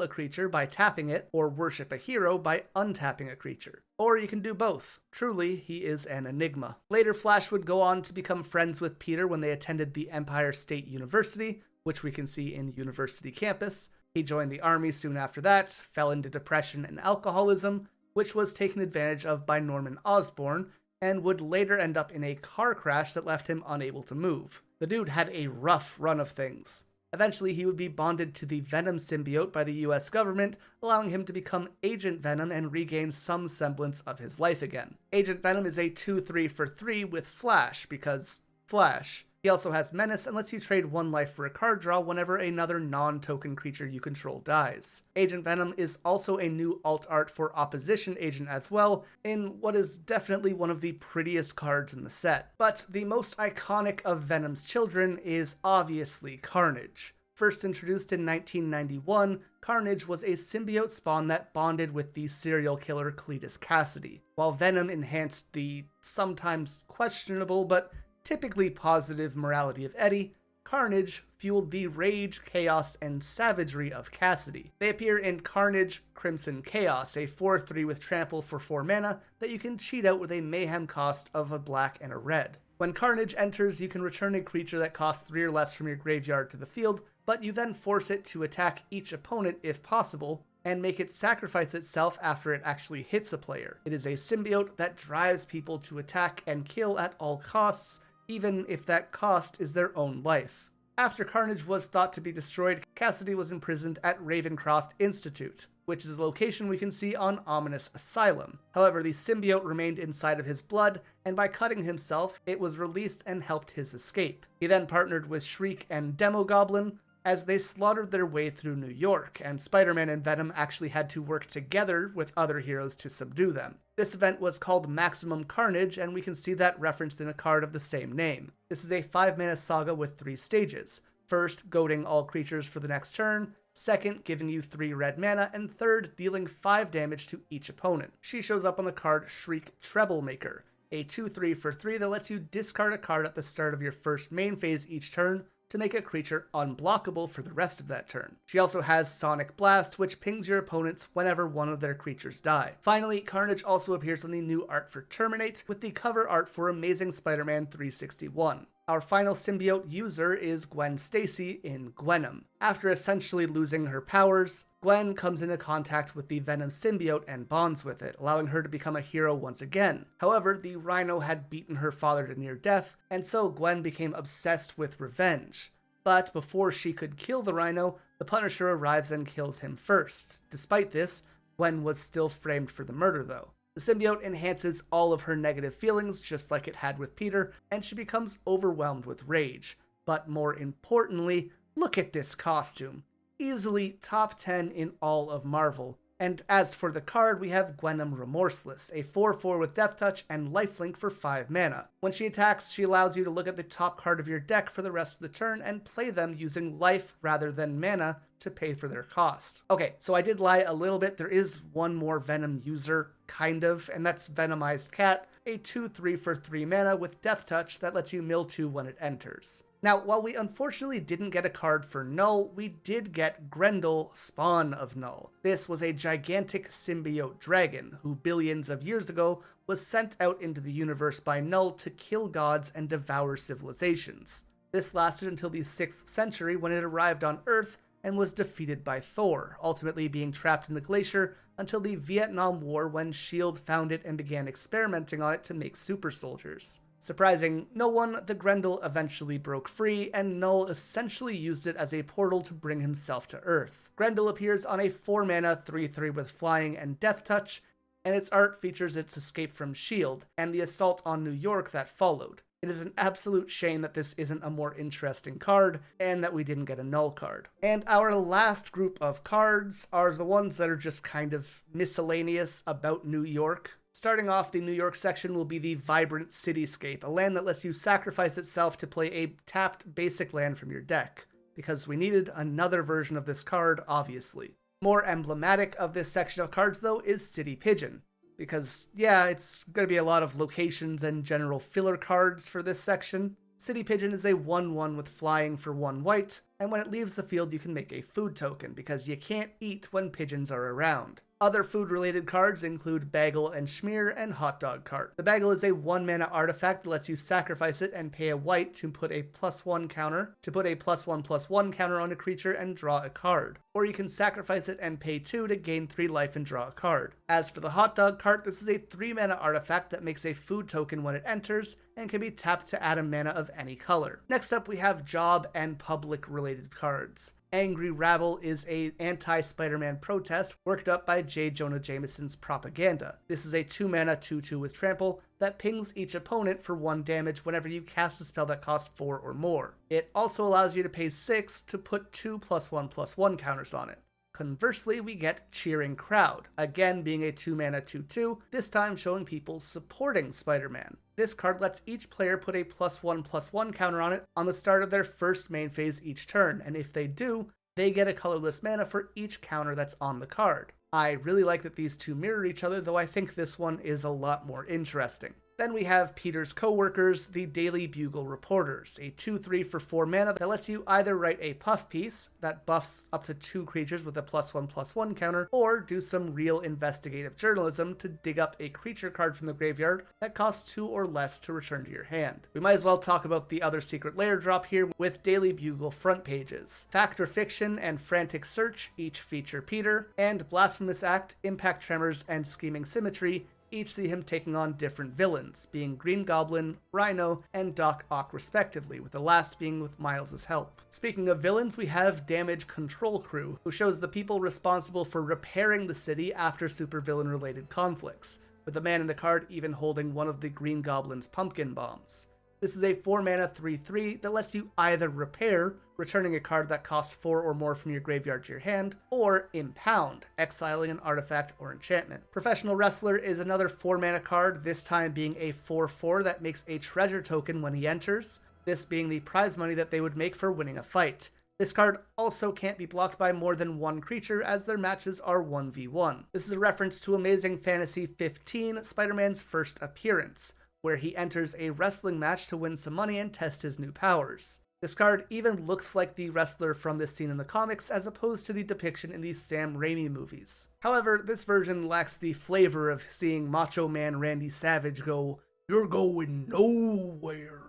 a creature by tapping it, or worship a hero by untapping a creature. Or you can do both. Truly, he is an enigma. Later, Flash would go on to become friends with Peter when they attended the Empire State University, which we can see in University Campus. He joined the army soon after that, fell into depression and alcoholism, which was taken advantage of by Norman Osborn, and would later end up in a car crash that left him unable to move. The dude had a rough run of things. Eventually, he would be bonded to the Venom symbiote by the US government, allowing him to become Agent Venom and regain some semblance of his life again. Agent Venom is a 2/3 for 3 with Flash, because Flash. He also has Menace and lets you trade 1 life for a card draw whenever another non-token creature you control dies. Agent Venom is also a new alt art for Opposition Agent as well, in what is definitely one of the prettiest cards in the set. But the most iconic of Venom's children is obviously Carnage. First introduced in 1991, Carnage was a symbiote spawn that bonded with the serial killer Cletus Cassidy. While Venom enhanced the sometimes questionable but typically positive morality of Eddie, Carnage fueled the rage, chaos, and savagery of Cassidy. They appear in Carnage Crimson Chaos, a 4/3 with trample for 4 mana that you can cheat out with a mayhem cost of a black and a red. When Carnage enters, you can return a creature that costs 3 or less from your graveyard to the field, but you then force it to attack each opponent if possible, and make it sacrifice itself after it actually hits a player. It is a symbiote that drives people to attack and kill at all costs, even if that cost is their own life. After Carnage was thought to be destroyed, Cassidy was imprisoned at Ravencroft Institute, which is a location we can see on Ominous Asylum. However, the symbiote remained inside of his blood, and by cutting himself, it was released and helped his escape. He then partnered with Shriek and Demogoblin as they slaughtered their way through New York, and Spider-Man and Venom actually had to work together with other heroes to subdue them. This event was called Maximum Carnage, and we can see that referenced in a card of the same name. This is a 5-mana saga with 3 stages. First, goading all creatures for the next turn. Second, giving you 3 red mana. And third, dealing 5 damage to each opponent. She shows up on the card Shriek Troublemaker, a 2/3 for 3 that lets you discard a card at the start of your first main phase each turn to make a creature unblockable for the rest of that turn. She also has Sonic Blast, which pings your opponents whenever one of their creatures die. Finally, Carnage also appears on the new art for Terminate, with the cover art for Amazing Spider-Man 361. Our final symbiote user is Gwen Stacy in Gwenom. After essentially losing her powers, Gwen comes into contact with the Venom symbiote and bonds with it, allowing her to become a hero once again. However, the Rhino had beaten her father to near death, and so Gwen became obsessed with revenge. But before she could kill the Rhino, the Punisher arrives and kills him first. Despite this, Gwen was still framed for the murder though. The symbiote enhances all of her negative feelings, just like it had with Peter, and she becomes overwhelmed with rage. But more importantly, look at this costume. Easily top 10 in all of Marvel. And as for the card, we have Gwenom Remorseless, a 4/4 with Death Touch and Lifelink for 5 mana. When she attacks, she allows you to look at the top card of your deck for the rest of the turn and play them using life rather than mana to pay for their cost. Okay, so I did lie a little bit. There is one more Venom user, kind of, and that's Venomized Cat, a 2/3 for 3 mana with Death Touch that lets you mill 2 when it enters. Now, while we unfortunately didn't get a card for Null, we did get Grendel, Spawn of Null. This was a gigantic symbiote dragon, who billions of years ago was sent out into the universe by Null to kill gods and devour civilizations. This lasted until the 6th century when it arrived on Earth and was defeated by Thor, ultimately being trapped in the glacier until the Vietnam War when S.H.I.E.L.D. found it and began experimenting on it to make super soldiers. Surprising no one, the Grendel eventually broke free, and Null essentially used it as a portal to bring himself to Earth. Grendel appears on a 4-mana 3/3 with flying and death touch, and its art features its escape from S.H.I.E.L.D. and the assault on New York that followed. It is an absolute shame that this isn't a more interesting card, and that we didn't get a Null card. And our last group of cards are the ones that are just kind of miscellaneous about New York. Starting off, the New York section will be the Vibrant Cityscape, a land that lets you sacrifice itself to play a tapped basic land from your deck, because we needed another version of this card, obviously. More emblematic of this section of cards, though, is City Pigeon, because, yeah, it's going to be a lot of locations and general filler cards for this section. City Pigeon is a 1/1 with flying for 1 white, and when it leaves the field you can make a food token, because you can't eat when pigeons are around. Other food-related cards include Bagel and Schmear and Hot Dog Cart. The Bagel is a 1-mana artifact that lets you sacrifice it and pay a white to put a +1 counter, +1/+1 counter on a creature and draw a card. Or you can sacrifice it and pay 2 to gain 3 life and draw a card. As for the Hot Dog Cart, this is a 3-mana artifact that makes a food token when it enters and can be tapped to add a mana of any color. Next up we have job and public-related cards. Angry Rabble is a anti-Spider-Man protest worked up by J. Jonah Jameson's propaganda. This is a 2-mana 2/2 with trample that pings each opponent for 1 damage whenever you cast a spell that costs 4 or more. It also allows you to pay 6 to put 2 +1/+1 counters on it. Conversely, we get Cheering Crowd, again being a 2-mana 2/2, this time showing people supporting Spider-Man. This card lets each player put a +1/+1 counter on it on the start of their first main phase each turn, and if they do, they get a colorless mana for each counter that's on the card. I really like that these two mirror each other, though I think this one is a lot more interesting. Then we have Peter's co-workers, the Daily Bugle Reporters, a 2/3 for 4 mana that lets you either write a puff piece that buffs up to 2 creatures with a +1/+1 counter, or do some real investigative journalism to dig up a creature card from the graveyard that costs 2 or less to return to your hand. We might as well talk about the other secret layer drop here with Daily Bugle front pages. Fact or Fiction and Frantic Search each feature Peter, and Blasphemous Act, Impact Tremors, and Scheming Symmetry each see him taking on different villains, being Green Goblin, Rhino, and Doc Ock respectively, with the last being with Miles' help. Speaking of villains, we have Damage Control Crew, who shows the people responsible for repairing the city after supervillain-related conflicts, with the man in the card even holding one of the Green Goblin's pumpkin bombs. This is a 4-mana 3/3 that lets you either repair, returning a card that costs 4 or more from your graveyard to your hand, or impound, exiling an artifact or enchantment. Professional Wrestler is another 4-mana card, this time being a 4/4 that makes a treasure token when he enters, this being the prize money that they would make for winning a fight. This card also can't be blocked by more than 1 creature, as their matches are 1v1. This is a reference to Amazing Fantasy 15, Spider-Man's first appearance, where he enters a wrestling match to win some money and test his new powers. This card even looks like the wrestler from this scene in the comics, as opposed to the depiction in the Sam Raimi movies. However, this version lacks the flavor of seeing Macho Man Randy Savage go, "You're going nowhere."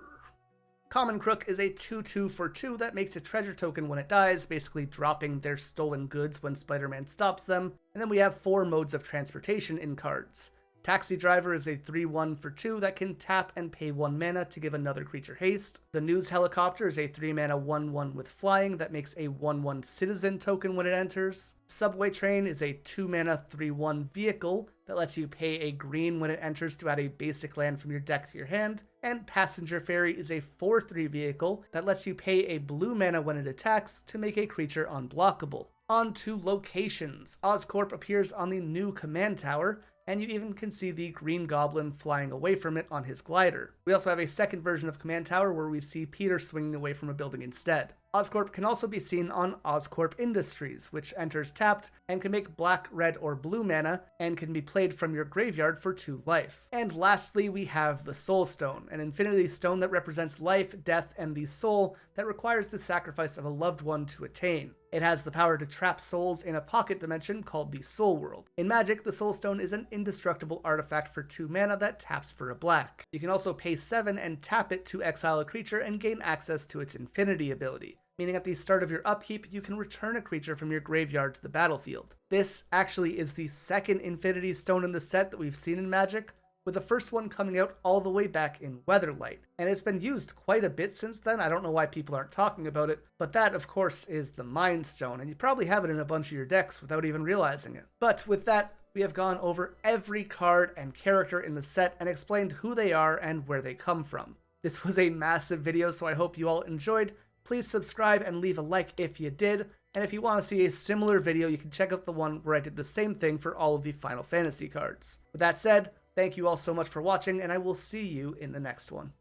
Common Crook is a 2/2 for 2 that makes a treasure token when it dies, basically dropping their stolen goods when Spider-Man stops them. And then we have 4 modes of transportation in cards. Taxi Driver is a 3/1 for 2 that can tap and pay 1 mana to give another creature haste. The News Helicopter is a 3-mana 1/1 with flying that makes a 1/1 citizen token when it enters. Subway Train is a 2-mana 3/1 vehicle that lets you pay a green when it enters to add a basic land from your deck to your hand. And Passenger Ferry is a 4/3 vehicle that lets you pay a blue mana when it attacks to make a creature unblockable. On to locations. Oscorp appears on the new command tower, and you even can see the Green Goblin flying away from it on his glider. We also have a second version of Command Tower where we see Peter swinging away from a building instead. Oscorp can also be seen on Oscorp Industries, which enters tapped and can make black, red, or blue mana, and can be played from your graveyard for 2 life. And lastly, we have the Soul Stone, an infinity stone that represents life, death, and the soul that requires the sacrifice of a loved one to attain. It has the power to trap souls in a pocket dimension called the Soul World. In Magic, the Soul Stone is an indestructible artifact for 2 mana that taps for a black. You can also pay 7 and tap it to exile a creature and gain access to its Infinity ability, meaning at the start of your upkeep, you can return a creature from your graveyard to the battlefield. This actually is the second Infinity Stone in the set that we've seen in Magic, with the first one coming out all the way back in Weatherlight. And it's been used quite a bit since then. I don't know why people aren't talking about it, but that, of course, is the Mind Stone, and you probably have it in a bunch of your decks without even realizing it. But with that, we have gone over every card and character in the set and explained who they are and where they come from. This was a massive video, so I hope you all enjoyed. Please subscribe and leave a like if you did, and if you want to see a similar video, you can check out the one where I did the same thing for all of the Final Fantasy cards. With that said, thank you all so much for watching, and I will see you in the next one.